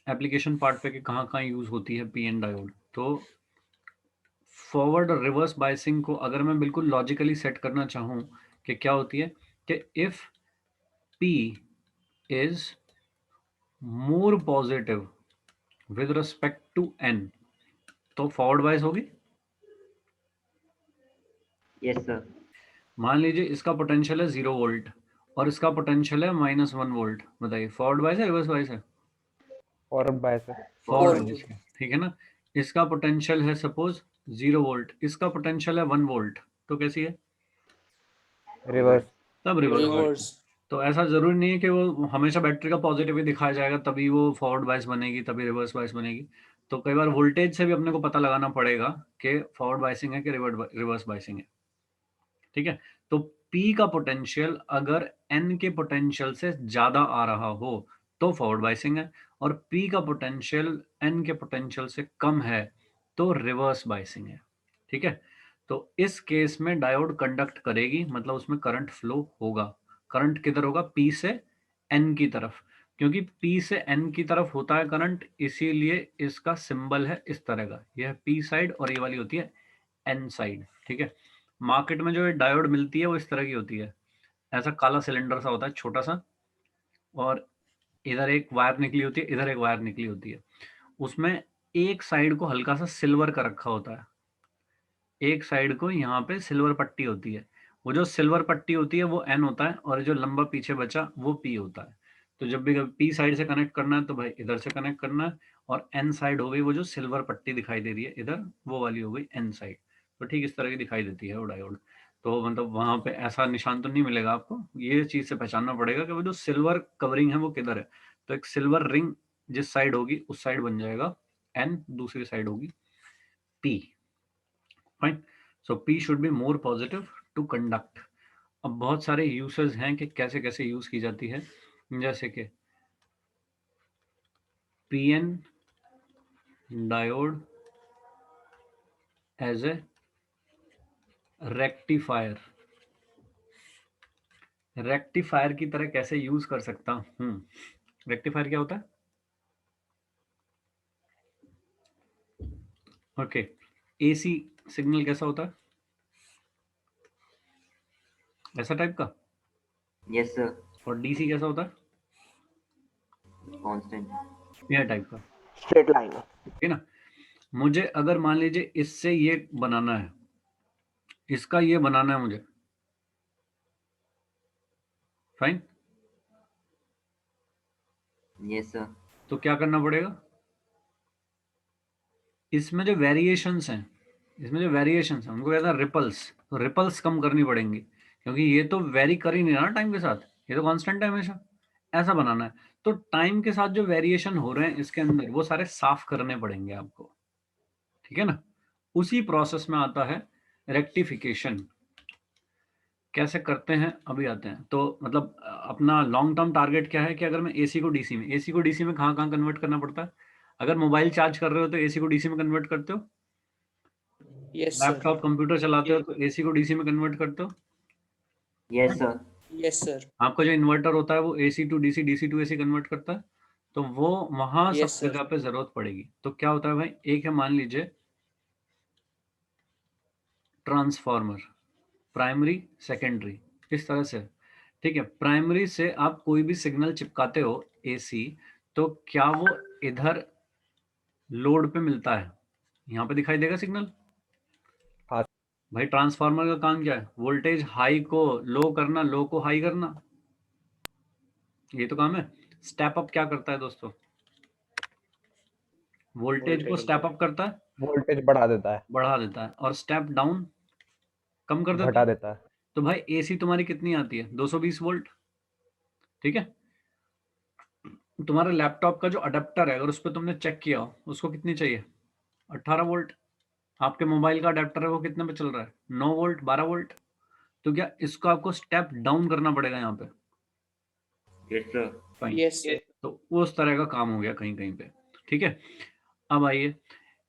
Application part पे कि कहाँ कहाँ यूज होती है पी एन डायोड। तो फॉरवर्ड और रिवर्स बायसिंग को अगर मैं बिल्कुल लॉजिकली सेट करना चाहूँ कि क्या होती है कि if P is more positive with respect to N तो फॉरवर्ड बायस होगी। Yes sir. मान लीजिए इसका पोटेंशियल है 0 वोल्ट और इसका पोटेंशियल है -1 वोल्ट, बताइए फॉरवर्ड बायस है रिवर्स बायस है? और बायस है। Forward forward. बायस है, ठीक है ना। इसका पोटेंशियल है सपोज 0 वोल्ट, इसका पोटेंशियल है 1 वोल्ट, तो कैसी है? रिवर्स। तब रिवर्स बायस है। रिवर्स। तो ऐसा जरूरी नहीं है कि वो हमेशा बैटरी का पॉजिटिव ही दिखाया जाएगा तभी वो फॉरवर्ड बायस बनेगी तभी रिवर्स बायस बनेगी। तो कई बार वोल्टेज से भी अपने को पता लगाना पड़ेगा कि फॉरवर्ड बायसिंग है कि रिवर्स बायसिंग है, ठीक है। तो P का पोटेंशियल अगर N के पोटेंशियल से ज्यादा आ रहा हो तो फॉरवर्ड बायसिंग है, और P का पोटेंशियल N के पोटेंशियल से कम है तो रिवर्स बायसिंग है, ठीक है। तो इस केस में डायोड कंडक्ट करेगी, मतलब उसमें करंट फ्लो होगा। करंट किधर होगा? P से N की तरफ, क्योंकि P से N की तरफ होता है करंट, इसीलिए इसका सिंबल है इस तरह का, यह P साइड और ये वाली होती है N साइड, ठीक है। मार्केट में जो डायोड मिलती है वो इस तरह की होती है, ऐसा काला सिलेंडर सा होता है छोटा सा, और इधर एक वायर निकली होती है, इधर एक वायर निकली होती है, उसमें एक साइड को हल्का सा सिल्वर का रखा होता है, एक साइड को यहाँ पे सिल्वर पट्टी होती है। वो जो सिल्वर पट्टी होती है वो N होता है और जो लंबा पीछे बचा वो P होता है। तो जब भी P साइड से कनेक्ट करना है तो भाई इधर से कनेक्ट करना है, और N साइड हो गई वो जो सिल्वर पट्टी दिखाई दे रही है इधर, वो वाली हो गई N साइड। तो ठीक इस तरह की दिखाई देती है वो डायोड। तो मतलब वहां पे ऐसा निशान तो नहीं मिलेगा आपको, ये चीज से पहचानना पड़ेगा कि वो जो सिल्वर कवरिंग है वो किधर है। तो एक सिल्वर रिंग जिस साइड होगी उस साइड बन जाएगा N, दूसरी साइड होगी P, fine. So P should be more positive to conduct. अब बहुत सारे यूसेस हैं कि कैसे कैसे यूज की जाती है, जैसे कि PN diode as a rectifier, rectifier की तरह कैसे यूज कर सकता हूं? रेक्टिफायर क्या होता है? ओके, AC सिग्नल कैसा होता है? ऐसा टाइप का। Yes sir. और DC कैसा होता है? कांस्टेंट। यह टाइप का, स्ट्रेट लाइन। ठीक है ना। मुझे अगर मान लीजिए इससे ये बनाना है, इसका ये बनाना है मुझे, फाइन। Yes sir. तो क्या करना पड़ेगा? इसमें जो वेरिएशंस हैं, इसमें जो वेरिएशंस हैं उनको कहते हैं रिपल्स। तो रिपल्स कम करनी पड़ेंगी, क्योंकि ये तो वेरी कर ही नहीं रहा ना टाइम के साथ, ये तो कांस्टेंट है हमेशा। ऐसा बनाना है, तो टाइम के साथ जो वेरिएशन हो रहे हैं इसके अंदर वो सारे साफ करने पड़ेंगे आपको, ठीक है ना। उसी प्रोसेस में आता है रेक्टिफिकेशन। कैसे करते हैं अभी आते हैं। तो मतलब अपना लॉन्ग टर्म टारगेट क्या है कि अगर मैं AC को DC में, AC को DC में कहाँ कहाँ कन्वर्ट करना पड़ता है? अगर मोबाइल चार्ज कर रहे हो तो AC को DC में कन्वर्ट करते हो, यस सर। लैपटॉप कंप्यूटर चलाते हो तो AC को DC में कन्वर्ट करते हो, यस सर। Yes sir. आपका जो इन्वर्टर होता है वो AC to DC, DC to AC convert करता है। तो वो वहां सब यस सर। जगह पे जरूरत पड़ेगी। तो क्या होता है भाई, एक है मान लीजिए ट्रांसफार्मर, प्राइमरी सेकेंडरी, इस तरह से, ठीक है। प्राइमरी से आप कोई भी सिग्नल चिपकाते हो AC, तो क्या वो इधर लोड पे मिलता है, यहाँ पे दिखाई देगा सिग्नल। हाँ। भाई ट्रांसफार्मर का काम क्या है? वोल्टेज हाई को लो करना, लो को हाई करना, ये तो काम है। स्टेप अप क्या करता है दोस्तों? वोल्टेज को स्टेप अप करता है, वोल्टेज बढ़ा देता है, बढ़ा देता है, और स्टेप डाउन कम कर देता घटा है। देता है। तो भाई AC तुम्हारी कितनी आती है? 220 वोल्ट, ठीक है। तुम्हारे लैपटॉप का जो अडेप्टर है अगर उस पर तुमने चेक किया हो, उसको कितनी चाहिए? 18 वोल्ट। आपके मोबाइल का अडेप्टर है वो कितने पे चल रहा है? 9 वोल्ट, 12 वोल्ट। तो क्या इसको आपको स्टेप डाउन करना पड़ेगा यहाँ पे? Yes sir. Fine. Yes sir. तो उस तरह का काम हो गया कहीं कहीं पे, ठीक है। अब आइए,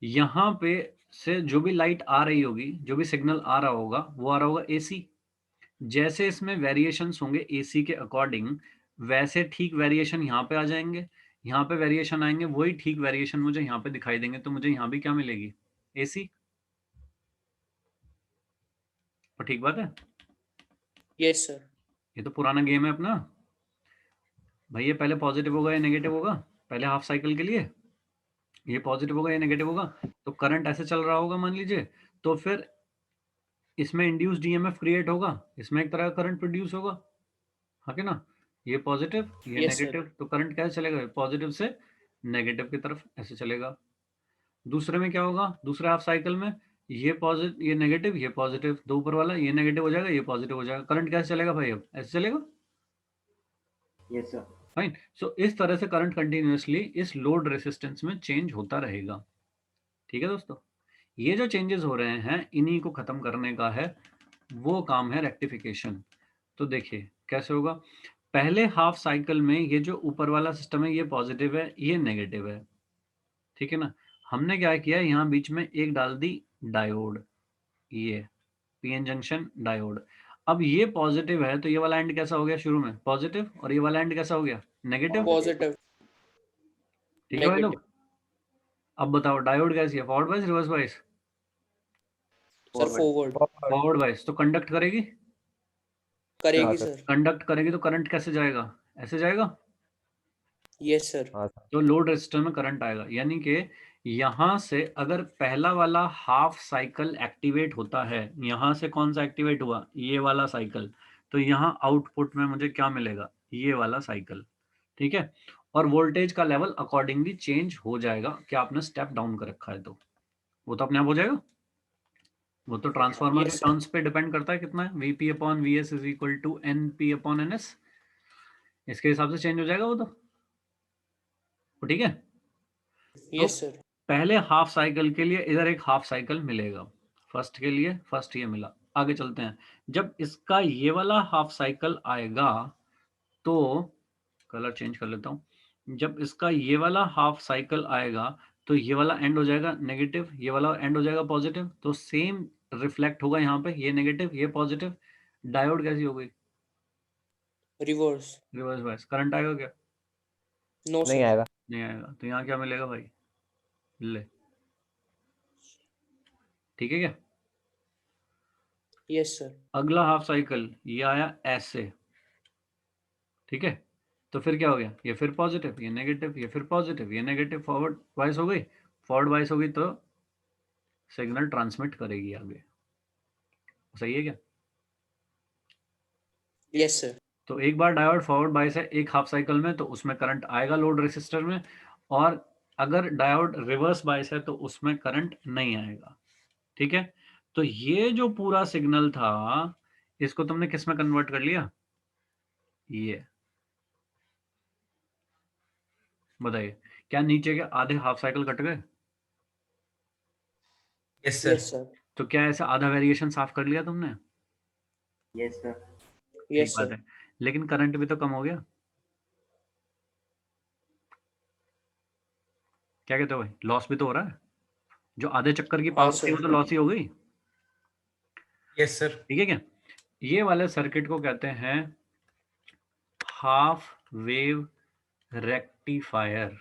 यहाँ पे से जो भी लाइट आ रही होगी, जो भी सिग्नल आ रहा होगा वो आ रहा होगा AC। जैसे इसमें वेरिएशंस होंगे AC के अकॉर्डिंग, वैसे ठीक वेरिएशन यहाँ पे आ जाएंगे। यहाँ पे वेरिएशन आएंगे, वही ठीक वेरिएशन मुझे यहाँ पे दिखाई देंगे, तो मुझे यहाँ भी क्या मिलेगी, AC। और ठीक बात है, Yes, sir. ये तो पुराना गेम है अपना भाई। ये पहले पॉजिटिव होगा या नेगेटिव होगा, पहले हाफ साइकिल के लिए ये पॉजिटिव होगा या नेगेटिव होगा, तो करंट ऐसे चल रहा होगा मान लीजिए, तो फिर इसमें इंड्यूस्ड ईएमएफ क्रिएट होगा, इसमें एक तरह का करंट प्रोड्यूस होगा, हाँ कि ना। ये पॉजिटिव ये Yes, sir. नेगेटिव, तो करंट कैसे चलेगा, पॉजिटिव से नेगेटिव की तरफ ऐसे चलेगा। दूसरे में क्या होगा, दूसरे हाफ साइकिल में ये पॉजिटिव ये नेगेटिव ये पॉजिटिव, दो ऊपर वाला ये नेगेटिव हो जाएगा ये पॉजिटिव हो जाएगा, करंट कैसे चलेगा भाई, अब ऐसे चलेगा। Yes, sir. फाइन। सो इस तरह से करंट कंटिन्यूअसली इस लोड रेसिस्टेंस में चेंज होता रहेगा। ठीक है दोस्तों, ये जो चेंजेस हो रहे हैं इन्हीं को खत्म करने का है, वो काम है रेक्टिफिकेशन। तो देखिए कैसे होगा, पहले हाफ साइकिल में ये जो ऊपर वाला सिस्टम है ये पॉजिटिव है ये नेगेटिव है, ठीक है ना। हमने क्या किया, यहाँ बीच में एक डाल दी डायोड, ये पीएन जंक्शन डायोड। अब ये पॉजिटिव है तो ये वाला एंड कैसा हो गया शुरू में पॉजिटिव, और ये वाला एंड कैसा हो गया नेगेटिव। Positive. ठीक है भाई Negative. लोग, अब बताओ डायोड कैसी है, फॉरवर्ड बाइस reverse bias. Sir, forward. Forward बाइस, तो कंडक्ट करेगी, करेगी हाँ, sir. कंडक्ट करेगी तो करंट कैसे जाएगा, ऐसे जाएगा, Yes, sir. हाँ सर। तो लोड रेजिस्टर में करंट आएगा। यानी कि यहां से अगर पहला वाला हाफ साइकिल एक्टिवेट होता है, यहां से कौन सा एक्टिवेट हुआ, ये वाला साइकिल, तो यहां आउटपुट में मुझे क्या मिलेगा, ये वाला साइकिल। ठीक है, और वोल्टेज का लेवल अकॉर्डिंगली चेंज हो जाएगा, क्या आपने स्टेप डाउन कर रखा है तो वो तो अपने आप हो जाएगा। वो तो ट्रांसफार्मर के Yes, sir. टर्न्स पे डिपेंड करता है कितना है, VP upon VS is equal to NP upon NS, इसके हिसाब से चेंज हो जाएगा वो तो। ठीक है, Yes, sir. पहले हाफ साइकिल के लिए इधर एक हाफ साइकिल मिलेगा, फर्स्ट के लिए फर्स्ट ये मिला। आगे चलते हैं, जब इसका ये वाला हाफ साइकिल आएगा तो कलर चेंज कर लेता हूं, जब इसका ये वाला हाफ साइकिल आएगा तो ये वाला एंड हो जाएगा नेगेटिव, ये वाला एंड हो जाएगा पॉजिटिव, तो सेम रिफ्लेक्ट होगा यहाँ पे, ये नेगेटिव ये पॉजिटिव। डायोड कैसी हो गई, Reverse. रिवर्स बायस, करंट आएगा क्या, No, नहीं sir. आएगा। नहीं आएगा, तो यहाँ क्या मिलेगा भाई, ले। ठीक है क्या, Yes, sir. अगला हाफ साइकिल ये आया ऐसे, ठीक है, तो फिर क्या हो गया, ये फिर पॉजिटिव ये नेगेटिव ये फिर पॉजिटिव ये नेगेटिव, फॉरवर्ड वाइस हो गई, फॉरवर्ड वाइस होगी तो सिग्नल ट्रांसमिट करेगी आगे। सही है क्या, Yes, sir. तो एक बार डायोड फॉरवर्ड बाइस है एक हाफ साइकिल में तो उसमें करंट आएगा लोड रेसिस्टर में, और अगर डायोड रिवर्स बाइस है तो उसमें करंट नहीं आएगा। ठीक है, तो ये जो पूरा सिग्नल था इसको तुमने किस में कन्वर्ट कर लिया, ये बताइए, क्या नीचे के आधे हाफ साइकिल कट गए, यस सर। Yes, sir. तो क्या ऐसा आधा वेरिएशन साफ कर लिया तुमने, Yes, sir. ठीक Yes, बात sir. है, लेकिन करंट भी तो कम हो गया। क्या कहते हो भाई, लॉस भी तो हो रहा है, जो आधे चक्कर की हाँ, पावर थी sir. वो तो लॉस ही हो गई। Yes sir. ठीक है क्या, ये वाले सर्किट को कहते हैं हाफ वेव रेक्टिफायर।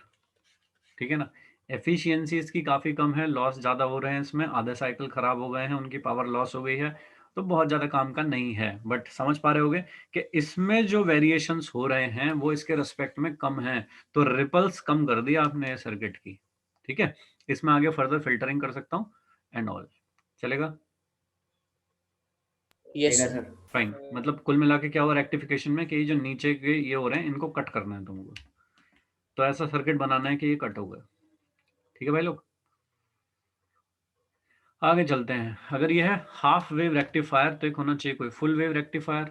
ठीक है ना, एफिशिएंसी इसकी काफी कम है, लॉस ज्यादा हो रहे हैं इसमें, आधे साइकिल खराब हो गए हैं, उनकी पावर लॉस हो गई है, तो बहुत ज्यादा काम का नहीं है। बट समझ पा रहे होगे कि इसमें जो वेरिएशंस हो रहे हैं वो इसके रिस्पेक्ट में कम हैं, तो रिपल्स कम कर दिया आपने सर्किट की। ठीक है, इसमें आगे फर्दर फिल्टरिंग कर सकता हूँ एंड ऑल, चलेगा। Yes, चलेगा sir. सर। फाइन, मतलब कुल मिला के क्या हुआ रेक्टिफिकेशन में कि ये जो नीचे के ये हो रहे हैं इनको कट करना है तुमको, तो ऐसा सर्किट बनाना है कि ये कट हो गए। ठीक है भाई लोग, आगे चलते हैं। अगर ये है हाफ वेव रेक्टिफायर तो एक होना चाहिए कोई फुल वेव रेक्टिफायर,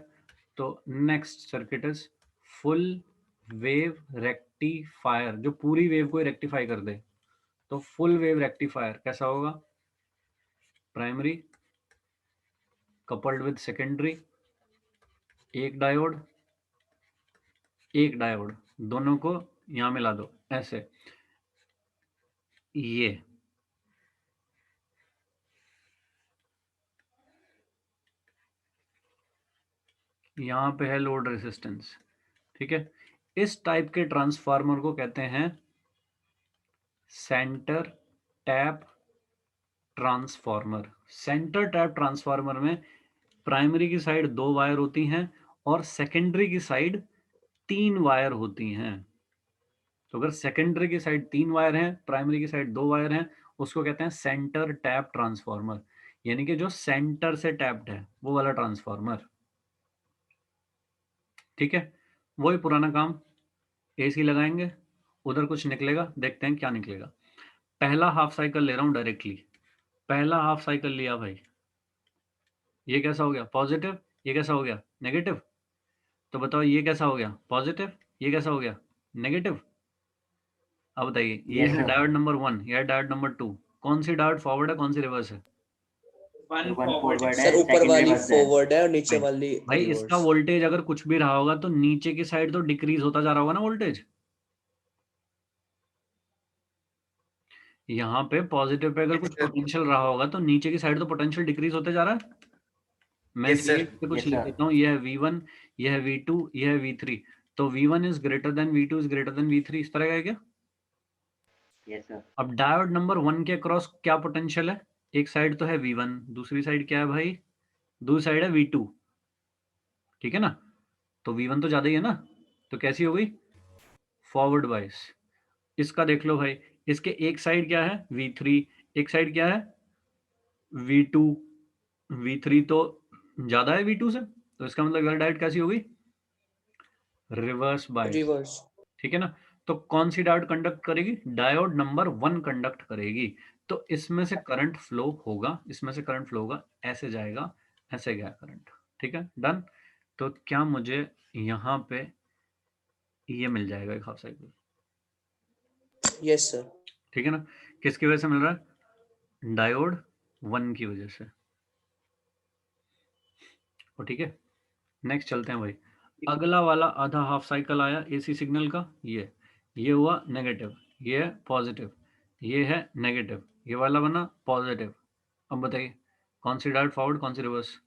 तो next circuit is full wave rectifier, जो पूरी वेव को रेक्टिफाई कर दे। तो फुल वेव रेक्टिफायर कैसा होगा, प्राइमरी कपल्ड विद सेकेंडरी, एक डायोड एक डायोड, दोनों को यहां मिला दो ऐसे, ये यहां पे है लोड रेजिस्टेंस। ठीक है, इस टाइप के ट्रांसफार्मर को कहते हैं centre tap transformer. Centre tap transformer में प्राइमरी की साइड 2 वायर होती हैं और सेकेंडरी की साइड 3 वायर होती हैं। तो अगर सेकेंडरी की साइड 3 वायर हैं, प्राइमरी की साइड 2 वायर हैं, उसको कहते हैं सेंटर टैप ट्रांसफार्मर, यानी कि जो सेंटर से टैप्ड है वो वाला ट्रांसफार्मर। ठीक है, वही पुराना काम, एसी लगाएंगे, उधर कुछ निकलेगा, देखते हैं क्या निकलेगा। पहला हाफ साइकिल ले रहा हूं डायरेक्टली। पहला हाफ साइकिल लिया भाई, ये कैसा हो गया पॉजिटिव, ये कैसा हो गया नेगेटिव। तो बताओ ये कैसा हो गया पॉजिटिव, ये कैसा हो गया नेगेटिव। अब बताइए ये Yes, है sir. डायोड नंबर 1, यह है डायोड नंबर 2। कौन सी डायोड फॉरवर्ड है, कौन सी रिवर्स है? One forward है, सर ऊपर second वाली reverse है. फॉरवर्ड है और नीचे भाई, वाली भाई इसका रिवर्स। वोल्टेज अगर कुछ भी रहा होगा तो नीचे की साइड तो डिक्रीज होता जा रहा होगा ना वोल्टेज। यहाँ पे पॉजिटिव पे अगर कुछ पोटेंशियल रहा होगा तो नीचे की साइड तो पोटेंशियल डिक्रीज होते जा रहा है। मैं Yes, sir. इसलिए कुछ Yes, लिख sir. देता हूँ, ये है V1, ये है V2, ये है V3। तो V1 is greater than V2 is greater than V3, इस तरह का है क्या? Yes, sir. अब डायोड नंबर 1 के अक्रॉस क्या पोटेंशियल है? एक साइड तो है V1, दूसरी साइड क्या है भाई? दूसरी साइड है V2, ठीक है ना। तो V1 तो ज्यादा ही है ना, तो कैसी हो गई फॉरवर्ड बायस। इसका देख लो भाई, इसके एक साइड क्या है V3, एक साइड क्या है V2। V3 तो ज्यादा है V2 से, तो इसका मतलब वाला डायोड कैसी हो गई रिवर्स बायस, रिवर्स। ठीक है ना। तो कौन सी डायोड कंडक्ट करेगी? डायोड नंबर 1 कंडक्ट करेगी। तो इसमें से करंट फ्लो होगा, इसमें से करंट फ्लो होगा, ऐसे जाएगा, ऐसे गया करंट, ठीक है डन। तो क्या मुझे यहाँ पे ये मिल जाएगा एक हाफ साइकिल, यस सर। ठीक है ना। किसकी वजह से मिल रहा है? डायोड 1 की वजह से। और ठीक है, नेक्स्ट चलते हैं भाई। अगला वाला आधा हाफ साइकिल आया एसी सिग्नल का, ये हुआ नेगेटिव, ये है पॉजिटिव, ये है नेगेटिव, ये वाला बना पॉजिटिव। अब बताइए कौन सी डायोड फॉरवर्ड, कौन सी रिवर्स?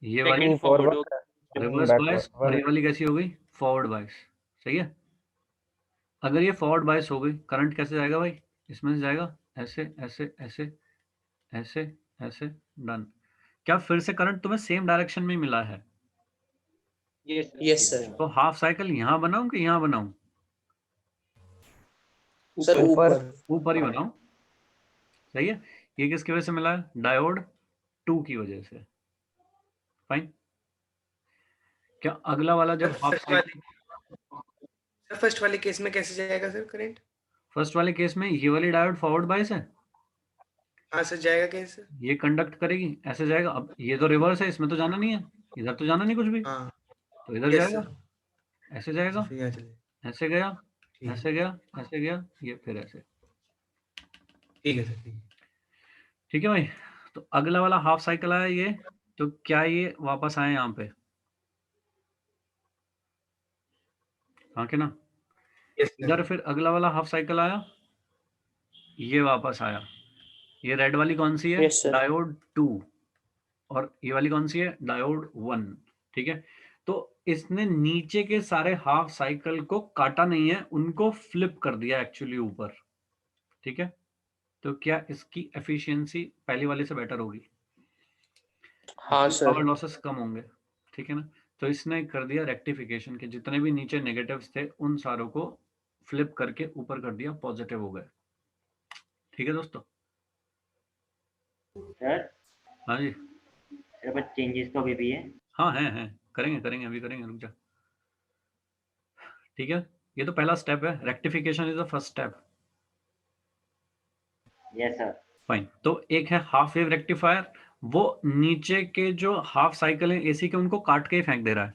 ये वाली Two forward, रिवर्स backward. बायस और ये वाली कैसी हो गई फॉरवर्ड बायस, सही है। अगर ये फॉरवर्ड बायस हो गई, करंट कैसे जाएगा भाई? इसमें से जाएगा ऐसे ऐसे ऐसे ऐसे ऐसे, डन। क्या फिर से करंट तुम्हें सेम डायरेक्शन में मिला है? Yes sir. तो हाफ साइकिल यहाँ बनाऊं कि यहाँ बनाऊं? सर ऊपर। ऊपर ही बनाऊं, सही है। ये किसकी वजह से मिला है? डायोड 2 की वजह से, फाइन। क्या अगला वाला जब हाफ साइकिल, फर्स्ट वाले केस में कैसे जाएगा सर करंट? फर्स्ट वाले केस में ये वाली डायोड फॉरवर्ड बायस है, हाँ सर, जाएगा कैसे? ये कंडक्ट करेगी, ऐसे जाएगा। अब ये तो रिवर्स है, इसमें तो जाना नहीं है, इधर तो जाना नहीं कुछ भी, हाँ तो इधर यस जाएगा, सर। ऐसे जाएगा, फिर यहाँ चले। ऐसे गया, ठीक है, ऐसे गया, ऐसे गया, ये फिर ऐसे, ठीक है सर, ठीक है। ठीक है भाई। तो अगला वाला हाफ साइकिल आया ये, तो क्या ये वापस आए यहाँ पे? हाँ कि ना। यस इधर सर। फिर अगला वाला हाफ साइकिल आया, ये वापस आया। ये रेड वाली कौन सी है? Yes, sir. डायोड 2, और ये वाली कौन सी है? डायोड 1, ठीक है। तो इसने नीचे के सारे हाफ साइकिल को काटा नहीं है, उनको फ्लिप कर दिया एक्चुअली ऊपर, ठीक है। तो क्या इसकी एफिशिएंसी पहली वाले से बेटर होगी? हाँ सर। पावर लॉसेस कम होंगे, ठीक है ना। तो इसने कर दिया रेक्टिफिकेशन के जितने भी नीचे नेगेटिव्स थे उन सारों को फ्लिप करके ऊपर कर दिया, पॉजिटिव हो गए, ठीक है दोस्तों। सर हाँ जी, सर बस चेंजेस तो अभी भी है। हाँ है, करेंगे करेंगे अभी करेंगे, रुक जा, ठीक है। ये तो पहला स्टेप है, rectification is the first step, yes sir. Fine. तो एक है हाफ वेव रेक्टिफायर, वो नीचे के जो हाफ साइकिल है एसी के उनको काट के ही फेंक दे रहा है।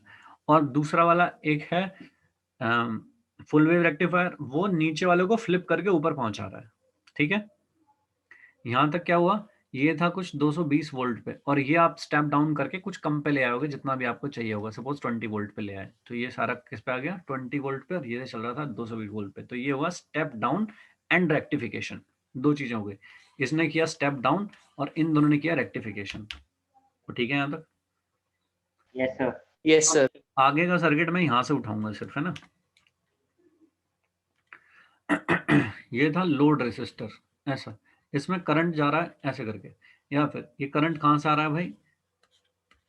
और दूसरा वाला एक है फुल वेव रेक्टिफायर, वो नीचे वाले को फ्लिप करके ऊपर पहुंचा रहा है, ठीक है। यहां तक क्या हुआ? ये था कुछ 220 वोल्ट पे, और ये आप स्टेप डाउन करके कुछ कम पे ले आए होगे, जितना भी आपको चाहिए होगा। सपोज 20 वोल्ट पे ले आए, तो ये सारा किस पे आ गया? 20 वोल्ट पे, और ये चल रहा था 220 वोल्ट पे। तो ये हुआ स्टेप डाउन एंड रेक्टिफिकेशन, दो चीजें हो गई। इसने किया स्टेप डाउन और इन दोनों ने किया रेक्टिफिकेशन, तो ठीक है यहाँ तक। Yes sir. Yes sir. आगे का सर्किट मैं यहाँ से उठाऊंगा सिर्फ, है ना। ये था लोड रेसिस्टर, ऐसा, इसमें करंट जा रहा है ऐसे करके, या फिर ये करंट कहाँ से आ रहा है भाई,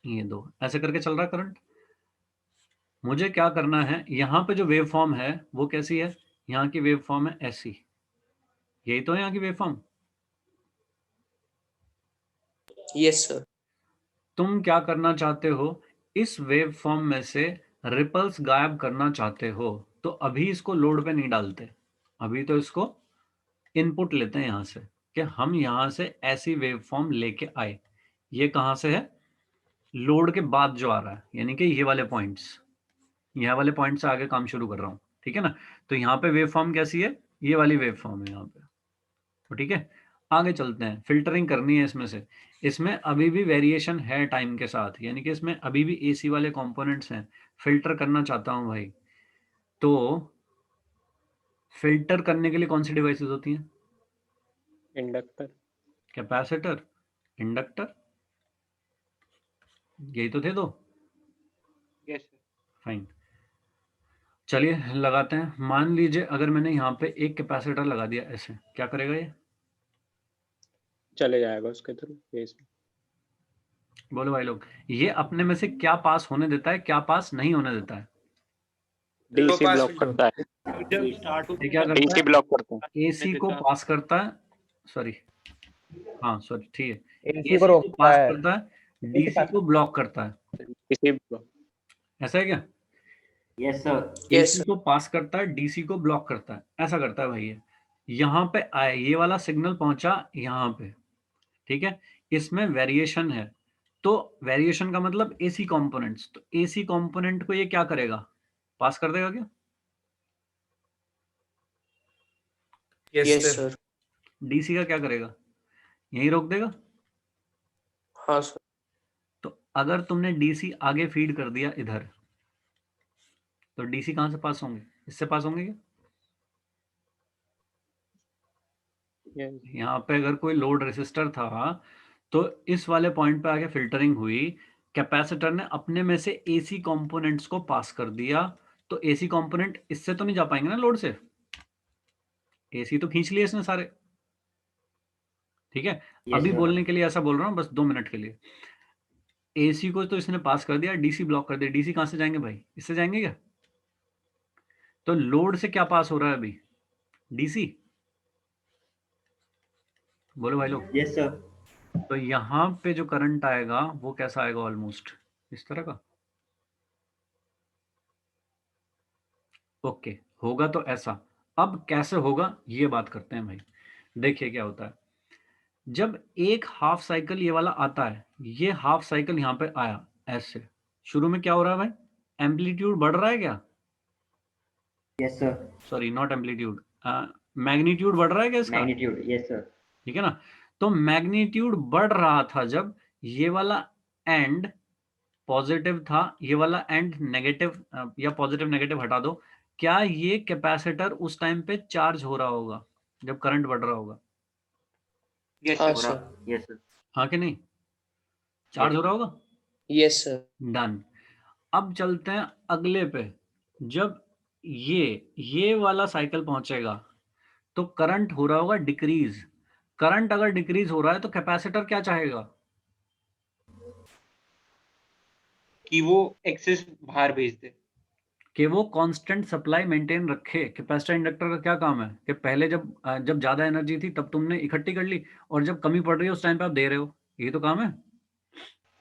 ये दो ऐसे करके चल रहा है करंट। मुझे क्या करना है, यहाँ पे जो वेव फॉर्म है वो कैसी है, यहाँ की वेव फॉर्म है ऐसी, यही तो है यहाँ की वेव फॉर्म। Yes sir. तुम क्या करना चाहते हो, इस वेव फॉर्म में से रिपल्स गायब करना चाहते हो, तो अभी इसको लोड पे नहीं डालते, अभी तो इसको इनपुट लेते हैं यहाँ से, कि हम यहाँ से ऐसी वेव फॉर्म लेके आए। ये कहाँ से है, लोड के बाद जो आ रहा है, यानी कि ये वाले पॉइंट्स, यह वाले पॉइंट से आगे काम शुरू कर रहा हूँ, ठीक है ना। तो यहाँ पे वेव फॉर्म कैसी है, ये वाली वेव फॉर्म है यहाँ पे, तो ठीक है। आगे चलते हैं, फिल्टरिंग करनी है इसमें से। इसमें अभी भी वेरिएशन है टाइम के साथ, यानी कि इसमें अभी भी एसी वाले कंपोनेंट्स हैं। फिल्टर करना चाहता हूं भाई, तो फिल्टर करने के लिए कौन सी डिवाइसेस होती हैं, इंडक्टर, कैपेसिटर, इंडक्टर, यही तो थे दो। Yes sir. फाइन, चलिए लगाते हैं। मान लीजिए अगर मैंने यहाँ पे एक कैपेसिटर लगा दिया ऐसे, क्या करेगा ये, चले जाएगा उसके थ्रू फेस में। बोलो भाई लोग, ये अपने में से क्या पास होने देता है, क्या पास नहीं होने देता है, डीसी ब्लॉक करता है, ये क्या करता डीसी है, ब्लॉक करता है, एसी को पास करता है, सॉरी, हाँ सॉरी ठीक है, एसी को रोकता पास है, करता है, डीसी को ब्लॉक करता है, डीसी ब्लॉक। ऐसा है क्या, यस सर। यस एसी को पास करता है, डीसी को ब्लॉक करता है, ऐसा करता है भाई। ये यहाँ पे आए, ये वाला सिग्नल पहुंचा यहाँ पे, ठीक है, इसमें वेरिएशन है, तो वेरिएशन का मतलब एसी कंपोनेंट्स, तो एसी कंपोनेंट को ये क्या करेगा, पास कर देगा क्या, यस सर। डीसी का क्या करेगा, यहीं रोक देगा। हाँ सर। तो अगर तुमने डीसी आगे फीड कर दिया इधर, तो डीसी कहां से पास होंगे, इससे पास होंगे क्या, यहाँ पे अगर कोई लोड रेसिस्टर था तो इस वाले पॉइंट पे आके फिल्टरिंग हुई, कैपेसिटर ने अपने में से एसी कंपोनेंट्स को पास कर दिया, तो एसी कंपोनेंट इससे तो नहीं जा पाएंगे ना लोड से, एसी तो खींच लिए इसने सारे, ठीक है। अभी बोलने के लिए ऐसा बोल रहा हूँ बस 2 मिनट के लिए, एसी को तो इसने पास कर दिया, डीसी ब्लॉक कर दिया, डीसी कहां से जाएंगे भाई, इससे जाएंगे क्या, तो लोड से क्या पास हो रहा है अभी, डीसी, बोलो भाई लोग। Yes sir. तो यहाँ पे जो करंट आएगा वो कैसा आएगा, ऑलमोस्ट इस तरह का, ओके होगा तो ऐसा। अब कैसे होगा ये बात करते हैं भाई, देखिए क्या होता है, जब एक हाफ साइकिल ये वाला आता है, ये हाफ साइकिल यहाँ पे आया ऐसे, शुरू में क्या हो रहा है भाई, एम्पलीट्यूड बढ़ रहा है क्या, yes sir. Sorry not amplitude, magnitude बढ़ रहा है क्या इसका, मैग्नीट्यूड, यस सर। ठीक है ना। तो मैग्नीट्यूड बढ़ रहा था जब ये वाला एंड पॉजिटिव था, ये वाला एंड नेगेटिव, या पॉजिटिव नेगेटिव हटा दो, क्या ये कैपेसिटर उस टाइम पे चार्ज हो रहा होगा जब करंट बढ़ रहा होगा, हाँ सर। Yes sir. हाँ कि नहीं, चार्ज हो रहा होगा, यस सर। डन। अब चलते हैं अगले पे, जब ये वाला साइकिल पहुंचेगा तो करंट हो रहा होगा डिक्रीज, करंट अगर डिक्रीज हो रहा है तो कैपेसिटर क्या चाहेगा, कि वो एक्सेस बाहर भेज दे, कि वो कांस्टेंट सप्लाई मेंटेन रखे। कैपेसिटर इंडक्टर का क्या काम है, कि पहले जब ज्यादा एनर्जी थी तब तुमने इकट्ठी कर ली, और जब कमी पड़ रही है उस टाइम पे आप दे रहे हो, ये तो काम है।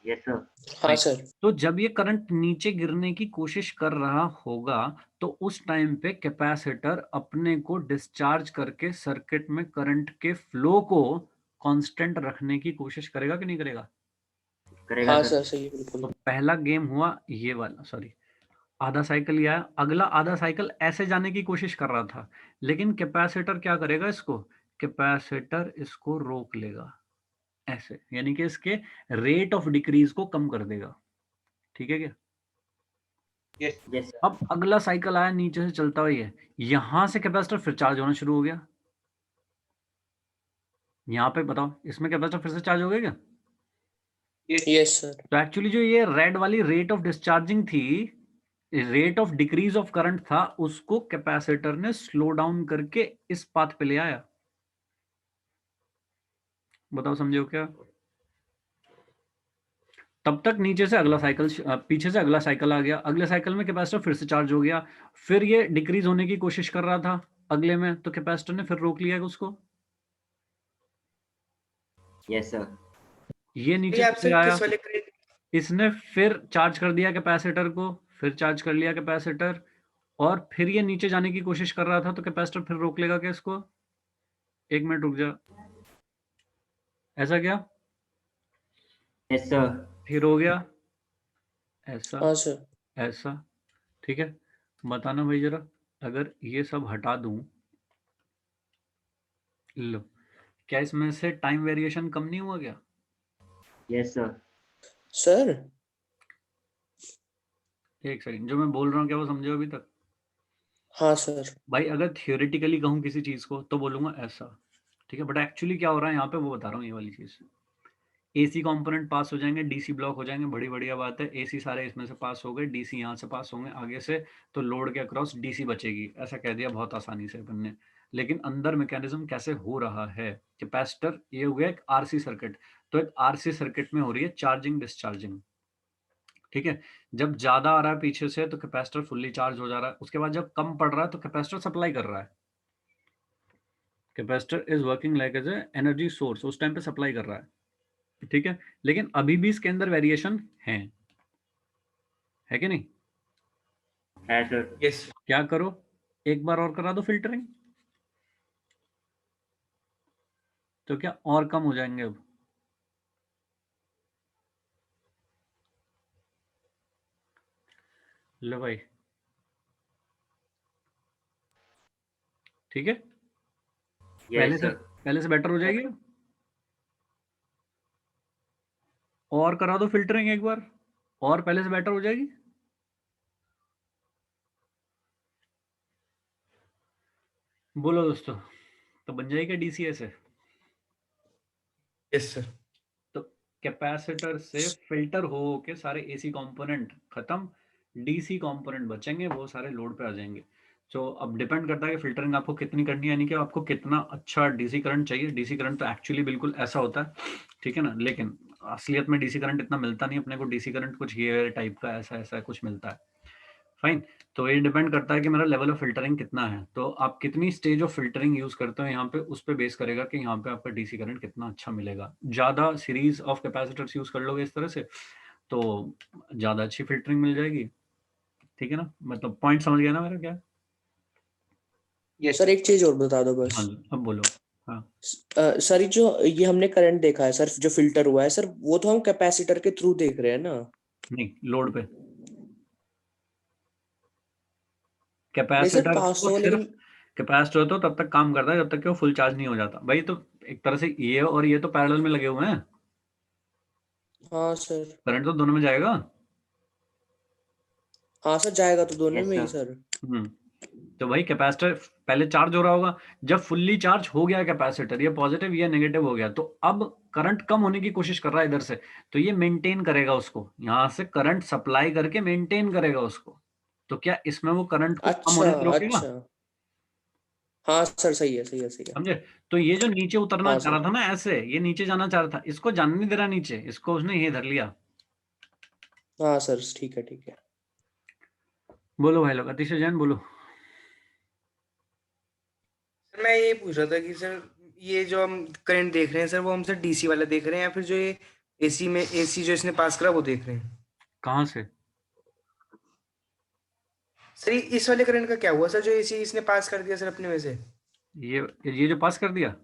Yes sir. हाँ सर। तो जब ये करंट नीचे गिरने की कोशिश कर रहा होगा तो उस टाइम पे कैपेसिटर अपने को डिस्चार्ज करके सर्किट में करंट के फ्लो को कांस्टेंट रखने की कोशिश करेगा कि नहीं करेगा, करेगा हाँ सर। सर सही बिल्कुल। तो पहला गेम हुआ ये वाला, सॉरी आधा साइकिल आया, अगला आधा साइकिल ऐसे जाने की कोशिश कर रहा था, लेकिन कैपेसिटर क्या करेगा, इसको कैपेसिटर इसको रोक लेगा ऐसे, यानी कि इसके रेट ऑफ डिक्रीज को कम कर देगा, ठीक है क्या। Yes sir. अब अगला साइकिल आया नीचे से चलता हुआ, है यहां से कैपेसिटर फिर चार्ज होना शुरू हो गया, यहाँ पे बताओ इसमें कैपेसिटर फिर से चार्ज हो गया क्या, यस सर। तो एक्चुअली जो ये रेड वाली रेट ऑफ डिस्चार्जिंग थी rate of decrease of current था, उसको कैपेसिटर ने स्लो डाउन करके इस पाथ पे ले आया। बताओ समझे हो क्या? तब तक नीचे से अगला साइकिल, पीछे से अगला साइकिल आ गया, अगले साइकिल में कैपेसिटर फिर से चार्ज हो गया, फिर ये डिक्रीज होने की कोशिश कर रहा था अगले में, तो कैपेसिटर ने फिर रोक लिया उसको। Yes sir. ये नीचे ये आप से सर आया, किस वाले करंट? इसने फिर चार्ज कर दिया कैपेसिटर को, फिर चार्ज कर लिया कैपेसिटर, और फिर ये नीचे जाने की कोशिश कर रहा था, तो कैपेसिटर फिर रोक लेगा क्या इसको? 1 मिनट रुक जा, ऐसा क्या? Yes sir. फिर हो गया ऐसा, हाँ सर। ऐसा, ठीक है। बताना भाई जरा, अगर ये सब हटा दूं, लो, क्या इसमें से टाइम वेरिएशन कम नहीं हुआ क्या? Yes sir. सर एक सेकंड, जो मैं बोल रहा हूँ क्या वो समझे हो अभी तक? हाँ सर। भाई अगर थियोरेटिकली कहूँ किसी चीज को तो बोलूंगा ऐसा, ठीक है, बट एक्चुअली क्या हो रहा है यहाँ पे वो बता रहा हूँ, ये वाली चीज। एसी कंपोनेंट पास हो जाएंगे, डीसी ब्लॉक हो जाएंगे, बड़ी बढ़िया बात है। एसी सारे इसमें से पास हो गए, डीसी यहाँ से पास होंगे आगे से, तो लोड के अक्रॉस डीसी बचेगी, ऐसा कह दिया बहुत आसानी से अपन ने। लेकिन अंदर मैकेनिज्म कैसे हो रहा है? कैपेसिटर, ये हो गया एक आरसी सर्किट, तो एक आरसी सर्किट में हो रही है चार्जिंग डिस्चार्जिंग, ठीक है। जब ज्यादा आ रहा है पीछे से तो कैपेसिटर फुल्ली चार्ज हो जा रहा है, उसके बाद जब कम पड़ रहा है तो कैपेसिटर सप्लाई कर रहा है। Capacitor is working like as a energy source, उस टाइम पे सप्लाई कर रहा है, ठीक है। लेकिन अभी भी इसके अंदर वेरिएशन है कि नहीं? है सर। यस। क्या करो, एक बार और करा दो फिल्टरिंग, तो क्या और कम हो जाएंगे अब? लो भाई, ठीक है, यस सर। पहले से बेटर हो जाएगी। और करा दो फिल्टरिंग एक बार, और पहले से बेटर हो जाएगी। बोलो दोस्तों, तो बन जाएगा डीसीए से। Yes sir. तो कैपेसिटर से फिल्टर हो के सारे एसी कंपोनेंट खत्म, डीसी कंपोनेंट बचेंगे, वो सारे लोड पे आ जाएंगे। तो अब डिपेंड करता है कि फिल्टरिंग आपको कितनी करनी है, यानी कि आपको कितना अच्छा डीसी करंट चाहिए। डीसी करंट तो एक्चुअली बिल्कुल ऐसा होता है, ठीक है ना, लेकिन असलियत में डीसी करंट इतना मिलता नहीं अपने को। डीसी करंट कुछ ये टाइप का ऐसा ऐसा कुछ मिलता है, फाइन। तो ये डिपेंड करता है कि मेरा लेवल ऑफ फिल्टरिंग कितना है, तो आप कितनी स्टेज ऑफ फिल्टरिंग यूज करते हो यहाँ पे, उस पे बेस करेगा कि यहाँ पे आपका डीसी करंट कितना अच्छा मिलेगा। ज्यादा सीरीज ऑफ कैपेसिटर्स यूज कर लोगे इस तरह से तो ज्यादा अच्छी फिल्टरिंग मिल जाएगी, ठीक है ना, मतलब पॉइंट समझ गया ना मेरा क्या? सर एक चीज और बता दो बस। हाँ जी, अब बोलो। हाँ, सर ये हमने करंट देखा है सर, जो फिल्टर हुआ है सर, वो तो हम कैपेसिटर के थ्रू देख रहे हैं ना? नहीं, लोड पे नहीं सर, कैपेसिटर पास को तो सिर्फ, लेकिन। कैपेसिटर तो तब तक काम करता है जब तक कि वो फुल चार्ज नहीं हो जाता भाई। तो एक तरह से ये और ये तो पैरेलल में लगे हुए हैं, हाँ सर। करंट तो दोनों में जाएगा। हाँ सर, जाएगा तो दोनों यस में ही सर। सर। तो भाई कैपेसिटर पहले चार्ज हो रहा होगा, जब फुल्ली चार्ज हो गया कैपेसिटर, ये पॉजिटिव ये नेगेटिव हो गया, तो अब करंट कम होने की कोशिश कर रहा है इधर से, तो ये मेंटेन करेगा उसको, यहां से करंट सप्लाई करके मेंटेन करेगा उसको। तो क्या इसमें वो करंट को कम अच्छा होने से रोकेगा? अच्छा। हाँ सर, सही है सही है सही है। समझे? तो ये जो नीचे उतरना हाँ चाह रहा सर। था ना ऐसे, ये नीचे जाना चाह रहा था, इसको जाने नहीं दे रहा नीचे, इसको उसने ये धर लिया। हाँ सर, ठीक है ठीक है। बोलो भाई लोग, अतिशय जैन बोलो। सर मैं ये पूछ रहा था कि सर ये जो हम करंट देख रहे हैं सर, वो हम सर डीसी वाला देख रहे हैं या फिर जो ये एसी में एसी जो इसने पास करा वो देख रहे हैं? कहाँ से? सर इस वाले करंट का क्या हुआ सर, जो एसी इसने पास कर दिया सर अपने में से? ये जो पास कर दिया,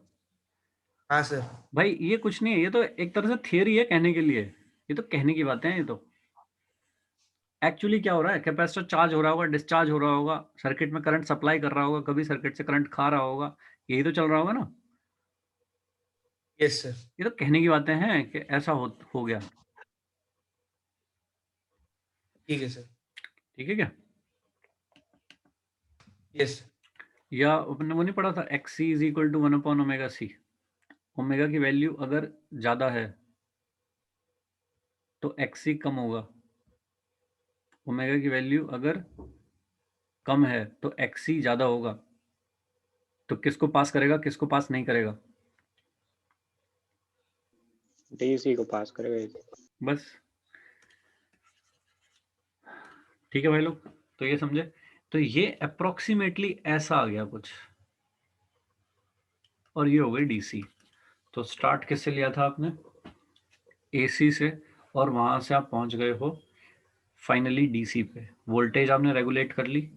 हाँ सर। भाई ये कुछ नहीं है, ये तो एक तरह से थियरी है कहने के लिए, ये तो कहने की बातें हैं ये तो। एक्चुअली क्या हो रहा है, कैपेसिटर चार्ज हो रहा होगा, डिस्चार्ज हो रहा होगा, सर्किट में करंट सप्लाई कर रहा होगा, कभी सर्किट से करंट खा रहा होगा, यही तो चल रहा होगा ना। Yes sir. ये तो कहने की बातें हैं कि ऐसा हो गया, ठीक है सर। ठीक है क्या? यस। या अपने वो नहीं पढ़ा था, X C is equal to 1/ओमेगा सी। ओमेगा की वैल्यू अगर ज्यादा है तो एक्स सी कम होगा, ओमेगा की वैल्यू अगर कम है तो XC ज़्यादा होगा, तो किसको पास करेगा, किसको पास नहीं करेगा? डीसी को पास करेगा। बस, ठीक है भाई लोग, तो ये समझे। तो ये अप्रोक्सीमेटली ऐसा आ गया कुछ, और ये हो गई DC। तो स्टार्ट किससे लिया था आपने? AC से, और वहां से आप पहुंच गए हो फाइनली DC पे। वोल्टेज आपने रेगुलेट कर ली,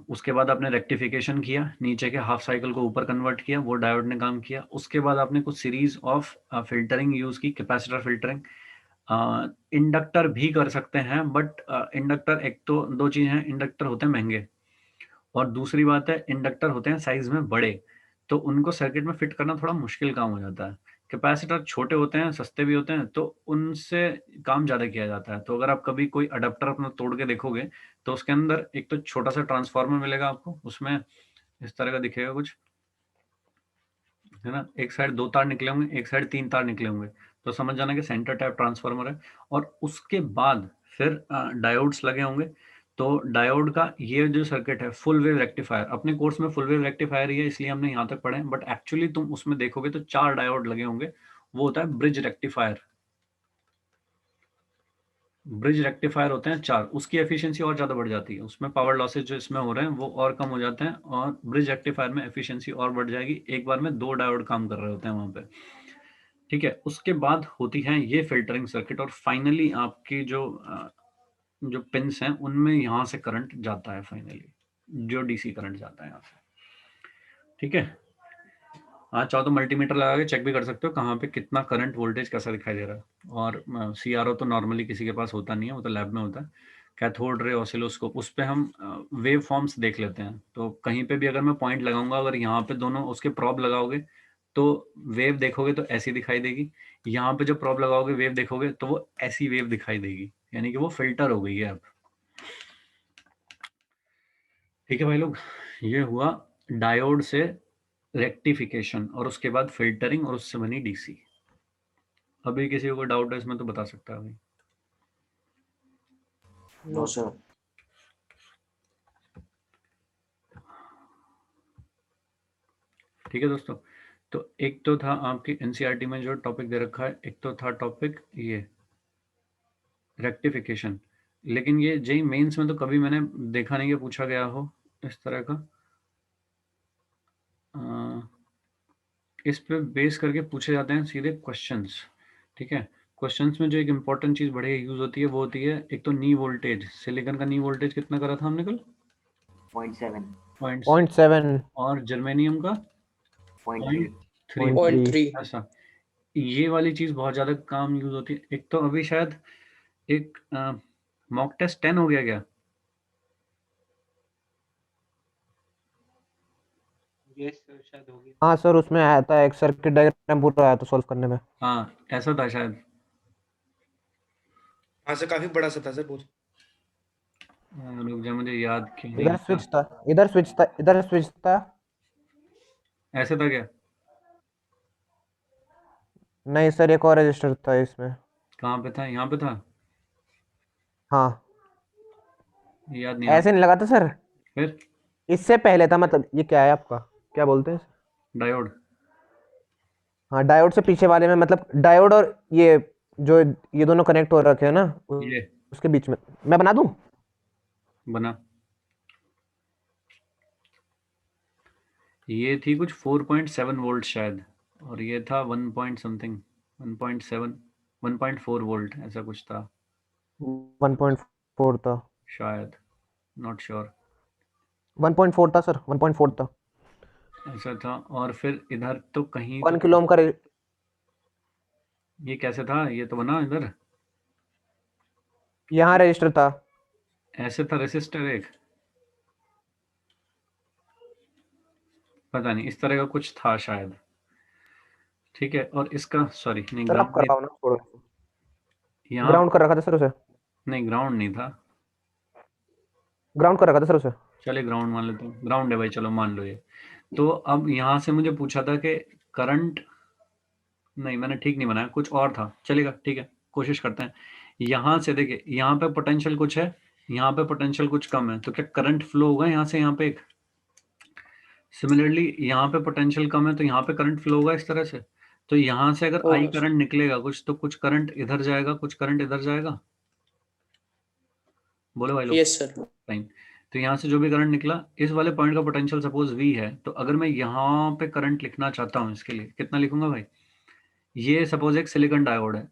उसके बाद आपने रेक्टिफिकेशन किया, नीचे के हाफ साइकिल को ऊपर कन्वर्ट किया, वो डायोड ने काम किया। उसके बाद आपने कुछ सीरीज ऑफ फिल्टरिंग यूज की, कैपेसिटर फिल्टरिंग। इंडक्टर भी कर सकते हैं, बट इंडक्टर, एक तो दो चीज़ हैं, इंडक्टर होते हैं महंगे, और दूसरी बात है इंडक्टर होते हैं साइज में बड़े, तो उनको सर्किट में फिट करना थोड़ा मुश्किल काम हो जाता है। कैपेसिटर छोटे होते हैं, सस्ते भी होते हैं, तो उनसे काम ज़्यादा किया जाता है। तो अगर आप कभी कोई अडाप्टर अपना तोड़ के देखोगे, तो उसके अंदर एक तो छोटा सा ट्रांसफार्मर मिलेगा आपको, उसमें इस तरह का दिखेगा कुछ, है ना। एक साइड 2 तार निकले होंगे, एक साइड 3 तार निकले होंगे, तो समझ जाना कि सेंटर टाइप ट्रांसफार्मर है। और उसके बाद फिर डायोड्स लगे होंगे। तो डायोड का ये जो सर्किट है, फुल वेव रेक्टिफायर, अपने कोर्स में फुल वेव रेक्टिफायर ही है, इसलिए हमने यहाँ तक पढ़े, बट एक्चुअली तुम उसमें देखोगे तो 4 डायोड लगे होंगे, वो होता है ब्रिज रेक्टिफायर। ब्रिज रेक्टिफायर होते हैं 4, उसकी एफिशिएंसी और ज़्यादा बढ़ जाती है, उसमें पावर लॉसेज जो इसमें हो रहे हैं वो और कम हो जाते हैं, और ब्रिज रेक्टिफायर में एफिशिएंसी और बढ़ जाएगी। एक बार में 2 डायोड काम कर रहे होते हैं वहाँ पे, ठीक है। उसके बाद होती है ये फिल्टरिंग सर्किट, और फाइनली आपकी जो पिंस हैं उनमें यहाँ से करंट जाता है, फाइनली जो DC करंट जाता है यहाँ से, ठीक है। आप चाहो तो मल्टीमीटर लगा के चेक भी कर सकते हो कहाँ पे कितना करंट वोल्टेज कैसा दिखाई दे रहा है। और CRO तो नॉर्मली किसी के पास होता नहीं है, वो तो लैब में होता है। कैथोड रे ऑसिलोस्कोप, उस पे हम वेव फॉर्म्स देख लेते हैं। तो कहीं पे भी अगर मैं पॉइंट लगाऊंगा, अगर यहाँ पे दोनों उसके प्रॉब लगाओगे तो वेव देखोगे तो ऐसी दिखाई देगी, यहाँ पे जो प्रॉब लगाओगे वेव देखोगे तो वो ऐसी वेव दिखाई देगी, यानी कि वो फिल्टर हो गई है अब, ठीक है भाई लोग। ये हुआ डायोड से रेक्टिफिकेशन, और उसके बाद फिल्टरिंग, और उससे बनी DC। अभी किसी को डाउट है इसमें तो बता सकता है अभी। No sir. ठीक है दोस्तों, तो एक तो था आपकी NCERT में जो टॉपिक दे रखा है, एक तो था टॉपिक ये रेक्टिफिकेशन। लेकिन ये JEE मेंस में तो कभी मैंने देखा नहीं कि पूछा गया हो इस तरह का। इस पे बेस करके पूछे जाते हैं सीधे क्वेश्चंस, ठीक है। क्वेश्चंस में जो एक इंपॉर्टेंट चीज बड़ी यूज होती है वो होती है एक तो नी वोल्टेज। सिलिकॉन का नी वोल्टेज कितना करा था हमने कल? 0.7 0.7 और जर्मेनियम का 0.3 0.3 ऐसा। ये वाली चीज बहुत ज्यादा काम यूज होती है। एक तो अभी शायद एक मॉक टेस्ट 10 हो गया क्या? शायद होगी। हाँ सर, उसमें आया था एक सर्किट डायग्राम पूरा आया था सॉल्व करने में। हाँ ऐसा था शायद। हाँ सर, काफी बड़ा सा था सर बहुत। रुक जा, मुझे याद क्यों नहीं इधर था। स्विच था, इधर स्विच था, इधर स्विच था। ऐसे था क्या? नहीं सर, एक और रजिस्टर था इसमें। कहाँ पे था? यहाँ पे था? हाँ, याद नहीं आ ऐसे नहीं लगा था सर, रहा। फिर इससे पहले था। मतलब ये क्या है आपका, क्या बोलते हैं? डायोड। हाँ, डायोड से पीछे वाले में, मतलब डायोड और ये जो ये दोनों कनेक्ट हो रखे हैं ना, ये उसके बीच में मैं बना दूं। बना, ये थी कुछ 4.7 वोल्ट शायद, और ये था 1 पॉइंट समथिंग, 1.7 1.4 वोल्ट ऐसा कुछ था 1.4 था, शायद, नॉट श्योर। 1.4 था सर, 1.4 था। ऐसा था। और फिर इधर तो कहीं 1 तो किलो ओम का ये कैसे था? ये तो बना इधर, यहाँ रजिस्टर था। ऐसे था रेसिस्टर एक, पता नहीं इस तरह का कुछ था शायद, ठीक है। और इसका सॉरी नहीं, सर आप ग्राउंड कराओ ना, छोड़ो। यहाँ, ग्राउंड कर रखा था सर उसे, नहीं ग्राउंड नहीं था। ग्राउंड कर रखा था सर उसे। चलिए ग्राउंड मान लेते हैं, ग्राउंड है भाई, चलो मान लो ये। तो अब यहाँ से मुझे पूछा था कि करंट, नहीं मैंने ठीक नहीं बनाया, कुछ और था, चलेगा ठीक है, कोशिश करते हैं। यहाँ से देखिए, यहाँ पे पोटेंशियल कुछ है, यहाँ पे पोटेंशियल कुछ कम है, तो क्या करंट फ्लो होगा यहाँ से यहाँ पे एक। सिमिलरली यहाँ पे पोटेंशियल कम है तो यहाँ पे करंट फ्लो होगा इस तरह से। तो यहाँ से अगर आई ओके करंट निकलेगा कुछ, तो कुछ करंट इधर जाएगा, कुछ करंट इधर जाएगा। बोलो भाई लोग। Yes sir. फाइन। तो यहाँ से जो भी करंट निकला, इस वाले पॉइंट का पोटेंशियल सपोज V है, तो अगर मैं यहाँ पे करंट लिखना चाहता हूँ, इसके लिए कितना लिखूंगा भाई। ये सपोज एक सिलिकॉन डायोड है,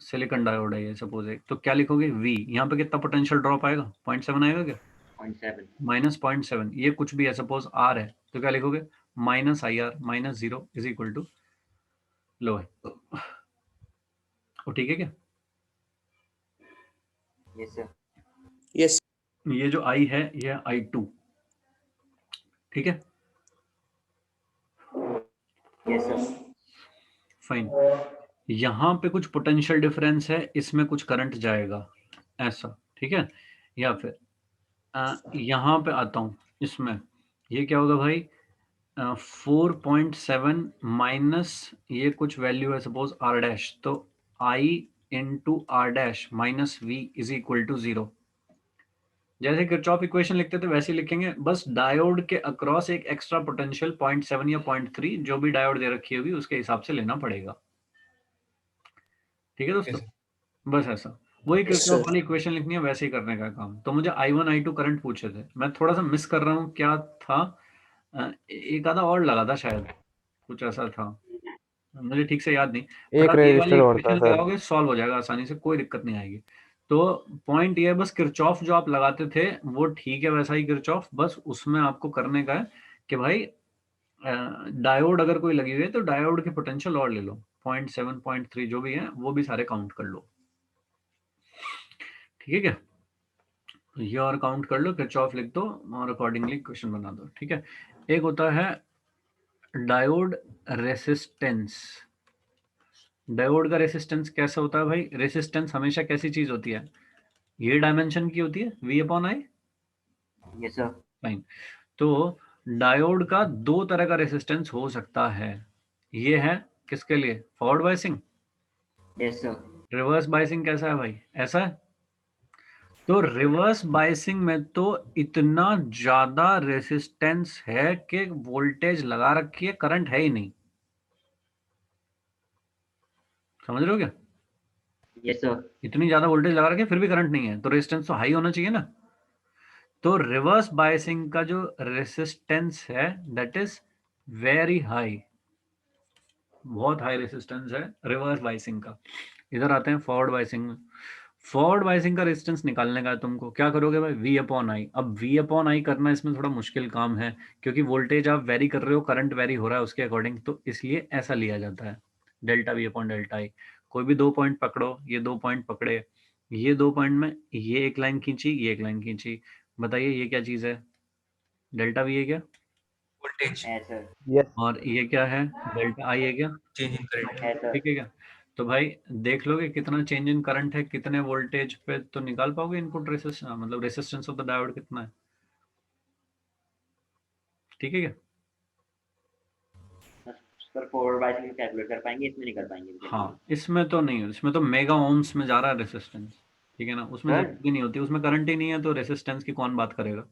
सिलिकॉन डायोड है ये सपोज एक, तो क्या लिखोगे V। यहाँ पे कितना पोटेंशियल ड्रॉप आएगा, 0.7 आएगा क्या, 0.7 -0.7। ये कुछ भी है, सपोज R है, तो क्या लिखोगे, -IR -0 is equal to low है। ठीक है क्या। यस सर यस ये जो I है ये I2, ठीक है। Yes sir fine. यहाँ पे कुछ पोटेंशियल डिफरेंस है, इसमें कुछ करंट जाएगा ऐसा, ठीक है। या फिर यहाँ पे आता हूँ, इसमें ये क्या होगा भाई, 4.7 माइनस ये कुछ वैल्यू है सपोज R डैश, तो I into R dash minus V is equal to 0। जैसे किरचॉफ इक्वेशन लिखते थे वैसे ही लिखेंगे, बस डायोड के अक्रॉस एक एक्स्ट्रा पोटेंशियल 0.7 या 0.3 जो भी डायोड दे रखी होगी उसके हिसाब से लेना पड़ेगा, ठीक है दोस्तों। बस ऐसा, वही Yes, किरचॉफ sir. वाली इक्वेशन लिखनी है, वैसे ही करने का काम। तो मुझे I1 I2 करंट पूछे थे, मैं थोड़ा सा मिस कर रहा हूँ, क्या था, एक आधा और लगा था शायद, कुछ ऐसा था, मुझे ठीक से याद नहीं। बट एक आप ये वाली रजिस्टर और था इक्वेशन सर। लगाओगे सॉल्व हो जाएगा आसानी से, कोई दिक्कत नहीं आएगी। तो पॉइंट ये है, बस किरचॉफ जो आप लगाते थे वो ठीक है, वैसा ही किरचॉफ, बस उसमें आपको करने का है कि भाई डायोड अगर कोई लगी हुई है तो डायोड की पोटेंशियल और ले लो, 0.7 0.3 जो भी है वो भी सारे काउंट कर लो, ठीक है क्या। तो ये और काउंट कर लो, किरचॉफ लिख दो और अकॉर्डिंगली क्वेश्चन बना दो, ठीक है। एक होता है डायोड रेसिस्टेंस। डायोड का रेसिस्टेंस कैसा होता है भाई, रेसिस्टेंस हमेशा कैसी चीज होती है, ये डायमेंशन की होती है, V/I। Yes sir fine. तो डायोड का दो तरह का रेसिस्टेंस हो सकता है, ये है किसके लिए, forward biasing. Yes sir reverse biasing कैसा है भाई, ऐसा है। तो रिवर्स बायसिंग में तो इतना ज्यादा रेसिस्टेंस है कि वोल्टेज लगा रखी है, करंट है ही नहीं, समझ रहे हो क्या। यस सर इतनी ज्यादा वोल्टेज लगा रखी है फिर भी करंट नहीं है, तो रेजिस्टेंस तो हाई होना चाहिए ना। तो रिवर्स बायसिंग का जो रेसिस्टेंस है दैट इज वेरी हाई, बहुत हाई रेसिस्टेंस है रिवर्स बायसिंग का। इधर आते हैं फॉरवर्ड बायसिंग में। फॉरवर्ड बायसिंग का रेजिस्टेंस निकालने का है तुमको, क्या करोगे भाई, V/I। अब V/I करना इसमें थोड़ा मुश्किल काम है, क्योंकि वोल्टेज आप वेरी कर रहे हो, करंट वेरी हो रहा है उसके अकॉर्डिंग, तो इसलिए ऐसा लिया जाता है, डेल्टा V/ΔI। कोई भी दो पॉइंट पकड़ो, ये दो पॉइंट पकड़े, ये दो पॉइंट में ये एक लाइन खींची, ये एक लाइन खींची, बताइए ये क्या चीज है, डेल्टा V है क्या, वोल्टेज है सर यस और ये क्या है, डेल्टा I है क्या, चेंज इन करंट। है सर ठीक है क्या। तो भाई देख लोगे कितना चेंज इन करंट है, कितने वोल्टेज पे, तो निकाल पाओगे इनपुट रेसिस्टेंस, मतलब रेसिस्टेंस ऑफ द डायोड कितना है, ठीक है क्या। सर फॉरवर्ड बायसिंग कैलकुलेट कर पाएंगे, इसमें नहीं कर पाएंगे। हाँ इसमें तो नहीं, इसमें तो मेगा ओम्स में जा रहा है रेसिस्टेंस, ठीक है ना, उसमें सर जरूरत भी नहीं होती, उसमें करंट ही नहीं है तो रेसिस्टेंस की कौन बात करेगा,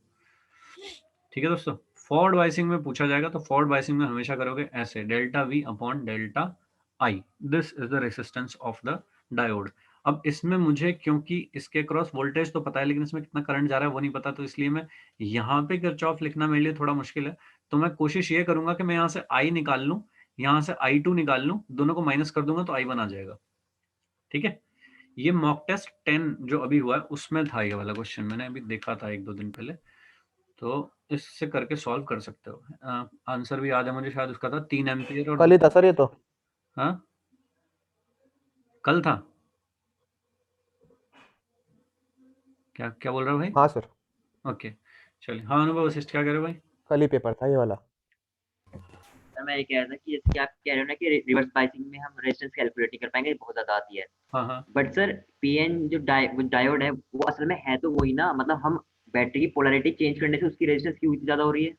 ठीक है दोस्तों। फॉरवर्ड बायसिंग में पूछा जाएगा तो फॉरवर्ड बायसिंग में हमेशा करोगे ऐसे, delta V/ΔI, this is the resistance of the diode. अब इसमें मुझे, क्योंकि इसके क्रॉस वोल्टेज तो पता है लेकिन इसमें कितना करंट जा रहा है वो नहीं पता, तो इसलिए मैं यहाँ पे किरचॉफ लिखना मेरे लिए थोड़ा मुश्किल है। तो मैं कोशिश ये करूंगा कि मैं यहाँ से I निकाल लूँ, यहाँ से I2 निकाल लूँ, दोनों को माइनस कर दूंगा तो I1 आ जाएगा, ठीक है। ये मॉक टेस्ट 10 जो अभी हुआ है उसमें था ये वाला क्वेश्चन, मैंने अभी देखा था एक दो दिन पहले, तो इससे करके सॉल्व कर सकते हो। आंसर भी याद है मुझे, शायद उसका था 3 एम्पियर और कल ही था सर ये तो। हाँ कल था, क्या क्या बोल रहे हो भाई, हाँ सर, ओके चलिए। हाँ अनुभव वशिष्ठ क्या कह रहे हो भाई। कल ही पेपर था ये वाला। सर मैं ये कह रहा था कि जैसे कि आप कह रहे हो ना कि रिवर्स बायसिंग में हम रेजिस्टेंस कैलकुलेट नहीं कर पाएंगे, बहुत ज्यादा आती है। हाँ हाँ बट सर पीएन जो डायोड है वो असल में है तो वही ना, मतलब हम बैटरी की पोलैरिटी चेंज करने से उसकी रेजिस्टेंस क्यों इतनी ज्यादा हो रही है।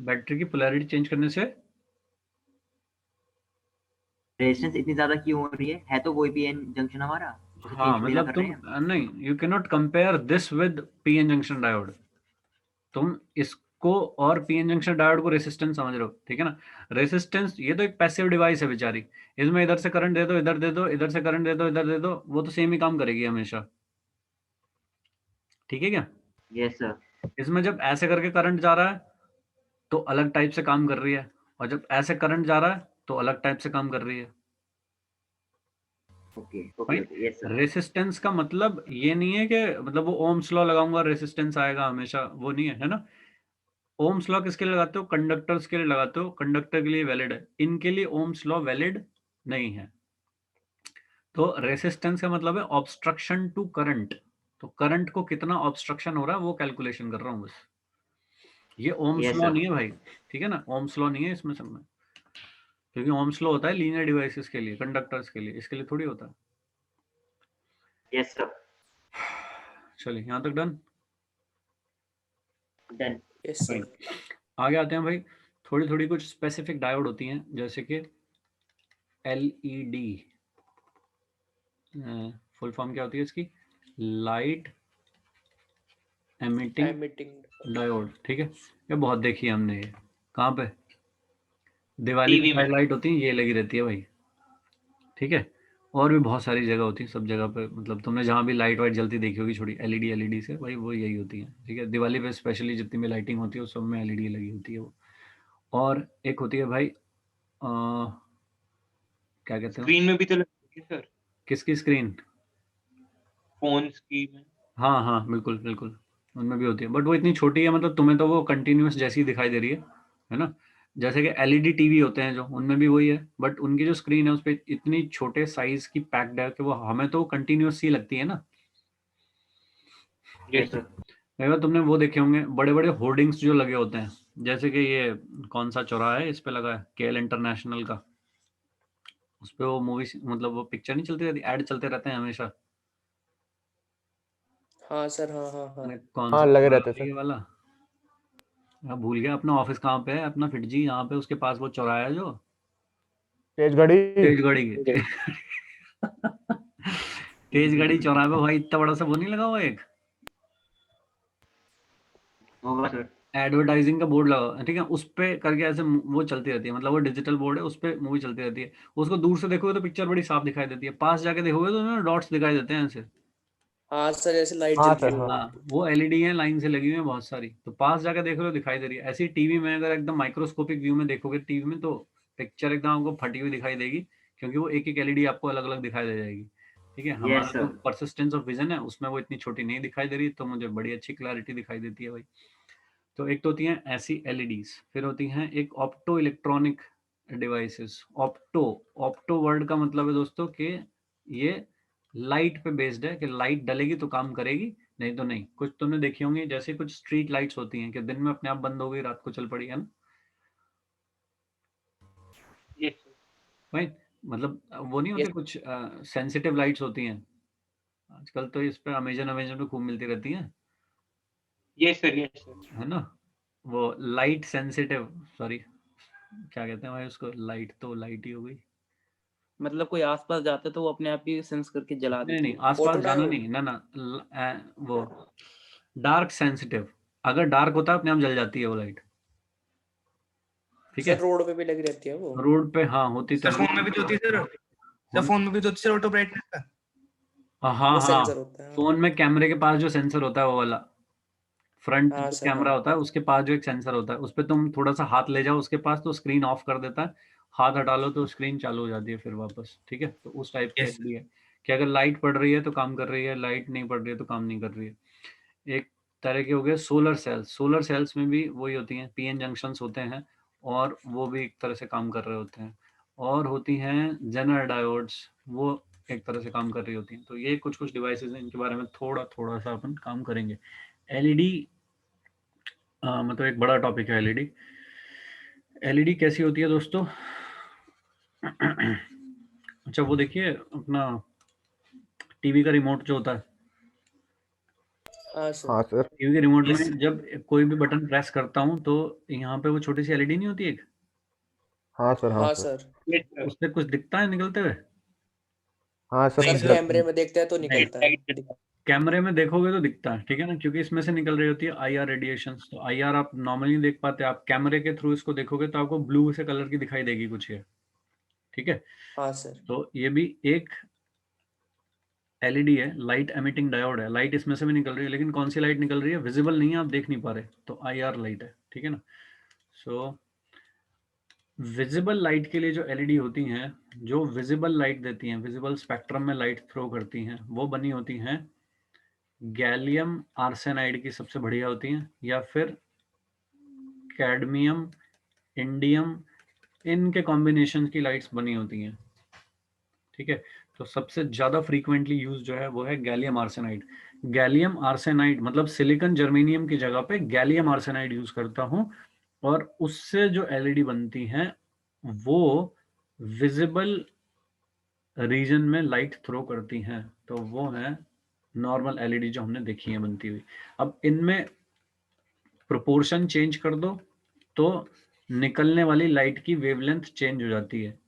बैटरी की पोलैरिटी चेंज करने से, रेजिस्टेंस इतनी ज्यादा क्यों हो रही है तो वही पीएन जंक्शन हमारा। जैसे हाँ चेंज लेना मतलब कर तुम रहे हैं। नहीं, you can not compare this with PN junction diode. तुम इसको और पीएन जंक्शन डायोड को रेसिस्टेंस समझ रहे हो, ठीक है ना। रेसिस्टेंस ये तो एक पैसिव डिवाइस है बेचारी, इसमें इधर से करंट दे दो, इधर दे दो, इधर से करंट दे दो, इधर दे दो, वो तो सेम ही काम करेगी हमेशा, ठीक है क्या। Yes sir. इसमें जब ऐसे करके करंट जा रहा है तो अलग टाइप से काम कर रही है, और जब ऐसे करंट जा रहा है तो अलग टाइप से काम कर रही है। Okay okay right. Okay, yes sir. Resistance का मतलब ये नहीं है कि मतलब वो ओम्स लॉ लगाऊंगा रेसिस्टेंस आएगा हमेशा, वो नहीं है, है ना। ओम्स लॉ किसके लिए लगाते हो, कंडक्टर्स के लिए लगाते हो, कंडक्टर के लिए वैलिड है, इनके लिए ओम्स लॉ वैलिड नहीं है। तो रेसिस्टेंस का मतलब है ऑब्स्ट्रक्शन टू करंट, तो करंट को कितना ऑब्स्ट्रक्शन हो रहा है वो कैलकुलेशन कर रहा हूं बस। ये ओम्स यस लॉ सर। नहीं है भाई, ठीक है ना, ओम्स लॉ नहीं है इसमें सब में, क्योंकि ओम्स लॉ होता है लीनियर डिवाइसेस के लिए, कंडक्टर्स के लिए, इसके लिए थोड़ी होता है। Yes sir. चलिए यहाँ तक done. Done. Yes fine, sir. आगे आते हैं भाई। थोड़ी थोड़ी कुछ स्पेसिफिक डायोड होती हैं, जैसे कि एलईडी, फुल फॉर्म क्या होती है इसकी, लाइट एमिटिंग एमिटिंग। डायोड, ठीक है। ये बहुत देखी है हमने, ये कहाँ पे, दिवाली टीवी पे में। लाइट होती है, ये लगी रहती है भाई, ठीक है। और भी बहुत सारी जगह होती है, सब जगह पे, मतलब तुमने जहाँ भी लाइट वाइट जलती देखी होगी छोटी एलईडी से, भाई वो यही होती है, ठीक है। दिवाली पे स्पेशली जितनी भी लाइटिंग होती है उस सब में एलईडी लगी होती है वो। और एक होती है भाई क्या कहते हैं स्क्रीन में भी तो लगती है सर, किसकी स्क्रीन, फोन्स की में। हाँ हाँ बिल्कुल बिल्कुल, उनमें भी होती है, बट वो इतनी छोटी है, मतलब तुम्हें तो वो कंटिन्यूस जैसी दिखाई दे रही है ना। जैसे कि एलईडी टीवी होते हैं जो, उनमें भी वही है, बट उनकी जो स्क्रीन है उस पर इतनी छोटे साइज की पैक्ड है कि वो हमें तो कंटिन्यूस सी लगती है ना। Yes sir. कई बार तुमने वो देखे होंगे बड़े बड़े होर्डिंग्स जो लगे होते हैं, जैसे कि ये कौन सा चौराहा है इस पे लगा है, केएल इंटरनेशनल का, उस पे वो मूवी मतलब वो पिक्चर नहीं चलती रहती, ऐड चलते रहते हैं हमेशा। हाँ सर, हाँ हाँ हाँ। अरे कौन सा हाँ लगे चौराहा रहते है सर। ये वाला, मैं भूल गया, अपना ऑफिस कहाँ पे है, अपना फिटजी यहाँ पे उसके पास वो चौराहा है जो, तेज घड़ी। तेज घड़ी के तेज घड़ी चौराहे पे भाई इतना बड़ा सा वो नहीं लगा हुआ एक होगा सर। एडवर्टाइजिंग का बोर्ड लगा हुआ है, ठीक है, उस पे करके ऐसे वो चलती रहती है, मतलब वो डिजिटल बोर्ड है, उस पे मूवी चलती रहती है। उसको दूर से देखोगे तो पिक्चर बड़ी साफ दिखाई देती है, पास जाके देखोगे तो डॉट्स दिखाई देते हैं ऐसे। हाँ सर, जैसे लाइट हाँ जल रही सर हो। हाँ। हाँ वो एलईडी है, लाइन से लगी हुई है बहुत सारी, तो पास जाके देख रहे हो दिखाई दे रही है। ऐसी टीवी में अगर एकदम माइक्रोस्कोपिक व्यू में देखोगे टीवी में तो पिक्चर एकदम आपको फटी हुई दिखाई देगी, क्योंकि वो एक एक एलईडी आपको अलग अलग दिखाई दे जाएगी, ठीक है। हमारा यस जो सर। परसिस्टेंस ऑफ विजन है उसमें वो इतनी छोटी नहीं दिखाई दे रही, तो मुझे बड़ी अच्छी क्लैरिटी दिखाई देती है भाई। तो एक तो होती हैं ऐसी एलईडीज, फिर होती हैं एक opto electronic devices. Opto, opto word का मतलब है दोस्तों कि ये लाइट पे बेस्ड है, कि लाइट डलेगी तो काम करेगी, नहीं तो नहीं। कुछ तुमने देखी होंगी, जैसे कुछ स्ट्रीट लाइट्स होती हैं कि दिन में अपने आप बंद हो गई, रात को चल पड़ी, है ना यस सर। भाई। मतलब वो नहीं होते यस। कुछ सेंसिटिव लाइट्स होती हैं, आजकल तो इस पे अमेजन अमेजन पे खूब मिलती रहती हैं, यस सर। Yes sir. है ना। वो लाइट सेंसिटिव, सॉरी क्या कहते हैं भाई उसको, लाइट तो लाइट ही हो गई, मतलब कोई आसपास जाता है तो वो अपने आप ही सेंस करके जला नहीं देती नहीं है। आसपास फोटो जाना डायोड। नहीं, ना ना वो डार्क सेंसिटिव, अगर डार्क होता है अपने आप जल जाती है वो लाइट, ठीक सर है। रोड पे भी लगी रहती है वो। रोड पे हाँ होती तो सर है फोन में भी तो होती है सर। सर फोन में भी तो होती है सर ऑटो ब्राइटनेस का। हाँ वो हाँ हाँ, सेंसर होता है। फोन में कैमरे के पास जो सेंसर होता है वो वाला, फ्रंट हाँ जो सर, हाँ। कैमरा होता है उसके पास जो एक सेंसर होता है, उस पर तुम थोड़ा सा हाथ ले जाओ उसके पास तो स्क्रीन ऑफ कर देता है, हाथ हटा लो तो स्क्रीन चालू हो जाती है फिर वापस, ठीक है। तो उस टाइप की यस एलईडी है कि अगर लाइट पड़ रही है तो काम कर रही है, लाइट नहीं पड़ रही है तो काम नहीं कर रही है। एक तरह के हो गए सोलर सेल्स, सोलर सेल्स में भी वही होती हैं, पीएन जंक्शंस होते हैं, और वो भी एक तरह से काम कर रहे होते हैं। और होती हैं जेनर डायोड्स, वो एक तरह से काम कर रही होती हैं। तो ये कुछ कुछ डिवाइसेस हैं, इनके बारे में थोड़ा थोड़ा सा अपन काम करेंगे। एलईडी मतलब एक बड़ा टॉपिक है एलईडी। एलईडी कैसी होती है दोस्तों अच्छा वो देखिए अपना टीवी का रिमोट जो होता है, हाँ सर। हाँ सर। टीवी के रिमोट यस में जब कोई भी बटन प्रेस करता हूँ तो यहाँ पे वो छोटी सी एलईडी नहीं होती एक, हाँ सर। हाँ हाँ सर। सर। Yes sir. उससे कुछ दिखता है निकलते हुए, हाँ सब नहीं सर कुछ सर, कैमरे में देखते हैं तो नहीं, निकलता है। कैमरे में देखोगे तो दिखता है, ठीक है ना, क्योंकि इसमें से निकल रही होती है आईआर रेडिएशंस। तो आईआर आप नॉर्मली देख पाते हैं, आप कैमरे के थ्रू इसको देखोगे तो आपको ब्लू से कलर की दिखाई देगी कुछ ये, ठीक है। हाँ सर। तो ये भी एक एलईडी है, लाइट एमिटिंग डायोड है। लाइट इसमें से भी निकल रही है, लेकिन कौन सी लाइट निकल रही है विजिबल नहीं है, आप देख नहीं पा रहे, तो आईआर लाइट है, ठीक है ना। सो विजिबल लाइट के लिए जो एलईडी होती हैं, जो विजिबल लाइट देती हैं, विजिबल स्पेक्ट्रम में लाइट थ्रो करती हैं, वो बनी होती हैं गैलियम आर्सेनाइड की, सबसे बढ़िया होती हैं, या फिर कैडमियम, इंडियम, इनके कॉम्बिनेशन की लाइट्स बनी होती हैं, ठीक है। तो सबसे ज्यादा फ्रीक्वेंटली यूज जो है वो है गैलियम आर्सेनाइड। गैलियम आर्सेनाइड मतलब सिलिकॉन जर्मेनियम की जगह पे गैलियम आर्सेनाइड यूज करता हूं, और उससे जो एलईडी बनती हैं वो विजिबल रीजन में लाइट थ्रो करती हैं। तो वो है नॉर्मल एलईडी जो हमने देखी है बनती हुई। अब इनमें प्रोपोर्शन चेंज कर दो तो निकलने वाली लाइट की वेवलेंथ चेंज हो जाती है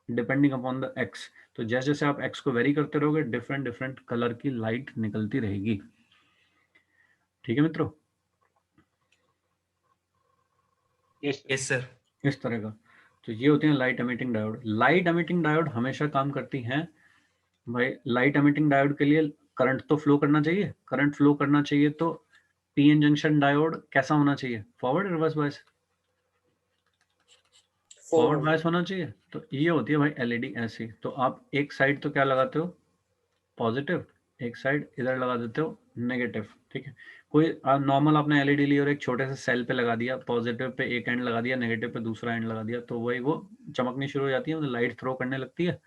डिपेंडिंग अपॉन द एक्स। तो जैसे जैसे आप एक्स को वेरी करते रहोगे डिफरेंट डिफरेंट कलर की लाइट निकलती रहेगी, ठीक है मित्रों। Yes sir. इस तरह का। तो ये होते हैं light emitting diode. Light emitting diode हमेशा काम करती हैं भाई। लाइट एमिटिंग डायोड के लिए करंट तो फ्लो करना चाहिए, करंट फ्लो करना चाहिए तो पीएन जंक्शन डायोड कैसा होना चाहिए, forward reverse bias, forward forward. Bias होना चाहिए। तो ये होती है भाई एलईडी ऐसी। तो आप एक साइड तो क्या लगाते हो पॉजिटिव, एक साइड इधर लगा देते हो नेगेटिव, ठीक है। कोई नॉर्मल आपने एलईडी ली और एक छोटे से सेल पे लगा दिया, पॉजिटिव पे एक एंड लगा दिया, नेगेटिव पे दूसरा एंड लगा दिया, तो वही वो चमकनी शुरू हो जाती है, मतलब लाइट थ्रो करने लगती है,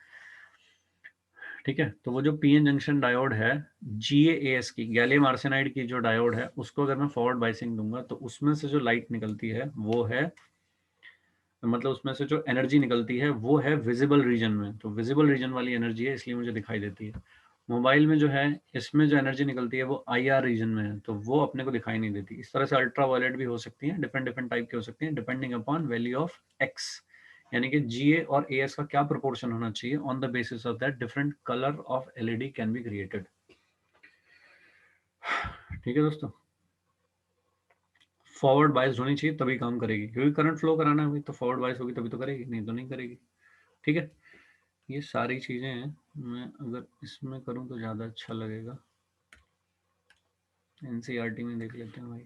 ठीक है। तो वो जो पीएन जंक्शन डायोड है जीएएस की, गैलियम आर्सेनाइड की जो डायोड है, उसको अगर मैं फॉरवर्ड बाइसिंग दूंगा तो उसमें से जो लाइट निकलती है वो है, मतलब उसमें से जो एनर्जी निकलती है वो है विजिबल रीजन में। तो विजिबल रीजन वाली एनर्जी है, इसलिए मुझे दिखाई देती है। मोबाइल में जो है इसमें जो एनर्जी निकलती है वो आईआर रीजन में है, तो वो अपने को दिखाई नहीं देती। इस तरह से अल्ट्रा वायलेट भी हो सकती है, डिफरेंट डिफरेंट टाइप की हो सकती हैं depending upon value of x, यानी कि जीए और एएस का क्या प्रोपोर्शन होना चाहिए। On the basis of that different colour of LED can be created, ठीक है दोस्तों। फॉरवर्ड बायस होनी चाहिए तभी काम करेगी, क्योंकि करंट फ्लो कराना है भाई, तो फॉरवर्ड बायस होगी तभी तो करेगी, नहीं तो नहीं करेगी, ठीक है। ये सारी चीजें हैं, मैं अगर इसमें करूं तो ज़्यादा अच्छा लगेगा। एनसीईआरटी में देख लेते हैं भाई।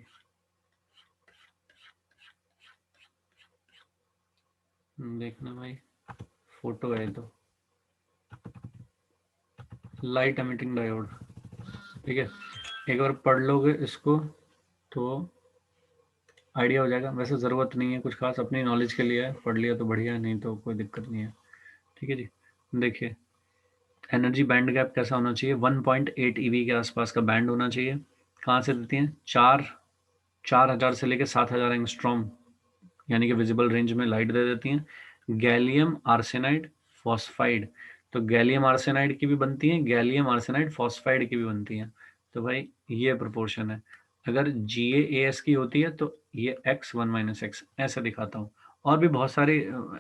देखना भाई, फोटो है तो लाइट एमिटिंग डायोड, ठीक है। एक बार पढ़ लोगे इसको तो आइडिया हो जाएगा। वैसे ज़रूरत नहीं है कुछ खास, अपनी नॉलेज के लिए है, पढ़ लिया तो बढ़िया है, नहीं तो कोई दिक्कत नहीं है, ठीक है जी। देखिए एनर्जी बैंड गैप कैसा होना चाहिए, 1.8 ईवी के आसपास का बैंड होना चाहिए। कहाँ से देती हैं, 4000 से लेकर 7000 एंगस्ट्रॉम, यानी कि विजिबल रेंज में लाइट दे देती हैं। गैलियम आर्सेनाइड फॉस्फाइड, तो गैलियम आर्सेनाइड की भी बनती हैं, गैलियम आर्सेनाइड फॉस्फाइड की भी बनती हैं। तो भाई ये प्रोपोर्शन है। अगर GaAs की होती है तो ये x1 - x ऐसे दिखाता हूँ। और भी बहुत सारे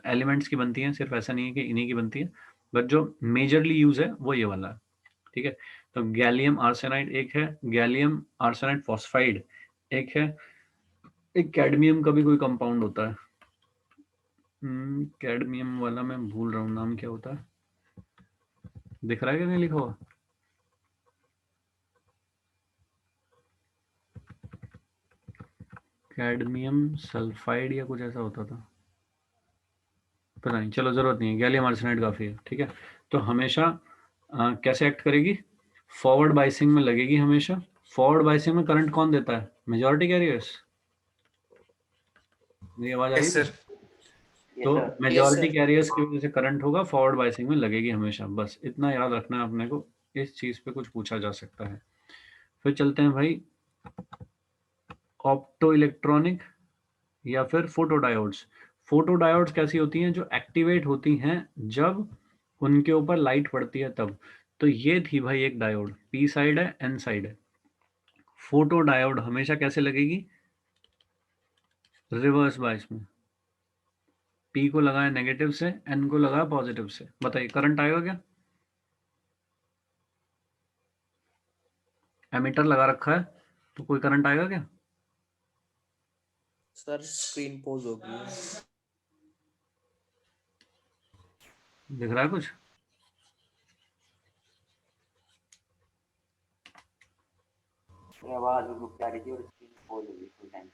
एलिमेंट्स की बनती हैं, सिर्फ ऐसा नहीं है कि इन्हीं की बनती है, बट जो मेजरली यूज है वो ये वाला है, ठीक है। तो गैलियम आर्सेनाइड एक है, गैलियम आर्सेनाइड फॉस्फाइड एक है, एक कैडमियम का भी कोई कंपाउंड होता है। कैडमियम वाला मैं भूल रहा हूँ नाम क्या होता है, दिख रहा है कि नहीं लिखा हुआ, कैडमियम सल्फाइड या कुछ ऐसा होता था, पता नहीं, चलो जरूरत नहीं है, गैलियम आर्सेनाइड काफी है, ठीक है। तो हमेशा कैसे एक्ट करेगी, फॉरवर्ड बाइसिंग में लगेगी हमेशा। फॉरवर्ड बाइसिंग में करंट कौन देता है, मेजॉरिटी कैरियर्स, मेरी आवाज आ रही यस थी। सर। तो Yes, sir. Yes majority sir. Carriers की वजह से करंट होगा, फॉरवर्ड बाइसिंग में लगेगी हमेशा, बस इतना याद रखना है अपने को। इस चीज पे कुछ पूछा जा सकता है। फिर चलते हैं भाई ऑप्टो इलेक्ट्रॉनिक या फिर फोटोडायोड्स। फोटोडायोड्स कैसी होती हैं, जो एक्टिवेट होती हैं जब उनके ऊपर लाइट पड़ती है तब। तो ये थी भाई एक डायोड, पी साइड है एन साइड है। फोटोडायोड हमेशा कैसे लगेगी, रिवर्स बायस में। पी को लगाया नेगेटिव से, एन को लगाया पॉजिटिव से, बताइए करंट आएगा क्या, एमीटर लगा रखा है तो कोई करंट आएगा क्या? सर स्क्रीन पोज हो गई है। दिख रहा है कुछ? आवाज रुक जा रही थी और स्क्रीन खोल हो गई फुल टाइम।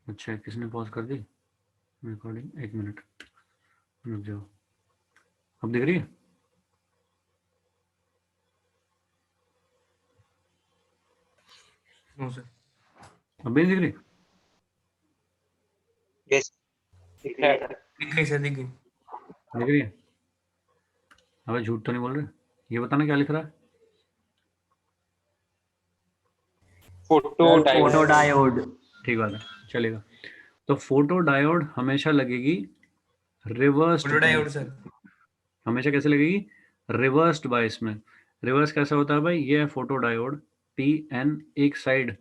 अच्छा, किसने पॉज कर दी रिकॉर्डिंग? 1 मिनट रुक जाओ। अब दिख रही है? नो सर, अब भी नहीं दिख रही? यस दिख रहा है। दिख गई सर, दिख गई। दिख रही है? अबे झूठ तो नहीं बोल रहे? ये बताना क्या लिख रहा है? Photo photo diode. ठीक बात है, चलेगा। तो फोटो डायोड हमेशा लगेगी रिवर्स, फोटो डायोड सर। हमेशा कैसे लगेगी? रिवर्स्ड बायस में। रिवर्स कैसे होता है भाई? ये है फोटो डायोड, पी एन, एक साइड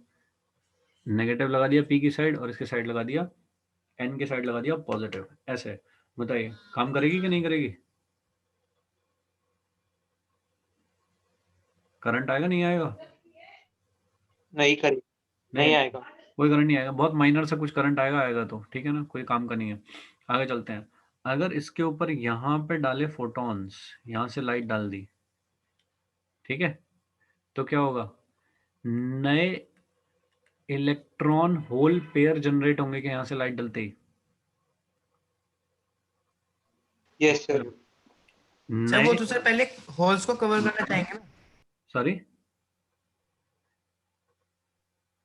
नेगेटिव लगा दिया पी की साइड और इसके साइड लगा दिया एन की साइड लगा दिया पॉजिटिव, ऐसे। बताइए काम करेगी कि नहीं करेगी? करंट आएगा नहीं आएगा? नहीं करी, नहीं आएगा। कोई करंट नहीं आएगा, बहुत माइनर सा कुछ करंट आएगा, आएगा तो ठीक है ना, कोई काम का नहीं है। आगे चलते हैं। अगर इसके ऊपर यहाँ पे डाले फोटॉन्स, यहाँ से लाइट डाल दी, ठीक है, तो क्या होगा? नए इलेक्ट्रॉन होल पेयर जनरेट होंगे कि यहाँ से लाइट डलते ही? Yes sir. सर वो नए, तो सर पहले होल्स को कवर करना चाहेंगे ना। सॉरी,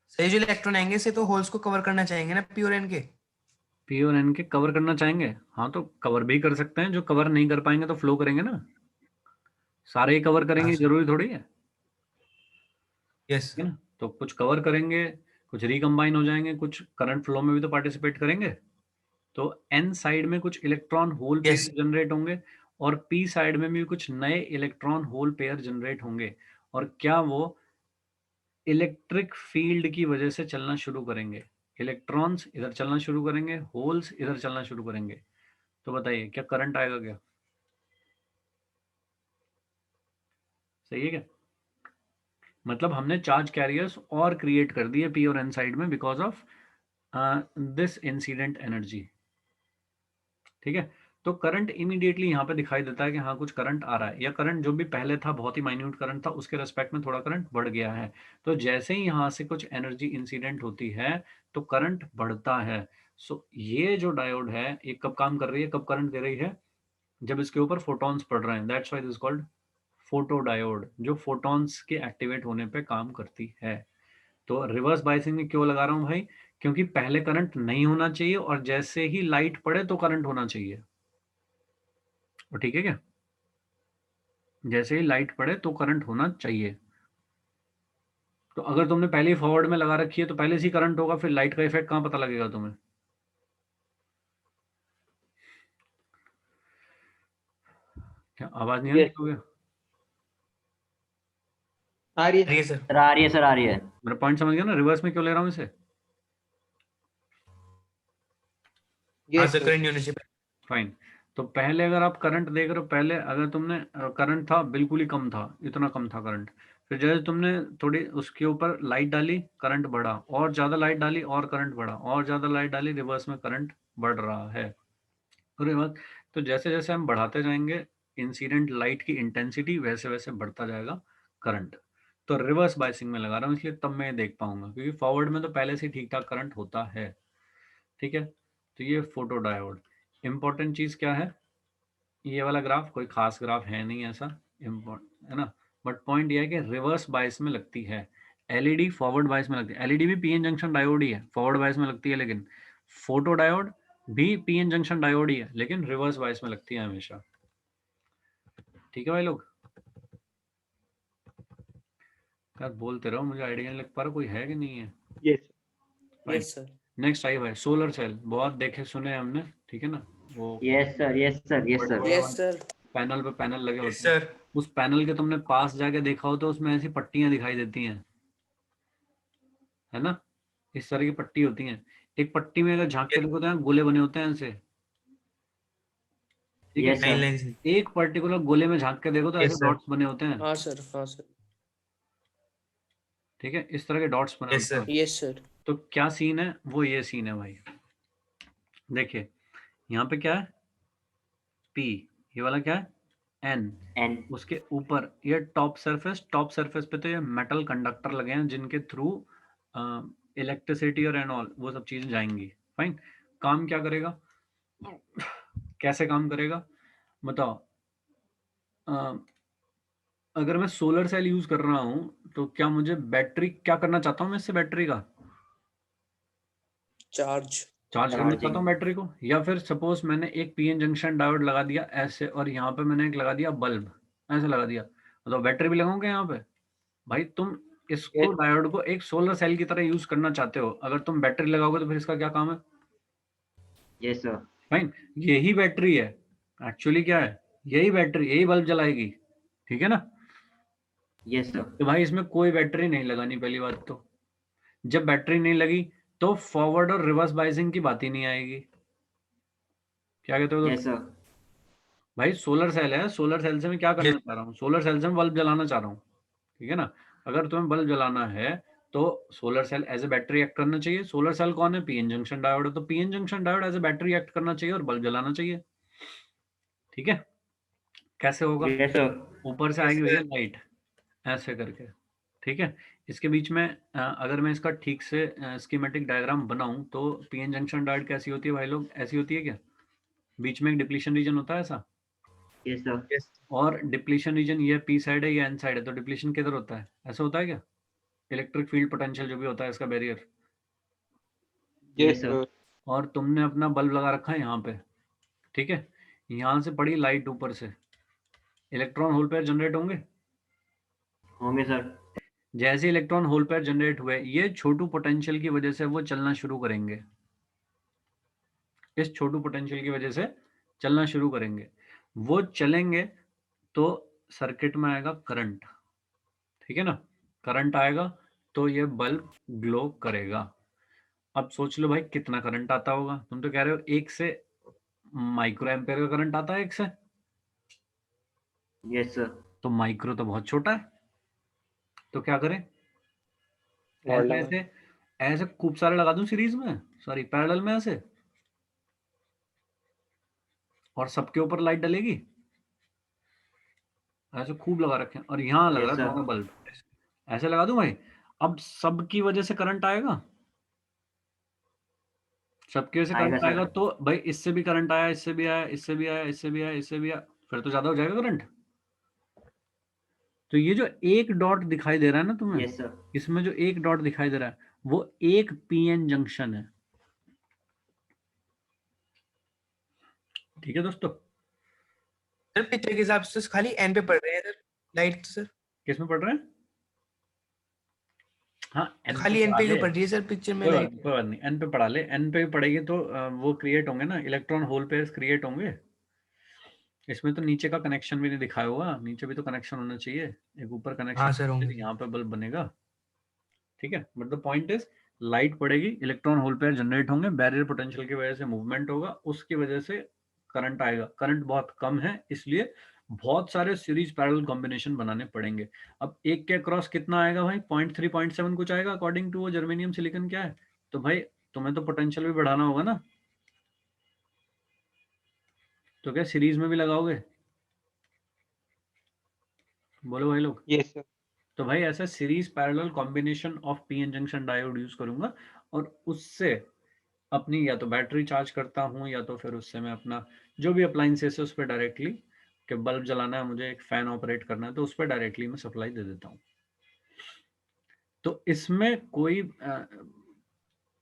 सही, जो इलेक्ट्रॉन आएंगे से तो होल्स को कवर करना चाहेंगे ना, पी और एन के। पी और एन के कवर करना चाहेंगे? हाँ तो कवर भी कर सकते हैं, जो कवर नहीं कर पाएंगे तो फ्लो करेंगे ना, सारे ही कवर करेंगे जरूरी थोड़ी है, यस ठीक है ना? तो कुछ कवर करेंगे, कुछ रिकम्बाइन हो जाएंगे, कुछ करंट फ्लो में भी तो पार्टिसिपेट करेंगे। तो एन साइड में कुछ electron hole pair yes generate होंगे और पी साइड में भी कुछ नए इलेक्ट्रॉन होल पेयर जनरेट होंगे, और क्या वो इलेक्ट्रिक फील्ड की वजह से चलना शुरू करेंगे? इलेक्ट्रॉन्स इधर चलना शुरू करेंगे, होल्स इधर चलना शुरू करेंगे। तो बताइए क्या करंट आएगा क्या? सही है क्या? मतलब हमने चार्ज कैरियर्स और क्रिएट कर दिए पी और एन साइड में because of this incident energy, ठीक है। तो करंट इमीडिएटली यहाँ पे दिखाई देता है कि हाँ कुछ करंट आ रहा है, या करंट जो भी पहले था बहुत ही माइन्यूट करंट था उसके रेस्पेक्ट में थोड़ा करंट बढ़ गया है। तो जैसे ही यहाँ से कुछ एनर्जी इंसिडेंट होती है तो करंट बढ़ता है। सो ये जो डायोड है ये कब काम कर रही है, कब करंट दे रही है? जब इसके ऊपर फोटॉन्स पड़ रहे हैं, that's why this called photo diode, जो फोटॉन्स के एक्टिवेट होने पे काम करती है। तो रिवर्स बायसिंग में क्यों लगा रहा हूँ भाई? क्योंकि पहले करंट नहीं होना चाहिए और जैसे ही लाइट पड़े तो करंट होना चाहिए, और ठीक है क्या? जैसे ही लाइट पड़े तो करंट होना चाहिए। तो अगर तुमने पहले ही फॉरवर्ड में लगा रखी है तो पहले से ही करंट होगा, फिर लाइट का इफेक्ट कहाँ पता लगेगा तुम्हें? क्या आवाज नहीं आ रही Yes. हो गया? आ रही है। है सर। सर आ रही है, सर आ रही है। मेरा पॉइंट समझ गया ना? रिवर्स में क्यों ले रहा हूँ इसे? हाँ यस सर, सर। करंट नहीं होना चाहिए। फाइन। तो पहले अगर आप करंट देख रहे हो, पहले अगर तुमने करंट था बिल्कुल ही कम था, इतना कम था करंट, फिर जैसे तुमने थोड़ी उसके ऊपर लाइट डाली करंट बढ़ा, और ज्यादा लाइट डाली और करंट बढ़ा, और ज्यादा लाइट डाली रिवर्स में करंट बढ़ रहा है। और ये बात, तो जैसे जैसे हम बढ़ाते जाएंगे इंसिडेंट लाइट की इंटेंसिटी, वैसे वैसे बढ़ता जाएगा करंट। तो रिवर्स बायसिंग में लगा रहा हूँ इसलिए तब मैं देख पाऊंगा, क्योंकि फॉरवर्ड में तो पहले से ठीक ठाक करंट होता है, ठीक है। तो ये फोटो डायोड, इंपॉर्टेंट चीज क्या है? ये वाला ग्राफ कोई खास ग्राफ है नहीं ऐसा इम्पोर्टेंट, है ना, बट पॉइंट ये है कि रिवर्स बायस में लगती है। एलईडी फॉरवर्ड बायस में लगती है, एलईडी भी पीएन जंक्शन डायोड ही है, फॉरवर्ड बायस में लगती है, लेकिन फोटो डायोड भी पीएन जंक्शन डायोड ही है, लेकिन रिवर्स बायस में लगती है हमेशा। ठीक है भाई लोग, यार बोलते रहो, मुझे आइडिया नहीं लग पा रहा कोई है कि नहीं है। Yes yes sir. Next I है सोलर सेल, बहुत देखे सुने हमने, ठीक है ना, वो yes sir, yes sir, yes sir. Yes sir. Panel पे पैनल लगे यस होते हैं, सर। उस पैनल के तुमने पास जाके देखा हो तो उसमें ऐसी पट्टियां दिखाई देती हैं, है ना, इस तरह की पट्टी होती हैं। एक पट्टी में अगर झांक के देखो तो यहाँ गोले बने होते हैं ऐसे, ठीक है, Yes, sir. लाइन लाइन से। एक पर्टिकुलर गोले में झांक के देखो तो Yes, ऐसे sir. डॉट्स बने होते हैं। हाँ सर, हाँ सर, ठीक है, इस तरह के डॉट्स बने Yes, होते हैं। Yes sir. तो क्या सीन है, वो ये सीन है भाई। देखिए यहाँ पे क्या है, P, ये वाला क्या है, N, And उसके ऊपर ये टॉप सरफेस पे तो ये मेटल कंडक्टर लगे हैं जिनके थ्रू इलेक्ट्रिसिटी और एंड ऑल वो सब चीजें जाएंगी। फाइन, काम क्या करेगा, कैसे काम करेगा बताओ। अ, अगर मैं सोलर सेल यूज कर रहा हूं तो क्या मुझे बैटरी, क्या करना चाहता हूं मैं इससे बैटरी का चार्ज। चार्ज करना Charging. चाहता हूँ बैटरी को, या फिर सपोज मैंने एक पीएन जंक्शन डायोड लगा दिया ऐसे और यहाँ पे मैंने एक लगा दिया बल्ब, ऐसे लगा दिया, तो बैटरी भी लगाओगे यहाँ पे। भाई तुम इसको डायोड को एक सोलर सेल की तरह यूज करना चाहते हो, अगर तुम बैटरी लगाओगे तो फिर इसका क्या काम है। Yes, sir. फाइन, यही बैटरी है एक्चुअली, क्या है यही बैटरी, यही बल्ब जलाएगी, ठीक है ना। Yes, sir. तो भाई इसमें कोई बैटरी नहीं लगानी, पहली बात तो जब बैटरी नहीं लगी तो फॉरवर्ड और रिवर्स बाइसिंग की बात ही नहीं आएगी। क्या कहते हो Yes, दोस्तों? sir. भाई सोलर सेल है, सोलर सेल से मैं क्या करना चाह रहा हूँ, सोलर सेल से मैं बल्ब जलाना चाह रहा हूँ, ठीक है ना। अगर तुम्हें बल्ब जलाना है तो solar cell as a battery act करना चाहिए। सोलर सेल कौन है, पीएन जंक्शन डायोड है, तो PN junction diode as a battery act करना चाहिए और बल्ब जलाना चाहिए। ठीक है, कैसे होगा, Yes, sir. ऊपर से Yes, आएगी sir. भैया लाइट ऐसे करके, ठीक है। इसके बीच में अगर मैं इसका ठीक से स्कीमेटिक डायग्राम बनाऊं तो पीएन जंक्शन डायोड कैसी होती है भाई लोग, ऐसी होती है क्या, बीच में एक डिप्लीशन रीजन होता है ऐसा, Yes, sir. Yes. और डिप्लीशन रीजन ये पी साइड है, ये एन साइड है, तो डिप्लीशन किधर होता है, ऐसा होता है क्या, इलेक्ट्रिक फील्ड पोटेंशियल जो भी होता है इसका बैरियर। Yes, sir. और तुमने अपना बल्ब लगा रखा है यहाँ पे, ठीक है, यहाँ से पड़ी लाइट ऊपर से, इलेक्ट्रॉन होल पेयर जनरेट होंगे। होंगे sir. जैसे इलेक्ट्रॉन होल पेयर जनरेट हुए, ये छोटू पोटेंशियल की वजह से वो चलना शुरू करेंगे, इस छोटू पोटेंशियल की वजह से चलना शुरू करेंगे। वो चलेंगे तो सर्किट में आएगा करंट, ठीक है ना, करंट आएगा तो ये बल्ब ग्लो करेगा। अब सोच लो भाई कितना करंट आता होगा, तुम तो कह रहे हो 1 से माइक्रो एम्पेयर का करंट आता है 1 से, Yes, sir. तो माइक्रो तो बहुत छोटा है, तो क्या करें, और ऐसे लगा ऐसे ऐसे खूब सारे लगा दूं सीरीज में, सॉरी पैरेलल में ऐसे, और सबके ऊपर लाइट डलेगी, ऐसे खूब लगा रखे हैं और यहाँ लग Yes, रहा है sir. तुम्हारा बल्ब, ऐसे लगा दूं भाई। अब सबकी वजह से करंट आएगा, सबकी वजह से आएगा करंट सर. आएगा, तो भाई इससे भी करंट आया, इससे भी आया, इससे भी आया, इससे भी आया, इससे भी आया, फिर तो ज्यादा हो जाएगा करंट। तो ये जो एक डॉट दिखाई दे रहा है ना तुम्हें, Yes, sir. इसमें जो एक डॉट दिखाई दे रहा है वो एक पीएन जंक्शन है, ठीक है दोस्तों। सर पिक्चर के हिसाब से खाली एन पे पड़ रहे हैं सर लाइट, सर किस में पढ़ रहे हैं, हाँ N पे खाली एन पढ़ा पे ले, क्यों पड़ रही है सर पिक्चर में कोई बात लाइट। नहीं, कोई बात नहीं, एन पे पढ़ा ले, एन पे पढ़ेगी तो वो क्रिएट होंगे ना, इलेक्ट्रॉन होल पेयर्स क्रिएट होंगे। इसमें तो नीचे का कनेक्शन भी नहीं दिखाया हुआ, नीचे भी तो कनेक्शन होना चाहिए, एक ऊपर हाँ कनेक्शन सर होंगे। यहाँ पे बल्ब बनेगा, ठीक है। But the point is light पड़ेगी, इलेक्ट्रॉन होल पेयर जनरेट होंगे, बैरियर पोटेंशियल की वजह से मूवमेंट होगा, उसकी वजह से करंट आएगा। करंट बहुत कम है इसलिए बहुत सारे सीरीज पैरेलल कॉम्बिनेशन बनाने पड़ेंगे। अब एक के अक्रॉस कितना आएगा भाई, 0.3 0.7 कुछ आएगा अकॉर्डिंग टू वो जर्मेनियम सिलिकॉन क्या है। तो भाई तुम्हें तो पोटेंशियल भी बढ़ाना होगा ना, तो क्या सीरीज में भी लगाओगे, बोलो भाई लोग। Yes sir. तो भाई ऐसा series parallel combination of PN junction diode use करूंगा और उससे अपनी या तो बैटरी चार्ज करता हूँ या तो फिर उससे मैं अपना जो भी अप्लाइंसेस है उस पर डायरेक्टली, कि बल्ब जलाना है मुझे, एक फैन ऑपरेट करना है, तो उस पर डायरेक्टली मैं सप्लाई दे देता हूँ। तो इसमें कोई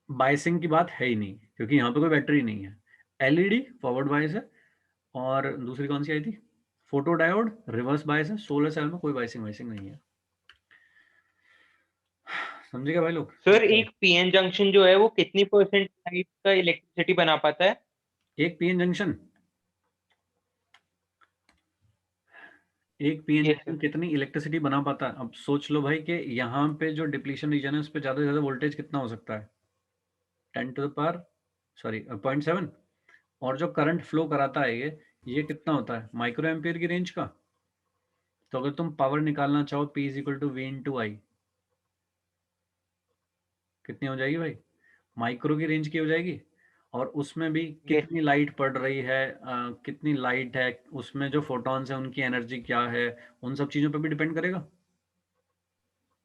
बायसिंग की बात है ही नहीं क्योंकि यहाँ पे कोई बैटरी नहीं है। एलईडी फॉरवर्ड बायस है और दूसरी कौन सी आई थी, फोटो डायोड रिवर्स बायस है। सोलर सेल में कोई बायसिंग वाइसिंग नहीं है, समझेगा भाई लोग। सर एक पीएन जंक्शन जो है वो कितनी परसेंट लाइट का इलेक्ट्रिसिटी बना पाता है? एक पीएन जंक्शन, एक पीएन Yes, जंक्शन sir. कितनी इलेक्ट्रिसिटी बना पाता है। अब सोच लो भाई कि यहाँ पे जो डिप्लीशन रीजन है उस पर ज्यादा से ज्यादा वोल्टेज कितना हो सकता है, 10 to the power 0.7, और जो करंट फ्लो कराता है ये ये कितना होता है माइक्रो एम्पियर की रेंज का। तो अगर तुम पावर निकालना चाहो P is equal to V into I, कितनी हो जाएगी भाई, माइक्रो की रेंज की हो जाएगी। और उसमें भी कितनी लाइट पड़ रही है, कितनी लाइट है, उसमें जो फोटॉन्स है उनकी एनर्जी क्या है, उन सब चीज़ों पे भी डिपेंड करेगा।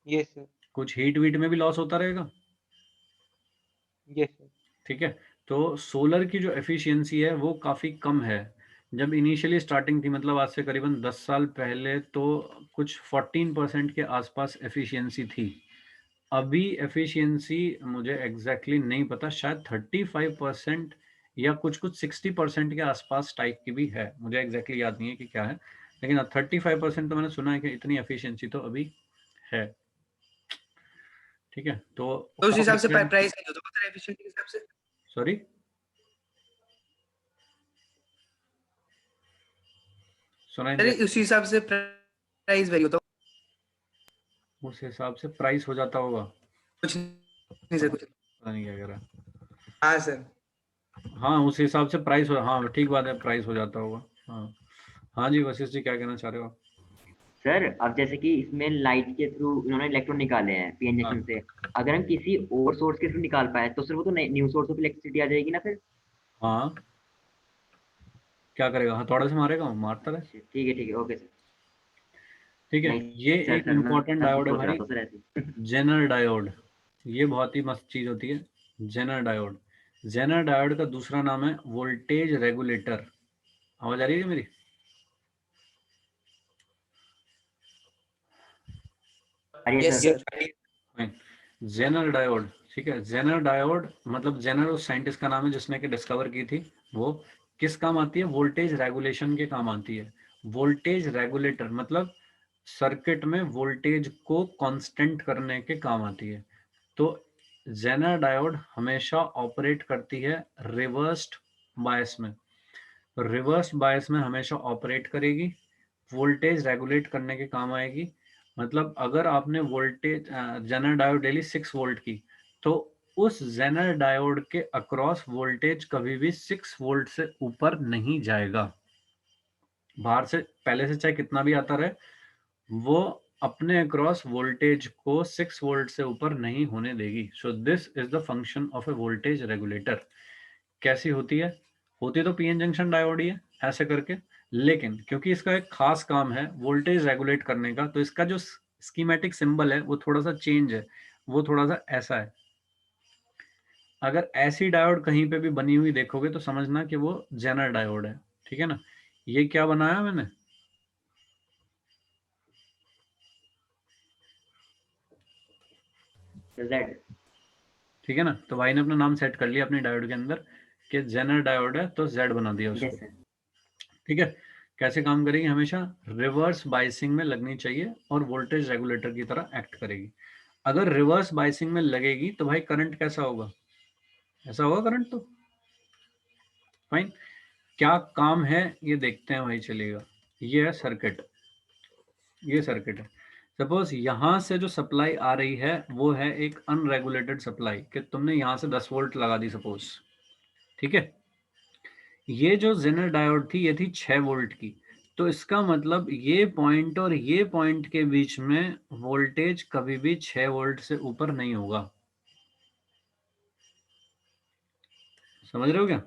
Yes sir. कुछ हीट वीट में भी लॉस होता रहेगा। Yes sir. ठीक है, तो सोलर की जो एफिशिएंसी है वो काफ़ी कम है। जब इनिशियली स्टार्टिंग थी, मतलब आज से करीबन 10 साल पहले, तो कुछ 14% के आसपास एफिशिएंसी थी। अभी एफिशिएंसी मुझे एग्जैक्टली नहीं पता, शायद 35% या कुछ 60% के आसपास टाइप की भी है, मुझे एग्जैक्टली याद नहीं है कि क्या है, लेकिन 35% तो मैंने सुना है कि इतनी एफिशिएंसी तो अभी है। ठीक है, तो तो उस हिसाब से काफी प्राइस नहीं होता सर एफिशिएंसी के हिसाब से। सॉरी, सुना अरे नहीं, उसी हिसाब से प्राइस वेरी होता उस हिसाब से प्राइस हो जाता होगा, कुछ नहीं सर कुछ। पता नहीं क्या कह रहा है। हाँ सर। हाँ उस हिसाब से प्राइस हो, हाँ ठीक बात है, प्राइस हो जाता होगा। हाँ हाँ जी, वशिष्ठ जी क्या कहना चाह रहे हो आप? सर अब जैसे कि इसमें लाइट के थ्रू इन्होंने इलेक्ट्रॉन निकाले हैं पीएन जंक्शन हाँ से, अगर हम किसी और सोर्स के थ्रू निकाल पाए तो सर वो तो न्यू सोर्स ऑफ इलेक्ट्रिसिटी आ जाएगी ना फिर। हाँ, क्या करेगा, हथौड़े से मारेगा, मारता रहे। अच्छा ठीक है ओके सर। ठीक है, नहीं ये सर एक सर मैं इम्पॉर्टेंट डायोड है सोच रहा भाई, था सर ऐसे। Zener diode. ये बहुत ही मस्त चीज होती है, जेनर डायोड। जेनर डायोड का दूसरा नाम है वोल्टेज रेगुलेटर। आवाज आ रही है मेरी? अरे yes sir. Sir. Zener diode, ठीक है, जेनर डायोड मतलब जेनर उस साइंटिस्ट का नाम है जिसने कि डिस्कवर की थी। वो किस काम आती है, वोल्टेज रेगुलेशन के काम आती है। वोल्टेज रेगुलेटर मतलब सर्किट में वोल्टेज को कांस्टेंट करने के काम आती है। तो जेनर डायोड हमेशा ऑपरेट करती है रिवर्स्ड बायस में। रिवर्स बायस में हमेशा ऑपरेट करेगी, वोल्टेज रेगुलेट करने के काम आएगी। मतलब अगर आपने वोल्टेज जेनर डायोड ले ली 6 वोल्ट की, तो उस जेनर डायोड के अक्रॉस वोल्टेज कभी भी 6 वोल्ट से ऊपर नहीं जाएगा। बाहर से पहले से चाहे कितना भी आता रहे, वो अपने अक्रॉस वोल्टेज को 6 वोल्ट से ऊपर नहीं होने देगी। So this is the function of A voltage regulator. कैसी होती है, होती तो पीएन जंक्शन डायोड ही है ऐसे करके, लेकिन क्योंकि इसका एक खास काम है वोल्टेज रेगुलेट करने का, तो इसका जो स्कीमेटिक सिंबल है वो थोड़ा सा चेंज है, वो थोड़ा सा ऐसा है। अगर ऐसी डायोड कहीं पे भी बनी हुई देखोगे तो समझना कि वो जेनर डायोड है। ठीक है ना, ये क्या बनाया मैंने, जेड। ठीक है ना, तो भाई ने अपना नाम सेट कर लिया अपने डायोड के अंदर कि जेनर डायोड है, तो जेड बना दिया उसको। Yes sir. ठीक है, कैसे काम करेगी, हमेशा रिवर्स बाइसिंग में लगनी चाहिए और वोल्टेज रेगुलेटर की तरह एक्ट करेगी। अगर रिवर्स बाइसिंग में लगेगी तो भाई करंट कैसा होगा, ऐसा होगा करंट। तो फाइन, क्या काम है ये देखते हैं भाई, चलेगा। ये है सर्किट, ये सर्किट है। सपोज यहां से जो सप्लाई आ रही है वो है एक अनरेगुलेटेड सप्लाई, कि तुमने यहां से 10 वोल्ट लगा दी सपोज। ठीक है, ये जो जेनर डायोड थी ये थी 6 वोल्ट की, तो इसका मतलब ये पॉइंट और ये पॉइंट के बीच में वोल्टेज कभी भी 6 वोल्ट से ऊपर नहीं होगा। समझ रहे हो क्या,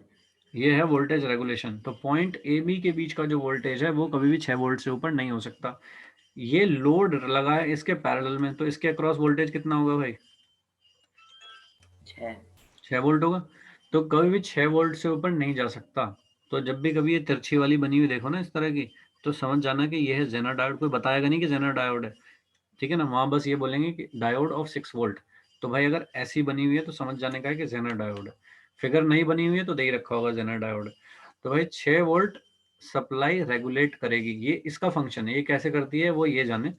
ये है वोल्टेज रेगुलेशन। तो पॉइंट ए बी के बीच का जो वोल्टेज है वो कभी भी 6 वोल्ट से ऊपर नहीं हो सकता। ये लोड लगा है इसके पैरेलल में, तो इसके अक्रॉस वोल्टेज कितना होगा भाई, 6 वोल्ट होगा। तो कभी भी 6 वोल्ट से ऊपर नहीं जा सकता। तो जब भी कभी ये तिरछी वाली बनी हुई देखो ना इस तरह की, तो समझ जाना कि ये है जेनर डायोड। कोई बताएगा नहीं कि जेनर डायोड है, ठीक है ना, वहां बस ये बोलेंगे कि डायोड ऑफ 6 वोल्ट। तो भाई अगर ऐसी बनी हुई है तो समझ जाने का है कि जेनर डायोड है। फिगर नहीं बनी हुई है तो दे ही रखा होगा जेनर डायोड। तो भाई 6 वोल्ट सप्लाई रेगुलेट करेगी, ये इसका फंक्शन है। ये कैसे करती है वो ये जाने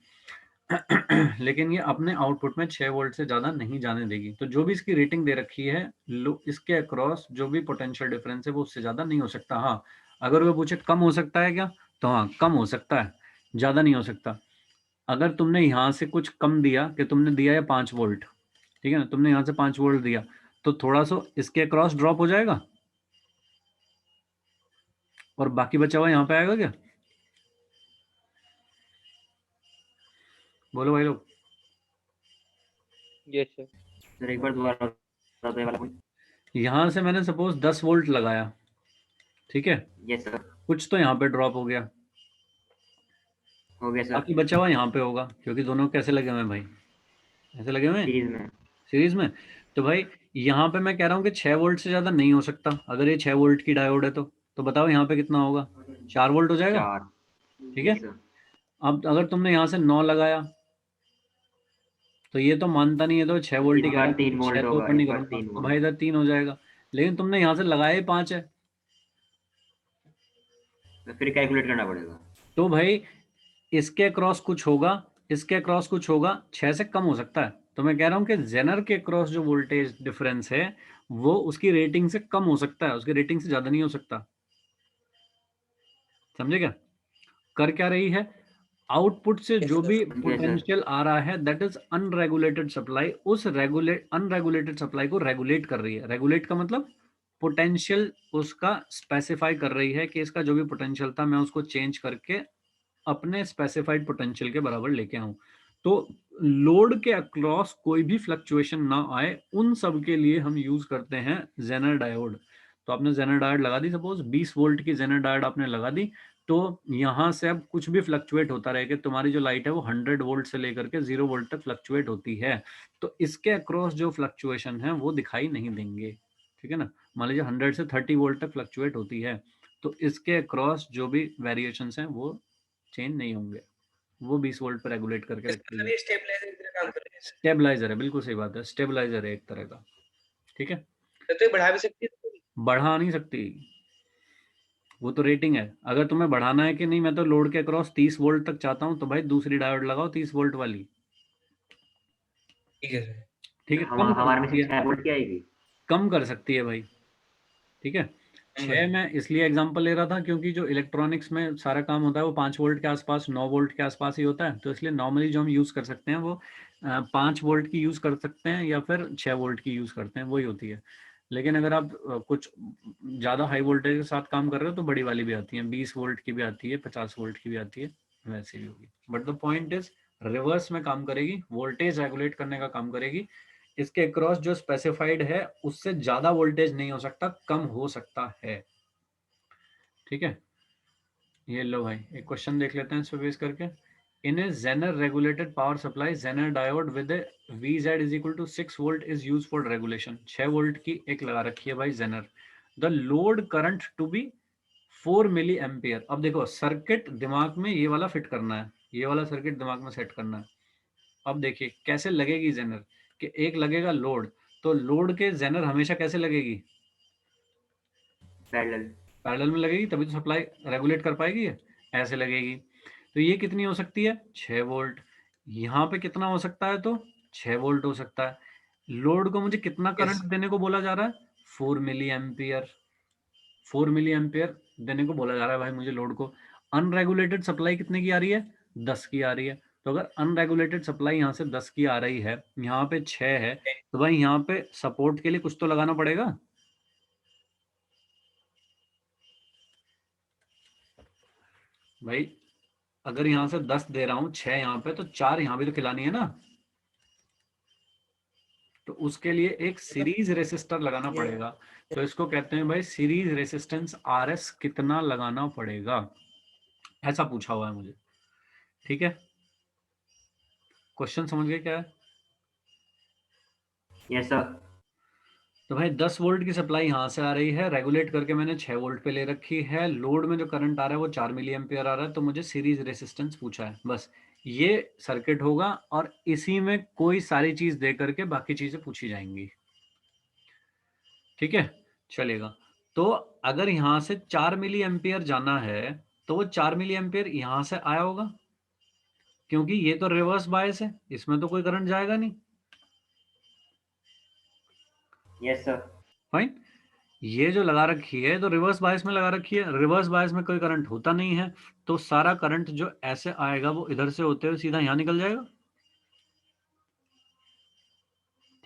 लेकिन ये अपने आउटपुट में 6 वोल्ट से ज्यादा नहीं जाने देगी। तो जो भी इसकी रेटिंग दे रखी है, इसके अक्रॉस जो भी पोटेंशियल डिफरेंस है वो उससे ज्यादा नहीं हो सकता। हाँ, अगर वो पूछे कम हो सकता है क्या, तो हाँ कम हो सकता है, ज्यादा नहीं हो सकता। अगर तुमने यहाँ से कुछ कम दिया, कि तुमने दिया है 5 वोल्ट, ठीक है ना, तुमने यहाँ से 5 वोल्ट दिया, तो थोड़ा सा इसके अक्रॉस ड्रॉप हो जाएगा, और बाकी बचा हुआ यहाँ पे आएगा क्या? बोलो भाई लोग। Yes sir. सर एक बार दोबारा बता दो ये वाला पॉइंट। यहाँ से मैंने सपोज 10 वोल्ट लगाया, ठीक है, यस सर, कुछ तो यहाँ पे ड्रॉप हो गया, हो गया सर, बाकी बचा हुआ यहाँ पे होगा, क्योंकि दोनों कैसे लगे हुए हैं भाई, ऐसे लगे हुए हैं सीरीज में। सीरीज में। तो भाई यहाँ पे मैं कह रहा हूँ कि 6 वोल्ट से ज़्यादा नहीं हो सकता। अगर ये 6 वोल्ट की डायोड है तो बताओ यहाँ पे कितना होगा? 4 वोल्ट हो जाएगा, 4। ठीक है। Yes sir. अब अगर तुमने यहाँ से 9 लगाया तो ये तो मानता नहीं है, तो 6 वोल्ट ही इस कह रहा बार है, 3 6 वोल्ट तो होगा, ऊपर नहीं इस बार करूँगा, 3 तो वोल्ट। भाई इधर 3 हो जाएगा। लेकिन तुमने यहाँ से लगाया ही 5 है, तो फिर कैलकुलेट करना पड़ेगा। तो भाई इसके क्रॉस कुछ होगा, इसके क्रॉस कुछ होगा, 6 से कम हो सकता है। तो मैं कह रहा हूँ कि जेनर के क्रॉस जो वोल्टेज डिफरेंस है वो उसकी रेटिंग से कम हो सकता है, उसकी रेटिंग से ज़्यादा नहीं हो सकता। समझे क्या? कर क्या रही है? आउटपुट से जो भी Yes, sir. पोटेंशियल आ रहा है दैट इज अनरेगुलेटेड सप्लाई, उस अनरेगुलेटेड सप्लाई को रेगुलेट कर रही है। रेगुलेट का मतलब पोटेंशियल उसका स्पेसिफाई कर रही है कि इसका जो भी पोटेंशियल था मैं उसको चेंज करके अपने स्पेसिफाइड पोटेंशियल के बराबर लेके आऊं। तो लोड के अक्रॉस कोई भी फ्लक्चुएशन ना आए, उन सब के लिए हम यूज करते हैं जेनर डायोड। तो आपने जेनर डायोड लगा दी, सपोज 20 वोल्ट की जेनर डायोड आपने लगा दी, तो यहाँ से अब कुछ भी फ्लक्चुएट होता रहेगा, तुम्हारी जो लाइट है वो 100 वोल्ट से लेकर के 0 वोल्ट तक फ्लक्चुएट होती है। तो इसके अक्रॉस जो फ्लक्चुएशन है वो दिखाई नहीं देंगे, ठीक है ना। मान लीजिए 100 से 30 वोल्ट तक फ्लक्चुएट होती है, तो इसके अक्रॉस जो भी वेरिएशन हैं वो चेंज नहीं होंगे, वो 20 वोल्ट पर रेगुलेट करके रखती मतलब है। ये स्टेबलाइजर की तरह काम कर रहे हैं सर। स्टेबलाइजर है, बिल्कुल सही बात है, स्टेबलाइजर है एक तरह का, ठीक है। तो ये बढ़ा भी सकती है थोड़ी? बढ़ा नहीं सकती, वो तो रेटिंग है। अगर तुम्हें बढ़ाना है कि नहीं मैं तो लोड के अक्रॉस 30 वोल्ट तक चाहता हूँ, तो भाई दूसरी डायोड लगाओ 30 वोल्ट वाली, ठीक है सर। ठीक है। हम कम कर हमारे में सकती से है, 6 वोल्ट की आएगी। कम कर सकती है भाई, ठीक है। 6 मैं इसलिए एग्जांपल ले रहा था क्योंकि जो इलेक्ट्रॉनिक्स में सारा काम होता है वो 5 वोल्ट के आसपास, 9 वोल्ट के आसपास ही होता है। तो इसलिए नॉर्मली जो हम यूज़ कर सकते हैं वो 5 वोल्ट की यूज़ कर सकते हैं या फिर 6 वोल्ट की यूज़ करते हैं, वही होती है। लेकिन अगर आप कुछ ज़्यादा हाई वोल्टेज के साथ काम कर रहे हो तो बड़ी वाली भी आती है, 20 वोल्ट की भी आती है, 50 वोल्ट की भी आती है, वैसे भी होगी। But the point is reverse में काम करेगी, वोल्टेज रेगुलेट करने का काम करेगी। इसके अक्रॉस जो स्पेसिफाइड है उससे ज़्यादा वोल्टेज नहीं हो सकता, कम हो सकता है, ठीक है। ये लो भाई एक क्वेश्चन देख लेते हैं इस पे बेस करके। In a Zener regulated power supply, Zener diode with VZ is equal to 6 volt is use for regulation. 6 volt की एक लगा रखी है भाई Zener. The load current to be 4 milliampere. अब देखो सर्किट दिमाग में ये वाला फिट करना है, ये वाला सर्किट दिमाग में सेट करना है। अब देखिए कैसे लगेगी जेनर, कि एक लगेगा लोड, तो लोड के जेनर हमेशा कैसे लगेगी? पैरेलल। पैरेलल में लगेगी, तभी तो सप्लाई रेगुलेट कर पाएगी ये, ऐसे लगेगी। तो ये कितनी हो सकती है? 6 वोल्ट। यहाँ पे कितना हो सकता है? तो 6 वोल्ट हो सकता है। लोड को मुझे कितना यस। करंट देने को बोला जा रहा है? 4 मिली एम्पियर। 4 मिली एम्पियर देने को बोला जा रहा है भाई मुझे लोड को। अनरेगुलेटेड सप्लाई कितने की आ रही है? 10 की आ रही है। तो अगर अनरेगुलेटेड सप्लाई यहाँ से 10 की आ रही है, यहाँ पे 6 है, तो भाई यहाँ पे सपोर्ट के लिए कुछ तो लगाना पड़ेगा। भाई अगर यहाँ से 10 दे रहा हूँ, 6 यहाँ पे, तो 4 यहाँ भी तो खिलानी है ना। तो उसके लिए एक सीरीज रेसिस्टर लगाना पड़ेगा। तो इसको कहते हैं भाई सीरीज रेसिस्टेंस RS कितना लगाना पड़ेगा, ऐसा पूछा हुआ है मुझे, ठीक है। क्वेश्चन समझ गए क्या है? Yes sir. तो भाई 10 वोल्ट की सप्लाई यहाँ से आ रही है, रेगुलेट करके मैंने 6 वोल्ट पे ले रखी है। लोड में जो करंट आ रहा है वो 4 मिली एम्पियर आ रहा है, तो मुझे सीरीज रेसिस्टेंस पूछा है। बस ये सर्किट होगा और इसी में कोई सारी चीज दे करके बाकी चीजें पूछी जाएंगी, ठीक है, चलेगा। तो अगर यहाँ से 4 मिली एम्पियर जाना है तो वो 4 मिली एम्पियर यहाँ से आया होगा, क्योंकि ये तो रिवर्स बायस है, इसमें तो कोई करंट जाएगा नहीं। Yes sir. फाइन। ये जो लगा रखी है तो रिवर्स बायस में लगा रखी है, रिवर्स बायस में कोई करंट होता नहीं है, तो सारा करंट जो ऐसे आएगा वो इधर से होते हुए सीधा यहाँ निकल जाएगा,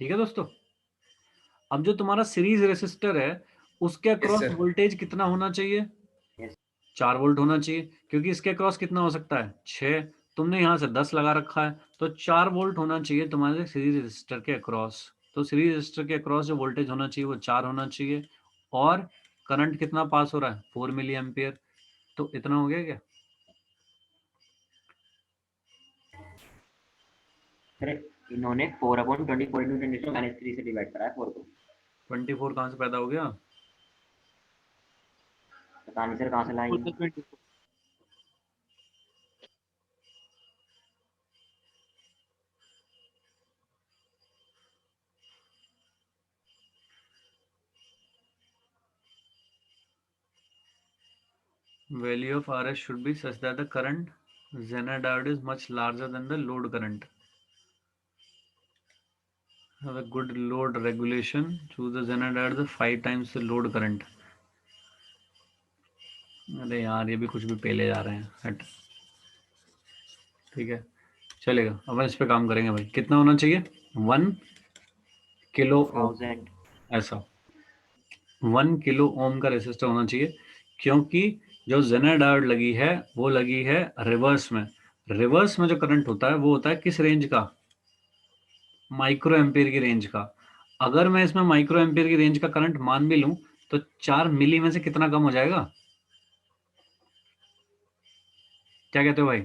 ठीक है दोस्तों। अब जो तुम्हारा सीरीज रेसिस्टर है उसके यस अक्रॉस सर। वोल्टेज कितना होना चाहिए? 4 वोल्ट होना चाहिए, क्योंकि इसके क्रॉस कितना हो सकता है 6, तुमने यहाँ से 10 लगा रखा है, तो 4 वोल्ट होना चाहिए तुम्हारे सीरीज रजिस्टर के अक्रॉस। तो सीरीज रजिस्टर के अक्रॉस जो वोल्टेज होना चाहिए वो 4 होना चाहिए, और करंट कितना पास हो रहा है 4 मिली एम्पियर। तो इतना हो गया क्या? सर इन्होंने 4/24 से डिवाइड करा है 4 को। 24 कहाँ से पैदा हो गया? पता नहीं सर कहाँ से लाई। 24। Value of RS should be such that the current Zener diode is much larger than the load current. Have a good load regulation. Choose the Zener diode the 5 times the load current. अरे यार ये भी कुछ भी पेले जा रहे हैं, हट। ठीक है चलेगा, अब इस पे काम करेंगे भाई। कितना होना चाहिए 1 किलो ओम, 1000। ऐसा 1 किलो ओम का रेसिस्टर होना चाहिए, क्योंकि जो जेनर डायोड लगी है वो लगी है रिवर्स में। रिवर्स में जो करंट होता है वो होता है किस रेंज का? माइक्रो एम्पियर की रेंज का। अगर मैं इसमें माइक्रो एम्पियर की रेंज का करंट मान भी लूं तो 4 मिली में से कितना कम हो जाएगा? क्या कहते हो भाई?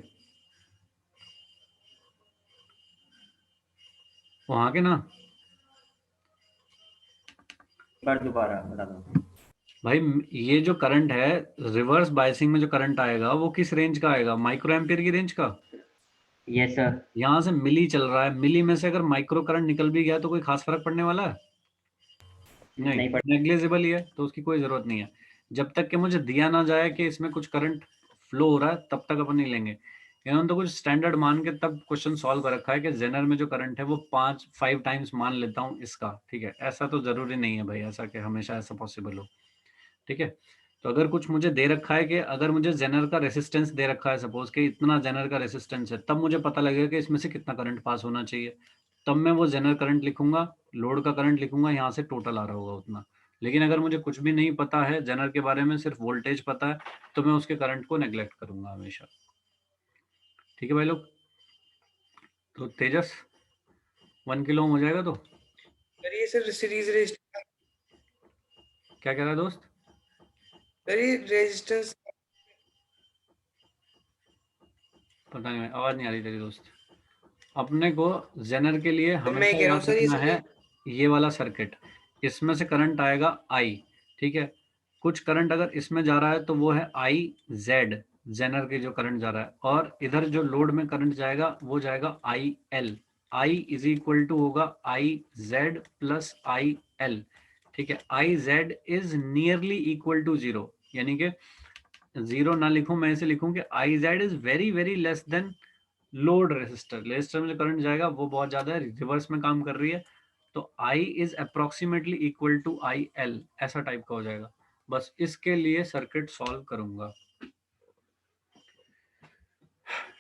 वहां के ना दोबारा बता दो भाई, ये जो करंट है रिवर्स बायसिंग में जो करंट आएगा वो किस रेंज का आएगा? माइक्रो एम्पियर की रेंज का। Yes sir. यहाँ से मिली चल रहा है, मिली में से अगर माइक्रो करंट निकल भी गया तो कोई खास फर्क पड़ने वाला है? नहीं, नेग्लिजिबल ही है, तो उसकी कोई जरूरत नहीं है। जब तक कि मुझे दिया ना जाए कि इसमें कुछ करंट फ्लो हो रहा है तब तक अपन नहीं लेंगे। इन्होंने तो कुछ स्टैंडर्ड मान के तब क्वेश्चन सॉल्व कर रखा है कि जेनर में जो करंट है वो 5 टाइम्स मान लेता हूँ इसका। ठीक है, ऐसा तो जरूरी नहीं है भाई, ऐसा कि हमेशा ऐसा पॉसिबल हो। ठीक है, तो अगर कुछ मुझे दे रखा है कि अगर मुझे जेनर का रेसिस्टेंस दे रखा है, सपोज कि इतना जेनर का रेसिस्टेंस है, तब मुझे पता लगेगा कि इसमें से कितना करंट पास होना चाहिए, तब मैं वो जेनर करंट लिखूंगा, लोड का करंट लिखूंगा, यहाँ से टोटल आ रहा होगा उतना। लेकिन अगर मुझे कुछ भी नहीं पता है जेनर के बारे में, सिर्फ वोल्टेज पता है, तो मैं उसके करंट को नेग्लेक्ट करूंगा हमेशा। ठीक है भाई लोग, तो तेजस 1 किलो हो जाएगा तो सर ये सर सीरीज रेजिस्टेंस, क्या कह रहा है दोस्त? सर ये रेजिस्टेंस पता नहीं, आवाज नहीं आ रही तेरी दोस्त। अपने को जेनर के लिए तो मैं हमेशा कह रहा हूँ याद सर ये रखना सर है ये वाला सर्किट, इसमें से करंट आएगा आई। ठीक है, कुछ करंट अगर इसमें जा रहा है तो वो है आई जेड, जेनर के जो करंट जा रहा है, और इधर जो लोड में करंट जाएगा वो जाएगा I L. I is equal to होगा I Z plus I L. ठीक है, I Z is nearly equal to 0, यानी कि 0 ना लिखूं, मैं इसे लिखूं कि आई Z is very very less than load resistor. Resistor में जो करंट जाएगा वो बहुत ज्यादा है, रिवर्स में काम कर रही है, तो I is approximately equal to I L, ऐसा टाइप का हो जाएगा। बस इसके लिए सर्किट सॉल्व करूंगा।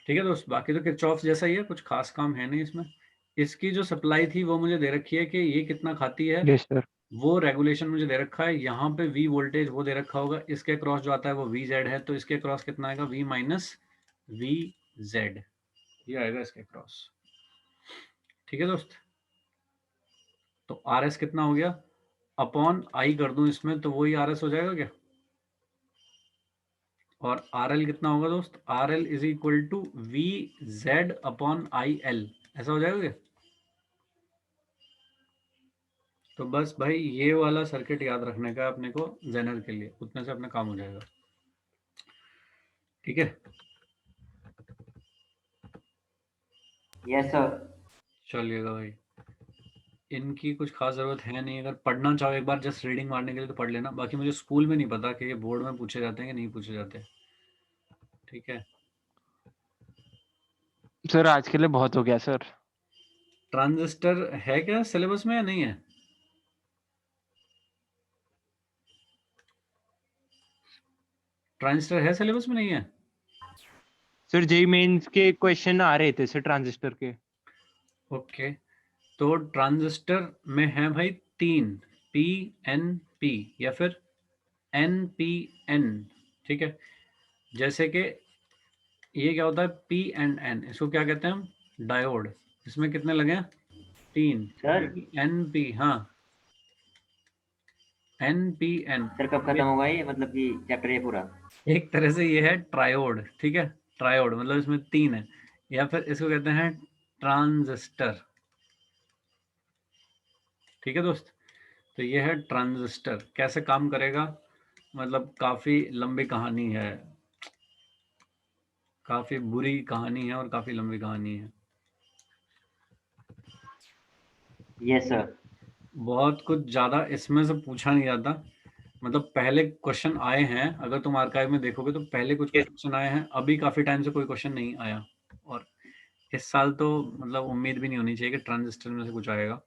ठीक है दोस्त, बाकी तो किरचॉफ जैसा ही है, कुछ खास काम है नहीं इसमें। इसकी जो सप्लाई थी वो मुझे दे रखी है कि ये कितना खाती है, यस सर। वो रेगुलेशन मुझे दे रखा है। यहाँ पे V वोल्टेज वो दे रखा होगा, इसके क्रॉस जो आता है वो VZ है, तो इसके क्रॉस कितना आएगा V माइनस VZ, ये आएगा इसके क्रॉस। ठीक है दोस्त, तो RS कितना हो गया, अपॉन I कर दूं इसमें तो वही RS हो जाएगा क्या? और RL कितना होगा दोस्त, RL is equal to VZ upon IL, ऐसा हो जाएगा क्या? तो बस भाई ये वाला सर्किट याद रखने का अपने को जेनर के लिए, उतने से अपना काम हो जाएगा। ठीक है, यस सर। चलिएगा भाई, इनकी कुछ खास जरूरत है नहीं। अगर पढ़ना चाहो एक बार जस्ट रीडिंग मारने के लिए तो पढ़ लेना, बाकी मुझे स्कूल में नहीं पता कि ये बोर्ड में पूछे जाते हैं कि नहीं पूछे जाते। ठीक है, सर आज के लिए बहुत हो गया सर। ट्रांजिस्टर है क्या सिलेबस में या नहीं है? ट्रांजिस्टर है सिलेबस में, नहीं है? सर जेई मेंस के क्वेश्चन आ रहे थे सर ट्रांजिस्टर के। ओके, तो ट्रांजिस्टर में है भाई 3, PNP या फिर NPN। ठीक है, जैसे कि ये क्या होता है P एंड N, इसको क्या कहते हैं हम? डायोड। इसमें कितने लगे हैं? 3 सर NP, हाँ NPN। सर कब खत्म होगा ये, मतलब कि चैप्टर ये पूरा? एक तरह से ये है ट्रायोड, ठीक है, ट्रायोड मतलब इसमें 3 है, या फिर इसको कहते हैं ट्रांजिस्टर, ठीक है दोस्त। तो ये है ट्रांजिस्टर। कैसे काम करेगा, मतलब काफी लंबी कहानी है, काफी बुरी कहानी है और काफी लंबी कहानी है। Yes sir. बहुत कुछ ज्यादा इसमें से पूछा नहीं जाता, मतलब पहले क्वेश्चन आए हैं, अगर तुम आर्काइव में देखोगे तो पहले कुछ क्वेश्चन आए हैं, अभी काफी टाइम से कोई क्वेश्चन नहीं आया, और इस साल तो मतलब उम्मीद भी नहीं होनी चाहिए कि ट्रांजिस्टर में से कुछ आएगा,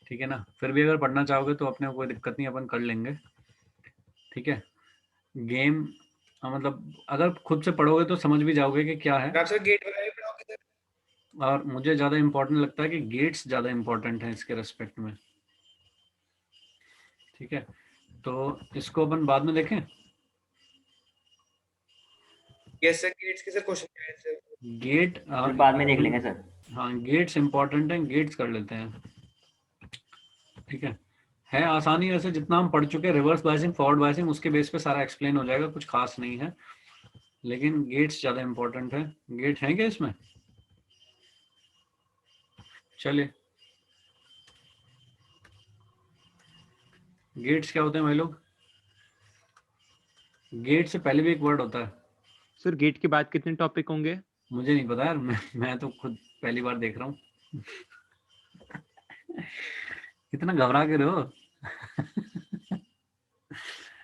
ठीक है ना। फिर भी अगर पढ़ना चाहोगे तो अपने कोई दिक्कत नहीं, अपन कर लेंगे, ठीक है। गेम मतलब अगर खुद से पढ़ोगे तो समझ भी जाओगे कि क्या है, आप सर गेट वगैरह भी पढ़ाओगे सर? और मुझे ज़्यादा इम्पोर्टेंट लगता है कि गेट्स ज़्यादा इम्पोर्टेंट हैं इसके रेस्पेक्ट में, ठीक है। तो इसको अपन बाद में देखें। यस सर, गेट्स के सर क्वेश्चन क्या है सर? गेट सर बाद में देख लेंगे सर। हाँ गेट्स इम्पोर्टेंट हैं, गेट्स कर लेते हैं, ठीक है आसानी वैसे जितना हम पढ़ चुके हैं, रिवर्स बायसिंग फॉरवर्ड बायसिंग उसके बेस पे सारा एक्सप्लेन हो जाएगा, कुछ खास नहीं है, लेकिन गेट्स ज़्यादा इम्पोर्टेंट है। गेट हैं क्या इसमें? चलिए, गेट्स क्या होते हैं भाई लोग? गेट से पहले भी एक वर्ड होता है। सर गेट के बाद कितने टॉपिक होंगे? मुझे नहीं पता यार, मैं तो खुद पहली बार देख रहा हूँ। कितना घबरा के रहो।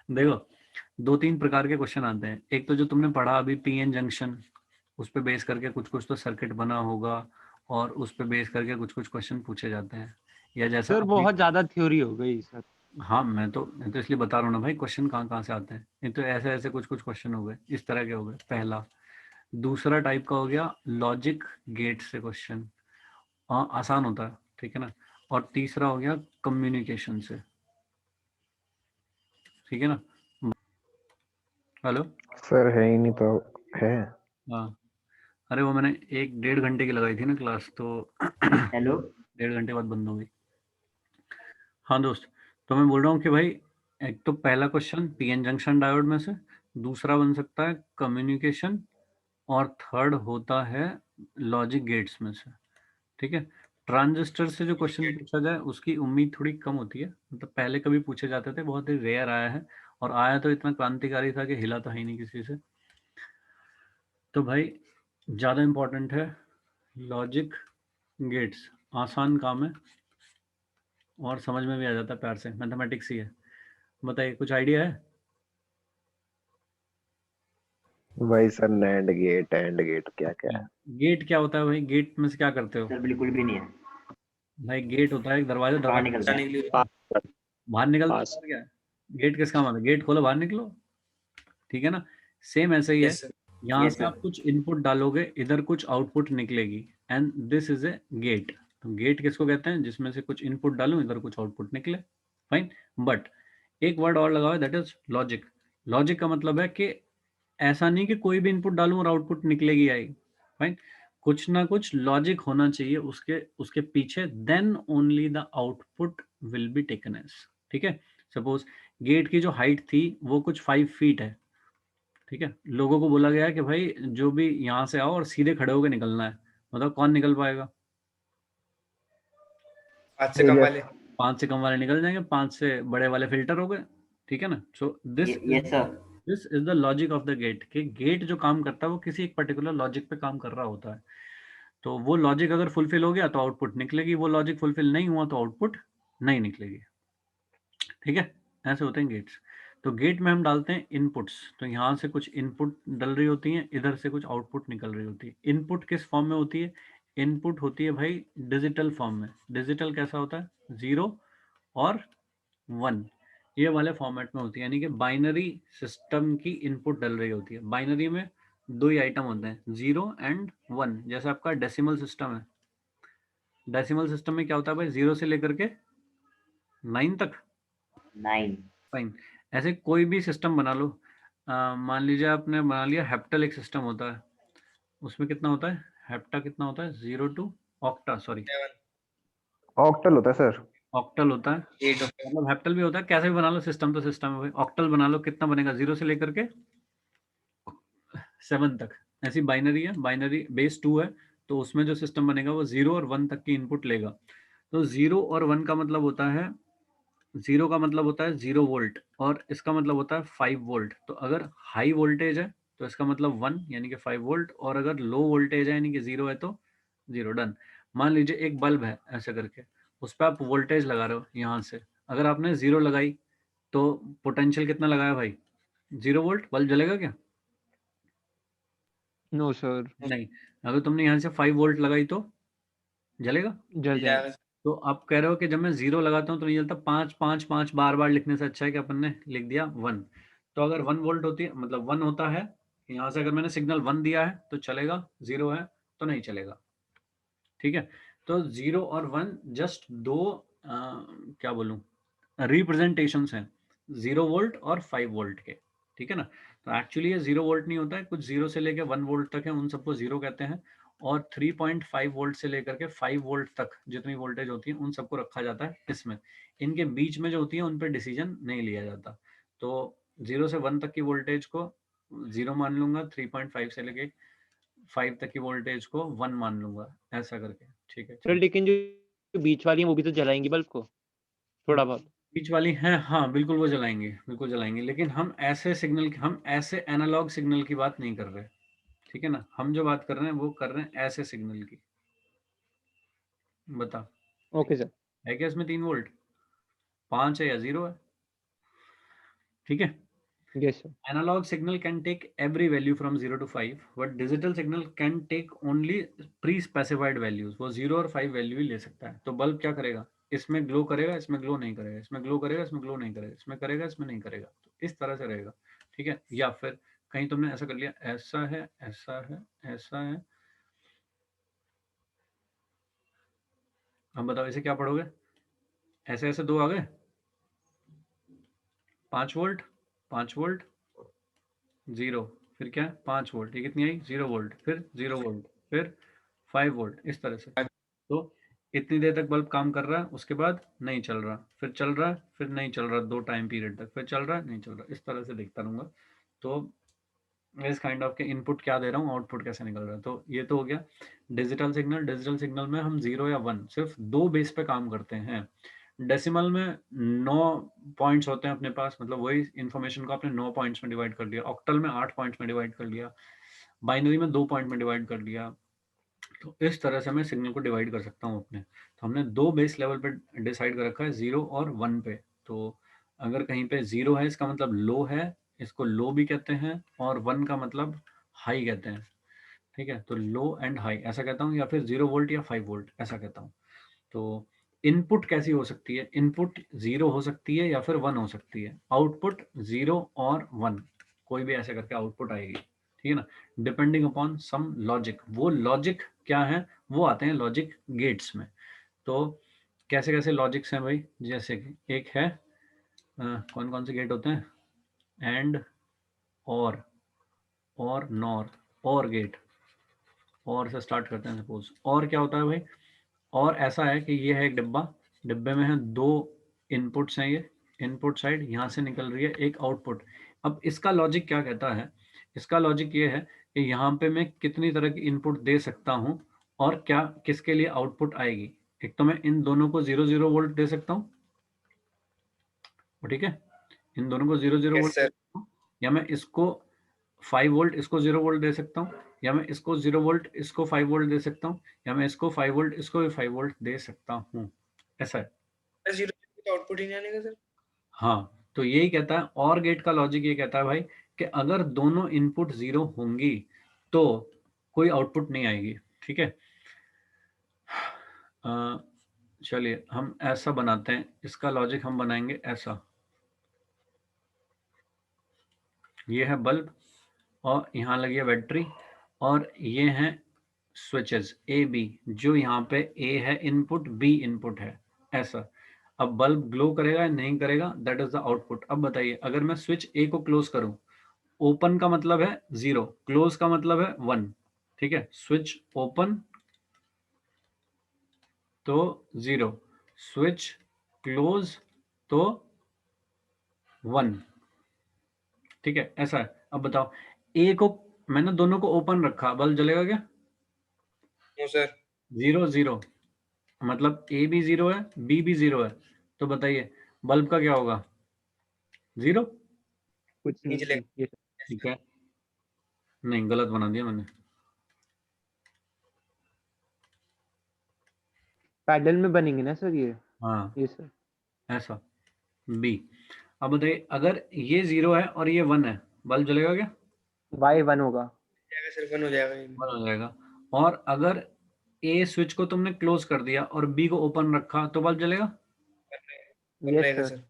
देखो 2-3 प्रकार के क्वेश्चन आते हैं। एक तो जो तुमने पढ़ा अभी पीएन जंक्शन, उस पे बेस करके कुछ कुछ तो सर्किट बना होगा, और उस पे बेस करके कुछ कुछ क्वेश्चन पूछे जाते हैं, या जैसा सर बहुत ज्यादा थ्योरी हो गई सर। हाँ मैं तो इसलिए बता रहा हूँ ना भाई, क्वेश्चन कहाँ कहाँ से आते हैं। ये तो ऐसे ऐसे कुछ कुछ क्वेश्चन हो गए, इस तरह के हो गए पहला। दूसरा टाइप का हो गया लॉजिक गेट से क्वेश्चन, आसान होता है, ठीक है ना। और तीसरा हो गया कम्युनिकेशन से, ठीक है ना। हेलो सर है ही नहीं तो है। हाँ, अरे वो मैंने 1-1.5 घंटे की लगाई थी ना क्लास, तो हेलो 1.5 घंटे बाद बंद हो गई। हाँ दोस्त, तो मैं बोल रहा हूँ कि भाई एक तो पहला क्वेश्चन पीएन जंक्शन डायोड में से, दूसरा बन सकता है कम्युनिकेशन, और थर्ड होता है लॉजिक गेट्स में से, ठीक है। ट्रांजिस्टर से जो क्वेश्चन पूछा जाए उसकी उम्मीद थोड़ी कम होती है, मतलब पहले कभी पूछे जाते थे, बहुत ही रेयर आया है, और आया तो इतना क्रांतिकारी था कि हिला तो है ही नहीं किसी से। तो भाई ज़्यादा इम्पोर्टेंट है लॉजिक गेट्स, आसान काम है और समझ में भी आ जाता है प्यार से, मैथमेटिक्स ही है। बताइए कुछ आइडिया है? भाई sir NAND gate and gate क्या क्या है? गेट क्या होता है भाई? गेट में से क्या करते हो सर बिल्कुल भी नहीं है। भाई? गेट होता है एक दरवाजा, बाहर दरवाजा निकलता है। जाने के लिए बाहर निकलता पास। है क्या? गेट किस काम आता है? गेट खोलो बाहर निकलो, ठीक है ना। सेम ऐसे ही है, यस सर। यहाँ यस से सर। आप कुछ इनपुट डालोगे, इधर कुछ आउटपुट निकलेगी, and this is a gate. तो गेट किसको कहते हैं? जिसमें से कुछ इनपुट डालूं, इधर कुछ आउटपुट निकले, फाइन। बट एक वर्ड और लगा हुआ है, दैट इज लॉजिक। लॉजिक का मतलब है कि ऐसा नहीं कि कोई भी इनपुट डालूं और आउटपुट निकलेगी आई, फाइन। कुछ ना कुछ लॉजिक होना चाहिए उसके उसके पीछे, then only the output will be taken as, ठीक है। सपोज गेट की जो हाइट थी वो कुछ 5 फीट है, ठीक है। लोगों को बोला गया है कि भाई जो भी यहाँ से आओ और सीधे खड़े होकर निकलना है, मतलब कौन निकल पाएगा? 5 से कम वाले। 5 से कम वाले निकल जाएंगे, 5 से बड़े वाले फिल्टर हो गए, ठीक है ना। So yes sir. This is the logic of the gate, कि गेट जो काम करता है वो किसी एक पर्टिकुलर लॉजिक पे काम कर रहा होता है। तो वो लॉजिक अगर फुलफिल हो गया तो आउटपुट निकलेगी, वो लॉजिक फुलफिल नहीं हुआ तो आउटपुट नहीं निकलेगी, ठीक है। ऐसे होते हैं गेट्स। तो गेट में हम डालते हैं इनपुट्स, तो यहाँ से कुछ इनपुट डल रही होती हैं, इधर से कुछ आउटपुट निकल रही होती है। इनपुट किस फॉर्म में होती है? इनपुट होती है भाई डिजिटल फॉर्म में। डिजिटल कैसा होता है? 0 और 1, ये वाले फॉर्मेट में होती है, यानी कि बाइनरी सिस्टम की इनपुट डल रही होती है। बाइनरी में 2 ही आइटम होते हैं, 0 एंड 1। जैसे आपका डेसिमल सिस्टम है, डेसिमल सिस्टम में क्या होता है भाई? 0 से लेकर के 9 तक, 9। फाइन। ऐसे कोई भी सिस्टम बना लो, मान लीजिए आपने बना लिया हेप्टल एक सिस्टम होता है, उसमें कितना होता है, हेप्टा कितना होता है, 0 to ऑक्टा, सॉरी ऑक्टल होता है सर। ऑक्टल होता है, 8 होता है। मतलब हेप्टल भी होता है, कैसे भी बना लो, सिस्टम तो सिस्टम है भाई। ऑक्टल बना लो, कितना बनेगा, 0 से लेकर के 7 तक। ऐसी बाइनरी है, बाइनरी बेस 2 है, तो उसमें जो सिस्टम बनेगा वो 0 और 1 तक की इनपुट लेगा। तो 0 और 1 का मतलब होता है, 0 का मतलब होता है 0 वोल्ट और इसका मतलब होता है 5 वोल्ट। तो अगर हाई वोल्टेज है तो इसका मतलब 1 यानी कि 5 वोल्ट, और अगर लो वोल्टेज है यानी कि 0 है तो 0। डन। मान लीजिए एक बल्ब है ऐसे करके, उस पर आप वोल्टेज लगा रहे हो यहाँ से, अगर आपने 0 लगाई तो पोटेंशियल कितना लगाया भाई, 0 वोल्ट, बल्ब जलेगा क्या, नो सर, नहीं। अगर तुमने यहाँ से 5 वोल्ट लगाई तो जलेगा। जल जाएगा। जाएगा। तो आप कह रहे हो कि जब मैं 0 लगाता हूँ तो नहीं जलता, 5 5 5 बार बार लिखने से अच्छा है कि अपन ने लिख दिया 1। तो अगर 1 वोल्ट होती है, मतलब 1 होता है, यहाँ से अगर मैंने सिग्नल 1 दिया है तो चलेगा, 0 है तो नहीं चलेगा। ठीक है, तो 0 और 1 जस्ट दो क्या बोलूँ, रिप्रेजेंटेशंस हैं 0 वोल्ट और 5 वोल्ट के। ठीक है ना, तो एक्चुअली ये 0 वोल्ट नहीं होता है, कुछ 0 से लेकर 1 वोल्ट तक है उन सबको 0 कहते हैं, और 3.5 वोल्ट से लेकर के 5 वोल्ट तक जितनी वोल्टेज होती है उन सबको रखा जाता है इसमें। इनके बीच में जो होती है उन पर डिसीजन नहीं लिया जाता। तो 0 से 1 तक की वोल्टेज को 0 मान लूंगा, 3.5 से लेके 5 तक की वोल्टेज को 1 मान लूंगा, ऐसा करके। ठीक है, सर लेकिन जो बीच वाली है वो भी तो जलाएंगी बल्ब को थोड़ा बहुत। बीच वाली हैं, हाँ बिल्कुल वो जलाएंगे, बिल्कुल जलाएंगे, लेकिन हम ऐसे सिग्नल, हम ऐसे एनालॉग सिग्नल की बात नहीं कर रहे। ठीक है ना, हम जो बात कर रहे हैं वो कर रहे हैं ऐसे सिग्नल की। बता, ओके सर। है क्या इसमें 3 वोल्ट, 5 है या 0 है। ठीक है, yes sir. analog signal can take every value from 0 to 5, but digital signal can take only pre-specified values। वो 0 और 5 वैल्यू ही ले सकता है। तो बल्ब क्या करेगा, इसमें ग्लो करेगा, इसमें ग्लो नहीं करेगा, इसमें ग्लो करेगा, इसमें ग्लो नहीं करेगा, इसमें करेगा, इसमें नहीं करेगा, तो इस तरह से रहेगा। ठीक है, या फिर कहीं तुमने ऐसा कर लिया, ऐसा है, ऐसा है, ऐसा है, अब बताओ इसे क्या पढ़ोगे, ऐसे ऐसे दो आ गए, 5 वोल्ट, 5 वोल्ट, 0, फिर क्या है 5 वोल्ट, ये कितनी आई 0 वोल्ट, फिर 0 वोल्ट, फिर 5 वोल्ट, इस तरह से। तो इतनी देर तक बल्ब काम कर रहा है, उसके बाद नहीं चल रहा, फिर चल रहा है, फिर नहीं चल रहा, 2 टाइम पीरियड तक, फिर चल रहा है, नहीं चल रहा, इस तरह से देखता रहूँगा। तो इस काइंड ऑफ के इनपुट क्या दे रहा हूँ, आउटपुट कैसे निकल रहा है। तो ये तो हो गया डिजिटल सिग्नल। डिजिटल सिग्नल में हम 0 या 1 सिर्फ 2 बेस पे काम करते हैं। डेसिमल में 9 पॉइंट्स होते हैं अपने पास, मतलब वही इन्फॉर्मेशन को आपने 9 पॉइंट्स में डिवाइड कर लिया, ऑक्टल में 8 पॉइंट्स में डिवाइड कर लिया, बाइनरी में 2 पॉइंट में डिवाइड कर लिया। तो इस तरह से मैं सिग्नल को डिवाइड कर सकता हूँ अपने। तो हमने 2 बेस लेवल पे डिसाइड कर रखा है, 0 और 1 पे। तो अगर कहीं पे 0 है इसका मतलब लो है, इसको लो भी कहते हैं, और 1 का मतलब हाई कहते हैं। ठीक है, तो लो एंड हाई ऐसा कहता हूँ, या फिर 0 वोल्ट या 5 वोल्ट ऐसा कहता हूँ। तो इनपुट कैसी हो सकती है, इनपुट 0 हो सकती है या फिर 1 हो सकती है, आउटपुट 0 और 1 कोई भी ऐसे करके आउटपुट आएगी। ठीक है ना, डिपेंडिंग अपॉन सम लॉजिक। वो लॉजिक क्या है, वो आते हैं लॉजिक गेट्स में। तो कैसे कैसे लॉजिक्स हैं भाई, जैसे कि एक है कौन कौन से गेट होते हैं, एंड, और नॉर, और गेट, और से स्टार्ट करते हैं सपोज। और क्या होता है भाई, और ऐसा है कि ये है एक डिब्बा, डिब्बे में है 2 इनपुट्स हैं, ये इनपुट साइड, यहाँ से निकल रही है एक आउटपुट। अब इसका लॉजिक क्या कहता है, इसका लॉजिक ये है कि यहाँ पे मैं कितनी तरह की इनपुट दे सकता हूँ और क्या किसके लिए आउटपुट आएगी। एक तो मैं इन दोनों को 0 0 वोल्ट दे सकता हूँ, ठीक है, इन दोनों को 0 0 यस वोल्ट दे सर। सकता हूँ, या मैं इसको 5 वोल्ट इसको 0 वोल्ट दे सकता हूँ, या मैं इसको 0 वोल्ट इसको 5 वोल्ट दे सकता हूँ, या मैं इसको 5 वोल्ट इसको भी 5 वोल्ट दे सकता हूँ। ऐसा है। 0 तो आउटपुट ही नहीं आने का सर। हाँ, तो यही कहता है, और गेट का लॉजिक ये कहता है भाई कि अगर दोनों इनपुट 0 होंगी तो कोई आउटपुट नहीं आएगी। ठीक है, चलिए हम ऐसा बनाते हैं, इसका लॉजिक हम बनाएंगे ऐसा, ये है बल्ब और यहाँ लगी है बैटरी, और ये हैं स्विचेस ए बी, जो यहाँ पे ए है इनपुट, बी इनपुट है, ऐसा। अब बल्ब ग्लो करेगा या नहीं करेगा, दैट इज द आउटपुट। अब बताइए, अगर मैं स्विच ए को क्लोज करूं, ओपन का मतलब है 0, क्लोज का मतलब है 1, ठीक है। स्विच ओपन तो 0, स्विच क्लोज तो 1, ठीक है। ऐसा है। अब बताओ, ए को मैंने दोनों को ओपन रखा, बल्ब जलेगा क्या? No sir. 0 0, मतलब ए भी 0 है, बी भी 0 है, तो बताइए बल्ब का क्या होगा? 0। कुछ नहीं नहीं चलेगा। ये ठीक है, नहीं गलत बना दिया मैंने। पैरेलल में बनेंगे ना सर हाँ ये सर। ऐसा। बी। अब बताइए, अगर ये 0 है और ये 1 है, बल्ब जलेगा क्या? वाई 1 होगा। जाएगा सर, 1 हो जाएगा ये। 1 हो जाएगा। और अगर ए स्विच को तुमने क्लोज कर दिया और बी को ओपन रखा तो बल्ब जलेगा? 1 यस रहेगा सर। सर।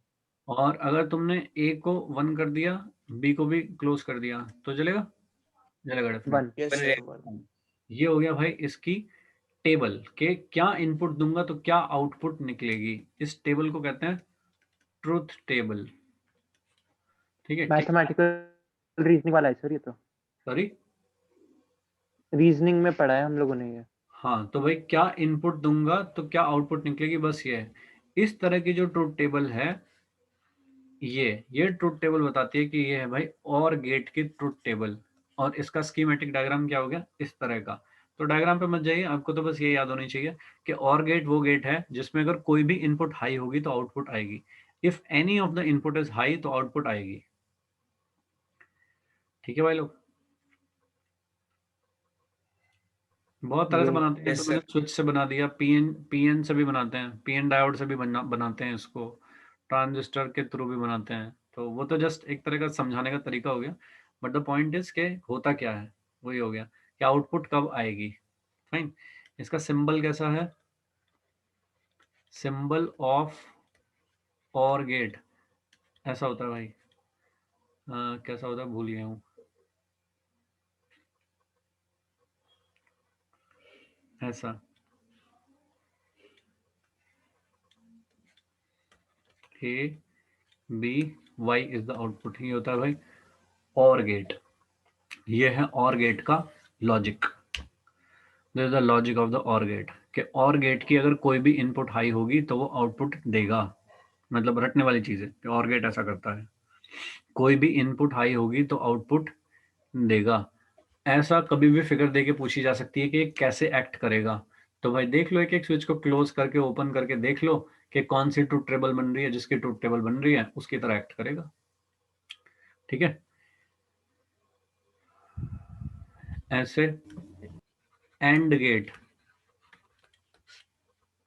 और अगर तुमने ए को 1 कर दिया, बी को भी क्लोज कर दिया तो जलेगा? जलेगा डेफिनेट। 1 यस 1 सर रहेगा। 1। ये हो गया भाई इसकी टेबल के क्या इनपुट दूंगा तो क्या आउटपुट निकलेगी। इस टेबल को कहते हैं ट्रुथ टेबल, ठीक है। मैथमेटिकल रीजनिंग वाला है सर ये तो। सॉरी, रीजनिंग में पढ़ा है हम लोगों ने ये। हाँ तो भाई क्या इनपुट दूंगा तो क्या आउटपुट निकलेगी, बस ये है। इस तरह की जो ट्रुथ टेबल है, ये ट्रुथ टेबल बताती है कि ये है भाई और गेट की ट्रुथ टेबल। और इसका स्कीमेटिक डायग्राम क्या हो गया, इस तरह का। तो डायग्राम पे मत जाइए, आपको तो बस ये याद होनी चाहिए कि और गेट वो गेट है जिसमें अगर कोई भी इनपुट हाई होगी तो आउटपुट आएगी। If any of the input is high तो आउटपुट आएगी, ठीक है भाई लोग। बहुत तरह से ये बनाते हैं, यस तो सर। मैंने स्विच से बना दिया, पीएन से भी बनाते हैं, पीएन डायोड से भी बनाते हैं इसको, ट्रांजिस्टर के थ्रू भी बनाते हैं। तो वो तो जस्ट एक तरह का समझाने का तरीका हो गया, बट द पॉइंट इज के होता क्या है, वही हो गया कि आउटपुट कब आएगी। फाइन। इसका सिंबल कैसा है? सिंबल ऑफ और गेट ऐसा होता है भाई। कैसा होता है भूल गया हूँ। ऐसा A B Y is the output, ये होता है भाई और गेट। ये है और गेट का logic. This is the logic of the और गेट कि और गेट की अगर कोई भी इनपुट हाई होगी तो वो आउटपुट देगा। मतलब रटने वाली चीज है कि और गेट ऐसा करता है, कोई भी इनपुट हाई होगी तो आउटपुट देगा। ऐसा कभी भी फिगर दे के पूछी जा सकती है कि ये कैसे एक्ट करेगा। तो भाई देख लो, एक एक स्विच को क्लोज करके ओपन करके देख लो कि कौन सी ट्रुथ टेबल बन रही है, जिसकी ट्रुथ टेबल बन रही है उसकी तरह एक्ट करेगा, ठीक है। ऐसे एंड गेट,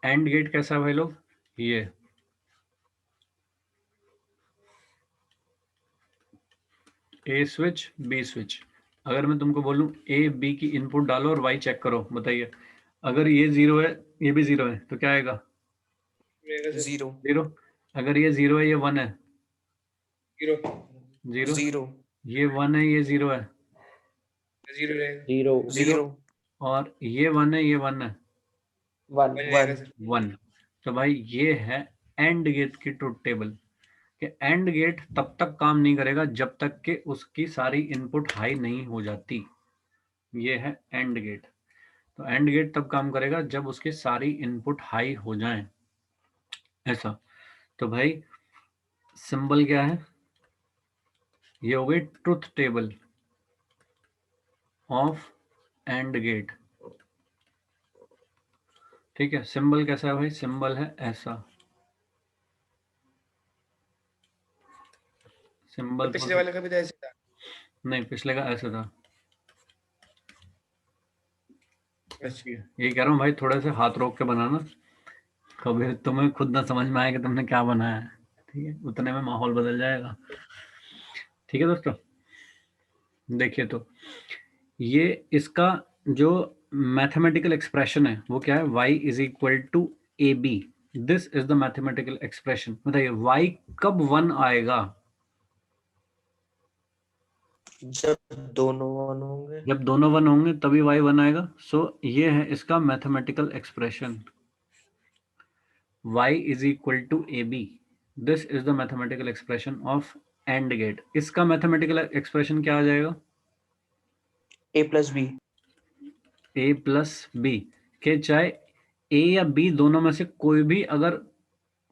एंड गेट कैसा है भाई लोग, ये ए स्विच बी स्विच। अगर मैं तुमको बोलूं ए बी की इनपुट डालो और वाई चेक करो, बताइए अगर ये 0 है ये भी 0 है तो क्या आएगा? रहेगा सर। 0 0। अगर ये 0 है ये 1 है, 0 0। 0 ये 1 है ये 0 है, 0 रहेगा। 0 0 और ये 1 है ये 1 है, 1 1 रहेगा सर। 1। तो भाई ये है एंड गेट की ट्रुथ टेबल कि एंड गेट तब तक काम नहीं करेगा जब तक कि उसकी सारी इनपुट हाई नहीं हो जाती। ये है एंड गेट। तो एंड गेट तब काम करेगा जब उसकी सारी इनपुट हाई हो जाएं, ऐसा। तो भाई सिंबल क्या है, ये हो गई truth table of and gate, ठीक है। सिंबल कैसा है भाई, सिंबल है ऐसा। सिंबल पिछले वाले का भी तो ऐसे था। नहीं, पिछले का ऐसा था। अच्छा। ये कह रहा हूँ भाई, थोड़े से हाथ रोक के बनाना, कभी तुम्हें खुद ना समझ में आए कि तुमने क्या बनाया है, ठीक है। उतने में माहौल बदल जाएगा, ठीक है दोस्तों। देखिए तो ये इसका जो मैथमेटिकल एक्सप्रेशन है वो क्या है, y is equal to A B. This is the mathematical expression. बताइए y कब 1 आएगा? जब दोनों 1 होंगे। जब दोनों 1 होंगे तभी y 1 आएगा। सो ये है इसका mathematical expression, y is equal to AB. This is the mathematical expression of and gate, इसका मैथमेटिकल एक्सप्रेशन क्या आ जाएगा? A plus B. A plus B के चाहे ए या बी दोनों में से कोई भी अगर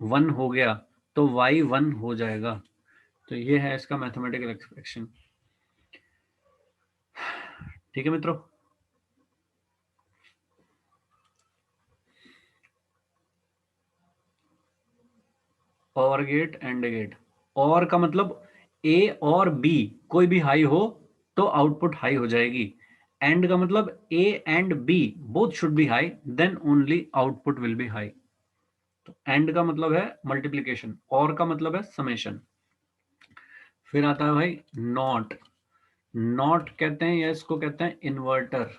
1 हो गया तो y 1 हो जाएगा। तो ये है इसका मैथमेटिकल एक्सप्रेशन। ठीक है मित्रों, और गेट एंड गेट, और का मतलब ए और बी कोई भी हाई हो तो आउटपुट हाई हो जाएगी। एंड का मतलब A and B both should be high, then only output will be high. तो एंड का मतलब है मल्टीप्लीकेशन, और का मतलब है समेशन। फिर आता है भाई नॉट। नॉट कहते हैं या इसको कहते हैं इन्वर्टर।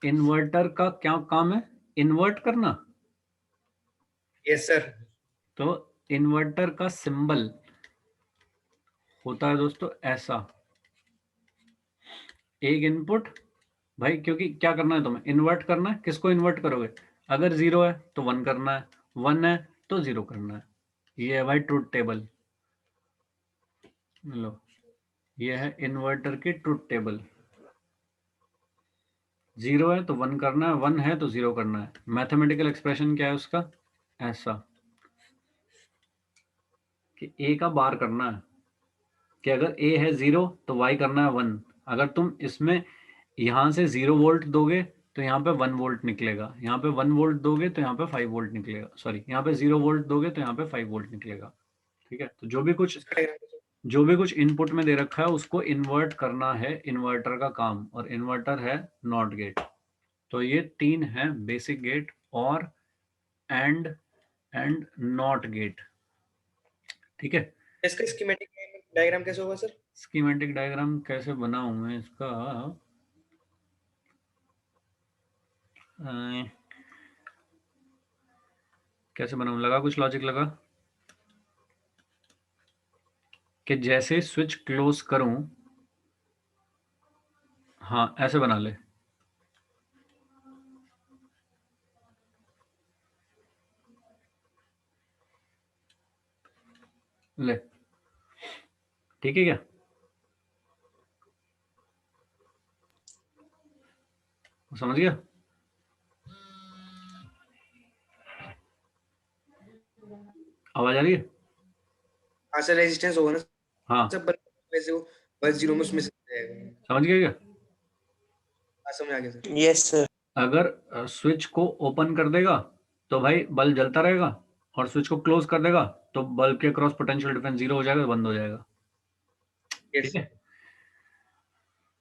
इन्वर्टर का क्या काम है? इन्वर्ट करना। Yes sir. तो इन्वर्टर का सिंबल होता है दोस्तों ऐसा, एक इनपुट भाई, क्योंकि क्या करना है तुम्हें? इन्वर्ट करना है। किसको इन्वर्ट करोगे? अगर 0 है तो 1 करना है, 1 है तो 0 करना है। ये है भाई ट्रुथ टेबल। लो, ये है इन्वर्टर की ट्रुथ टेबल। 0 है तो 1 करना है, 1 है तो 0 करना है। मैथमेटिकल एक्सप्रेशन क्या है उसका? ऐसा कि ए का बार करना है कि अगर ए है 0 तो y करना है 1। अगर तुम इसमें यहां से 0 वोल्ट दोगे तो यहाँ पे 1 वोल्ट निकलेगा, यहाँ पे 1 वोल्ट दोगे तो यहाँ पे 5 वोल्ट निकलेगा, सॉरी यहाँ पे 0 वोल्ट दोगे तो यहाँ पे 5 वोल्ट निकलेगा। ठीक है, तो जो भी कुछ इनपुट में दे रखा है उसको इन्वर्ट करना है इन्वर्टर का काम, और इन्वर्टर है नॉट गेट। तो ये 3 है बेसिक गेट, और एंड नॉट गेट। ठीक है, इसका स्कीमेटिक डायग्राम कैसे होगा सर? स्कीमेटिक डायग्राम कैसे बनाऊं मैं इसका? कैसे बनाऊं? लगा कुछ लॉजिक लगा कि जैसे स्विच क्लोज करूं, हाँ ऐसे बना ले। ले, ठीक है क्या? समझ गया? आवाज आ रही है? हाँ सर, रेजिस्टेंस होगा ना हाँ, सब वैसे वो बस 0 में उसमें से जाएगा। समझ गया क्या? हाँ समझ आ गया सर। Yes sir. अगर स्विच को ओपन कर देगा तो भाई बल्ब जलता रहेगा, और स्विच को क्लोज कर देगा तो बल्ब के क्रॉस पोटेंशियल डिफरेंस 0 हो जाएगा, बंद हो जाएगा। ठीक है,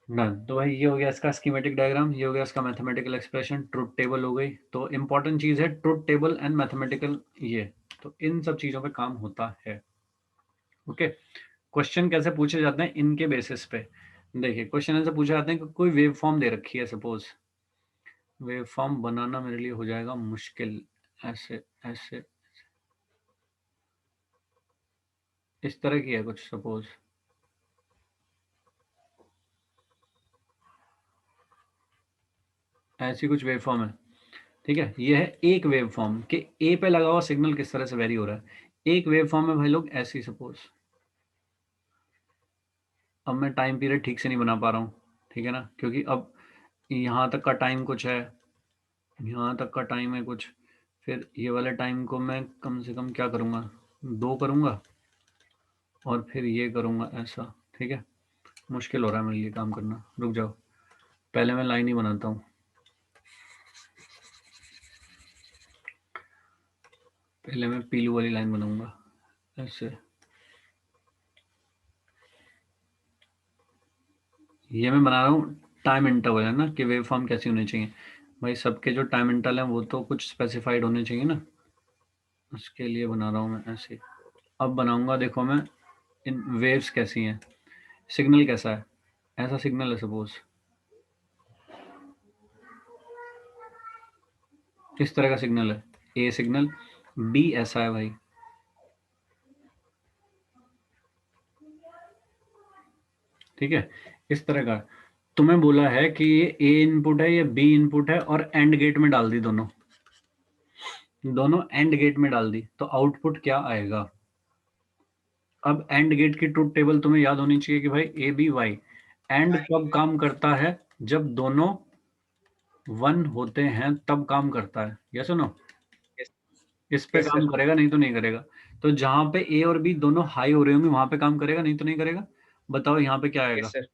डन। तो भाई ये हो गया इसका स्कीमेटिक डायग्राम, ये हो गया इसका मैथमेटिकल एक्सप्रेशन, ट्रुथ टेबल हो गई। तो इंपॉर्टेंट चीज है ट्रुथ टेबल एंड मैथमेटिकल, ये तो इन सब चीजों पे काम होता है। ओके, क्वेश्चन कैसे पूछे जाते हैं इनके बेसिस पे। देखिए क्वेश्चन ऐसे पूछे जाते हैं कि कोई वेव फॉर्म दे रखी है, सपोज वेव फॉर्म बनाना मेरे लिए हो जाएगा मुश्किल, ऐसे ऐसे इस तरह की है कुछ, सपोज ऐसी कुछ वेव फॉर्म है। ठीक है, ये है एक वेव फॉर्म के ए पे लगा हुआ सिग्नल किस तरह से वेरी हो रहा है। एक वेव फॉर्म में भाई लोग ऐसी, सपोज अब मैं टाइम पीरियड ठीक से नहीं बना पा रहा हूँ, ठीक है ना, क्योंकि अब यहाँ तक का टाइम कुछ है, यहाँ तक का टाइम है कुछ, फिर ये वाले टाइम को मैं कम से कम क्या करूँगा, 2 करूँगा, और फिर ये करूँगा ऐसा। ठीक है, मुश्किल हो रहा है मेरे लिए काम करना, रुक जाओ, पहले मैं लाइन ही बनाता हूँ। पहले मैं पीलू वाली लाइन बनाऊंगा ऐसे। ये मैं बना रहा हूँ टाइम इंटरवल, है ना, कि वेव फॉर्म कैसी होनी चाहिए। भाई सबके जो टाइम इंटरवल है वो तो कुछ स्पेसिफाइड होने चाहिए ना, उसके लिए बना रहा हूँ मैं ऐसे। अब बनाऊंगा, देखो मैं इन वेव्स कैसी हैं, सिग्नल कैसा है, ऐसा सिग्नल है सपोज, इस तरह का सिग्नल है, ए सिग्नल, बी ऐसा है भाई, ठीक है, इस तरह का। तुम्हें बोला है कि ये ए इनपुट है, ये बी इनपुट है, और एंड गेट में डाल दी, दोनों एंड गेट में डाल दी, तो आउटपुट क्या आएगा? अब एंड गेट की ट्रुथ टेबल तुम्हें याद होनी चाहिए कि भाई ए बी वाई एंड कब काम करता है, जब दोनों 1 होते हैं तब काम करता है, यस और नो? इस पे Yes, काम sir. करेगा, नहीं तो नहीं करेगा। तो जहां पे ए और बी दोनों हाई हो रहे होंगे वहां पे काम करेगा, नहीं तो नहीं करेगा। बताओ यहाँ पे क्या आएगा? Yes, sir.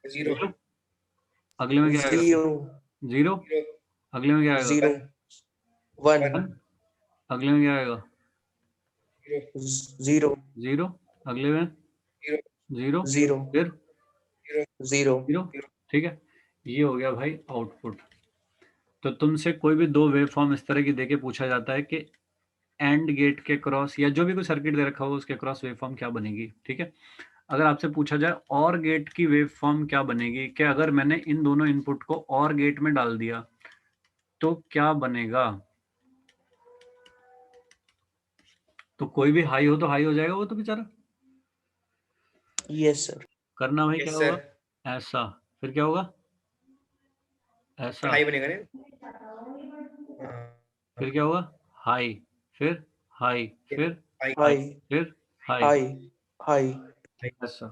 0. जीरो। अगले में क्या आएगा? 0 जीरो। अगले में क्या आएगा? 0 1 1। अगले में क्या आएगा? 0 जीरो। अगले में 0। 0 फिर 0 0। ठीक है, ये हो गया भाई आउटपुट। तो तुमसे कोई भी दो वेव फॉर्म इस तरह की देके पूछा जाता है कि एंड गेट के क्रॉस या जो भी कोई सर्किट दे रखा हो उसके क्रॉस वेव फॉर्म क्या बनेगी, ठीक है। अगर आपसे पूछा जाए और गेट की वेव फॉर्म क्या बनेगी, कि अगर मैंने इन दोनों इनपुट को और गेट में डाल दिया तो क्या बनेगा, तो कोई भी हाई हो तो हाई हो जाएगा वो तो बेचारा। यस सर करना भाई Yes, क्या sir. होगा? ऐसा। फिर क्या होगा? ऐसा। हाई बनेगा ना? फिर क्या होगा? हाई। फिर हाई। फिर हाई. हाई फिर हाई। हाई हाई ऐसा।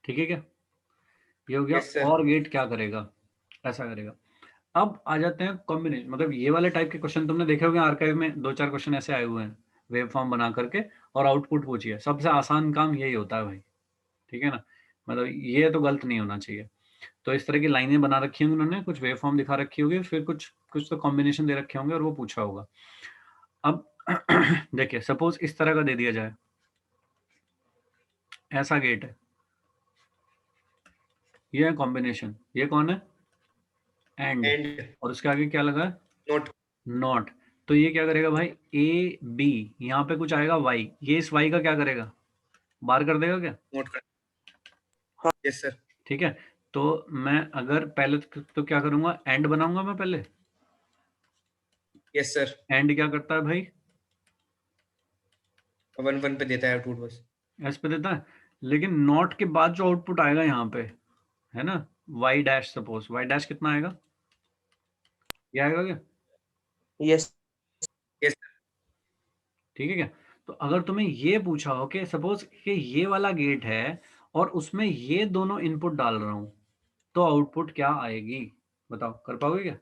ठीक है क्या? ये हो गया। Yes, sir. और गेट क्या करेगा? ऐसा करेगा। अब आ जाते हैं कॉम्बिनेशन, मतलब ये वाले टाइप के क्वेश्चन तुमने देखे होंगे आर्काइव में, 2-4 क्वेश्चन ऐसे आए हुए हैं वेव फॉर्म बना करके और आउटपुट पूछिए। सबसे आसान काम यही होता है भाई, ठीक है ना, मतलब ये तो गलत नहीं होना चाहिए। तो इस तरह की लाइनें बना रखी होंगी उन्होंने, कुछ वेव फॉर्म दिखा रखी होगी, फिर कुछ कुछ तो कॉम्बिनेशन दे रखे होंगे और वो पूछा होगा। अब देखिए सपोज इस तरह का दे दिया जाए, ऐसा गेट है, ये है कॉम्बिनेशन, ये कौन है? एंड। And और उसके आगे क्या लगा है? not. नॉट। तो ये क्या करेगा भाई? ए बी, यहाँ पे कुछ आएगा वाई, ये इस वाई का क्या करेगा? बार कर देगा क्या? Not. Yes, sir. ठीक है, तो मैं अगर पहले तो क्या करूंगा, एंड बनाऊंगा मैं पहले। Yes, sir. एंड क्या करता है भाई? 1 पे देता है आउटपुट बस. एस पे देता है, लेकिन नॉट के बाद जो आउटपुट आएगा यहाँ पे, है ना, y dash, suppose y dash कितना आएगा? ये आएगा क्या? Yes Yes, sir. ठीक है क्या? तो अगर तुम्हें ये पूछा हो कि सपोज कि ये वाला गेट है और उसमें ये दोनों इनपुट डाल रहा हूं, तो आउटपुट क्या आएगी? बताओ, कर पाओगे क्या?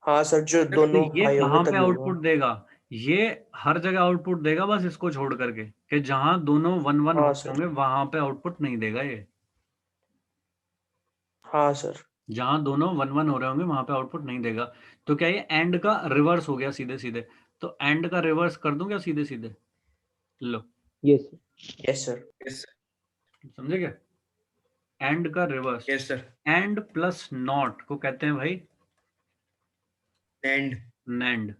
हाँ सर जो तो दोनों ये हाई होंगे कहाँ पे तभी होगा आउटपुट देगा? ये हर जगह आउटपुट देगा, बस इसको छोड़ करके, कि जहां दोनों 1-1 हाँ होते सर होंगे वहां पे आउटपुट नहीं देगा ये। हाँ सर जहां दोनों 1-1 हो रहे होंगे वहां पे आउटपुट नहीं देगा। तो क्या ये एंड का रिवर्स हो गया सीधे सीधे? तो एंड का रिवर्स कर दूं क्या सीधे सीधे? लो, yes yes sir Yes, sir. समझे क्या? एंड का reverse. Yes, sir. AND plus NOT को कहते हैं भाई And नैंड।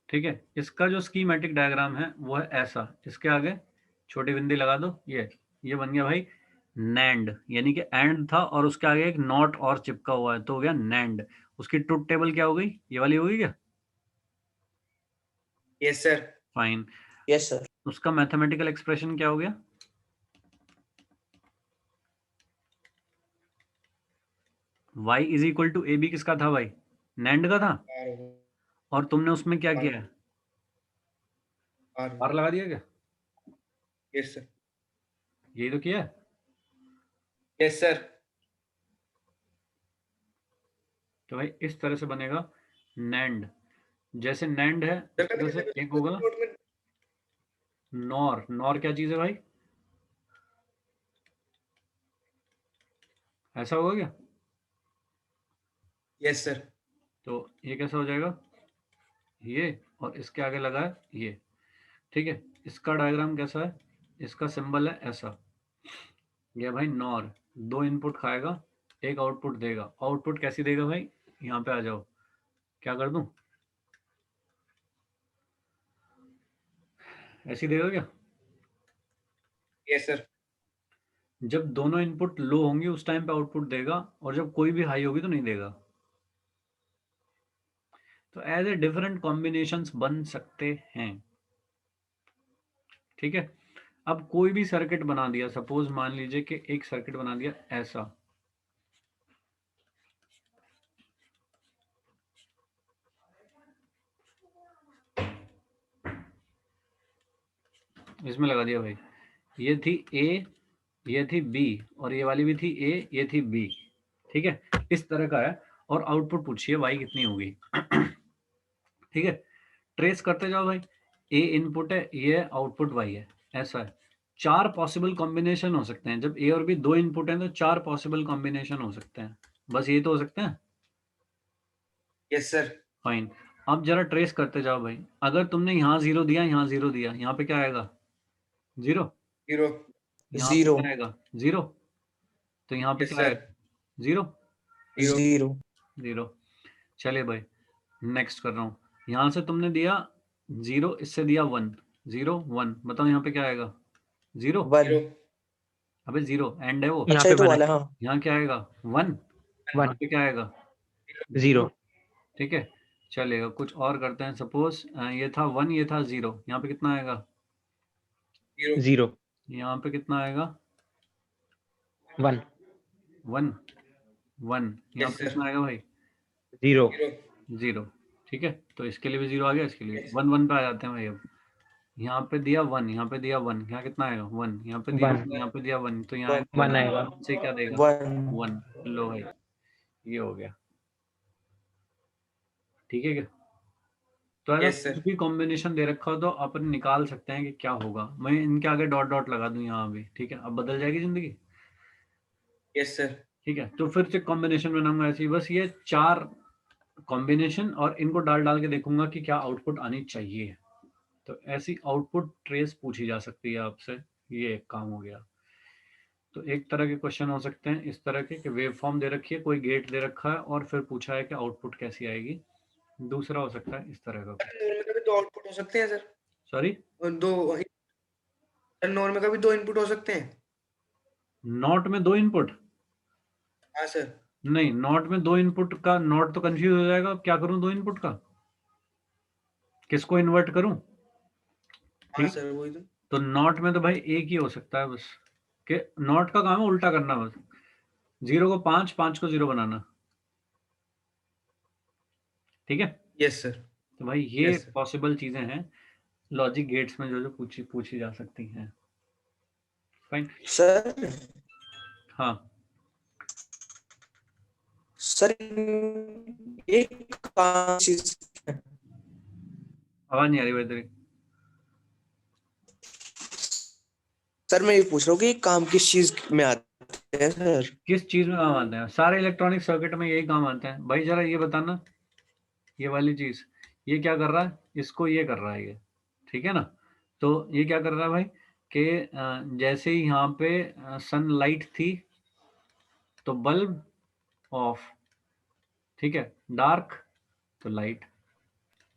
ठीक है, इसका जो स्कीमेटिक डायग्राम है वो है ऐसा, इसके आगे छोटी बिंदी लगा दो, ये बन गया भाई नैंड, यानी कि एंड था और उसके आगे एक नॉट और चिपका हुआ है तो हो गया नैंड। उसकी ट्रुथ टेबल क्या हो गई? ये वाली हो गई क्या? yes, sir. Fine. Yes sir उसका मैथमेटिकल एक्सप्रेशन क्या हो गया? y is equal to A B किसका था भाई? नैंड का था। और तुमने उसमें क्या किया है? बार लगा दिया क्या? Yes, sir. यही तो किया है। Yes, sir. तो भाई इस तरह से बनेगा नैंड। जैसे नैंड है Sir, उस तरह से एक होगा note में. नॉर। नॉर क्या चीज है भाई? ऐसा होगा क्या? Yes, sir. तो ये कैसा हो जाएगा? ये, और इसके आगे लगा है ये। ठीक है, इसका डायग्राम कैसा है? इसका सिंबल है ऐसा। ये भाई नॉर, 2 इनपुट खाएगा, एक आउटपुट देगा। आउटपुट कैसी देगा भाई? यहाँ पे आ जाओ, क्या कर दूं? ऐसी देगा क्या? Yes, sir. जब दोनों इनपुट लो होंगे उस टाइम पे आउटपुट देगा, और जब कोई भी हाई होगी तो नहीं देगा। तो एज ए डिफरेंट कॉम्बिनेशंस बन सकते हैं। ठीक है, अब कोई भी सर्किट बना दिया, सपोज मान लीजिए कि एक सर्किट बना दिया ऐसा, इसमें लगा दिया भाई, ये थी ए, ये थी बी, और ये वाली भी थी ए, ये थी बी, ठीक है, इस तरह का है। और आउटपुट पूछिए वाई कितनी होगी। ठीक है, ट्रेस करते जाओ भाई, ए इनपुट है, ये आउटपुट वाई है, ऐसा है। 4 पॉसिबल कॉम्बिनेशन हो सकते हैं, जब ए और बी 2 इनपुट हैं तो 4 पॉसिबल कॉम्बिनेशन हो सकते हैं, बस ये तो हो सकते हैं। Yes sir. फाइन, अब जरा ट्रेस करते जाओ भाई, अगर तुमने यहाँ 0 दिया, यहाँ 0 दिया, यहाँ पे क्या आएगा? 0। 0। यहाँ पे जीरो क्या आएगा? 0। तो यहाँ पे यस क्या आएगा? सर। 0 जीरो 0। चलिए भाई, नेक्स्ट कर रहा हूँ। यहाँ से तुमने दिया 0, इससे दिया 1, 0 1, बताओ यहाँ पे क्या आएगा? 0। 1। अबे 0 एंड है वो, यहाँ अच्छा पे ये तो 1 वाला है, है, हाँ। यहाँ क्या आएगा? 1, यहाँ 1 पे क्या आएगा? 0 ठीक है, चलेगा, कुछ और करते हैं। सपोज ये था 1, ये था 0, यहाँ पे कितना आएगा? 0 यहाँ पे कितना आएगा? 1 1 1, यहाँ यस पे सर। कितना आएगा भाई? 0 0। ठीक है, तो इसके लिए भी 0 आ गया, इसके लिए 1 1 पे आ जाते हैं भाई। अब यहाँ पे दिया 1, यहाँ पे दिया 1, यहाँ कितना आएगा? 1, यहाँ पे दिया 1 1, यहाँ पे दिया 1, तो यहाँ 1 आएगा। से क्या देगा? 1। 1। लो भाई, ये हो गया, ठीक है क्या? तो अगर यस कुछ सर। भी कॉम्बिनेशन दे रखा हो तो अपन निकाल सकते हैं कि क्या होगा। मैं इनके आगे डॉट डॉट लगा दूं यहाँ भी, ठीक है, अब बदल जाएगी जिंदगी। Yes sir. ठीक है, तो फिर से कॉम्बिनेशन बनाऊंगा ऐसे ही, बस ये 4 कॉम्बिनेशन, और इनको डाल डाल के देखूंगा कि क्या आउटपुट आनी चाहिए। तो ऐसी आउटपुट ट्रेस पूछी जा सकती है आपसे, ये एक काम हो गया। तो एक तरह के क्वेश्चन हो सकते हैं इस तरह के कि वेव फॉर्म दे रखी है, कोई गेट दे रखा है, और फिर पूछा है कि आउटपुट कैसी आएगी। दूसरा हो सकता है इस तरह का, नॉर्मल का भी 2 आउटपुट हो सकते हैं सर, सॉरी, और 2 नॉर्मल का भी 2 इनपुट हो सकते हैं। नॉट में 2 इनपुट हाँ सर। नहीं, नॉट में 2 इनपुट का नॉट तो कंफ्यूज हो जाएगा, क्या करूं 2 इनपुट का, किसको इन्वर्ट करूं? हाँ ठीक, सर वही तो। तो नॉट में तो भाई एक ही हो सकता है बस, कि नॉट का काम है उल्टा करना, बस 0 को 5, 5 को 0 बनाना, ठीक है। Yes sir. तो भाई ये Yes, sir. पॉसिबल चीजें हैं लॉजिक गेट्स में जो जो पूछी जा सकती हैं। फाइन, सर हाँ सर ये कौन चीज आवाज नहीं आ रही भाई तेरी। सर मैं ये पूछ रहा हूँ कि ये काम किस चीज में आते हैं सर? किस चीज में काम आते हैं? सारे इलेक्ट्रॉनिक सर्किट में यही काम आते हैं भाई। जरा ये बताना, ये वाली चीज, ये क्या कर रहा है? इसको ये कर रहा है ये, ठीक है ना। तो ये क्या कर रहा है भाई कि जैसे ही यहाँ पे सनलाइट थी तो बल्ब ऑफ, ठीक है, डार्क तो लाइट।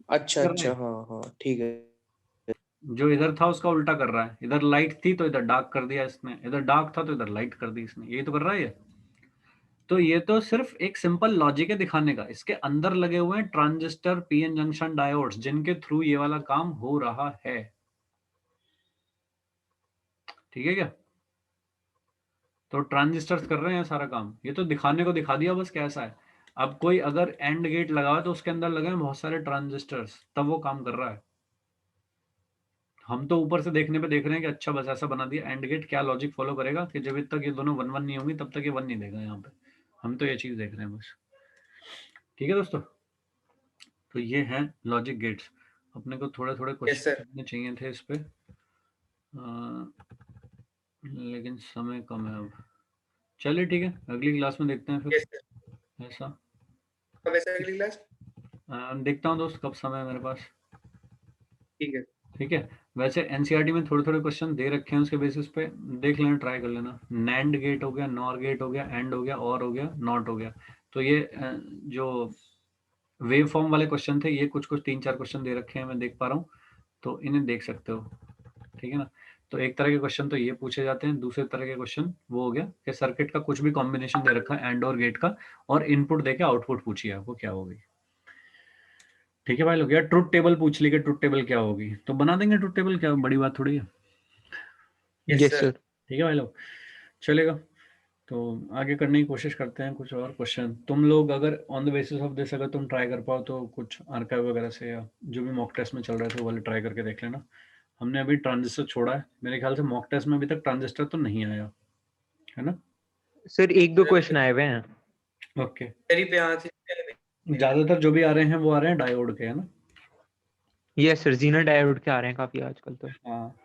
अच्छा अच्छा, हाँ हाँ ठीक है। जो इधर था उसका उल्टा कर रहा है, इधर लाइट थी तो इधर डार्क कर दिया इसने, इधर डार्क था तो इधर लाइट कर दी इसने, यही तो कर रहा है ये। तो ये तो सिर्फ एक सिंपल लॉजिक है दिखाने का, इसके अंदर लगे हुए हैं ट्रांजिस्टर, पीएन जंक्शन डायोड्स, जिनके थ्रू ये वाला काम हो रहा है, ठीक है क्या। तो ट्रांजिस्टर्स कर रहे हैं सारा काम, ये तो दिखाने को दिखा दिया बस कैसा है। अब कोई अगर एंड गेट लगा हुआ है तो उसके अंदर लगे हैं बहुत सारे ट्रांजिस्टर्स, तब वो काम कर रहा है। हम तो ऊपर से देखने पे देख रहे हैं कि अच्छा बस ऐसा बना दिया एंड गेट, क्या लॉजिक फॉलो करेगा कि जब तक ये दोनों 1 1 नहीं होंगी तब तक ये 1 नहीं देगा यहाँ पे। हम तो ये चीज देख रहे हैं बस, ठीक है दोस्तों। तो ये हैं लॉजिक गेट्स। अपने को थोड़े थोड़े Yes, क्वेश्चन sir. करने चाहिए थे इस पे, लेकिन समय कम है अब। चलिए ठीक है, अगली क्लास में देखते हैं फिर। Yes, sir. ऐसा कब है सर अगली क्लास? देखता हूँ दोस्त कब समय है मेरे पास, ठीक है। ठीक है। वैसे एनसीईआरटी में थोड़े थोड़े क्वेश्चन दे रखे हैं, उसके बेसिस पे देख लेना, ट्राई कर लेना। नैंड गेट हो गया, नॉर गेट हो गया, एंड हो गया, और हो गया, नॉट हो गया। तो ये जो वेव फॉर्म वाले क्वेश्चन थे, ये कुछ कुछ 3 4 क्वेश्चन दे रखे हैं, मैं देख पा रहा हूँ, तो इन्हें देख सकते हो, ठीक है ना। तो एक तरह के क्वेश्चन तो ये पूछे जाते हैं, दूसरे तरह के क्वेश्चन वो हो गया कि सर्किट का कुछ भी कॉम्बिनेशन दे रखा है एंड और गेट का, और इनपुट देके आउटपुट पूछिए आपको क्या होगी, ठीक है भाई लोग। यार ट्रुथ टेबल पूछ ली कि ट्रुथ टेबल क्या होगी, तो बना देंगे ट्रुथ टेबल, क्या बड़ी बात थोड़ी है, Yes, sir. ठीक है भाई लोग, चलेगा। तो आगे करने की कोशिश करते हैं कुछ और क्वेश्चन। तुम लोग अगर on the basis of this अगर तुम ट्राई कर पाओ तो कुछ आर्काइव वगैरह से, या जो भी मॉक टेस्ट में चल रहे थे वो वाले ट्राई करके देख लेना। हमने अभी ट्रांजिस्टर छोड़ा है, मेरे ख्याल से मॉक टेस्ट में अभी तक ट्रांजिस्टर तो नहीं आया है ना। सर एक दो क्वेश्चन आए हुए हैं। ओके, तेरी पे हाँ थे। ज्यादातर जो भी आ रहे हैं वो आ रहे हैं डायोड के, है ना। यस सर, जीना डायोड के आ रहे हैं काफी आजकल तो। हाँ,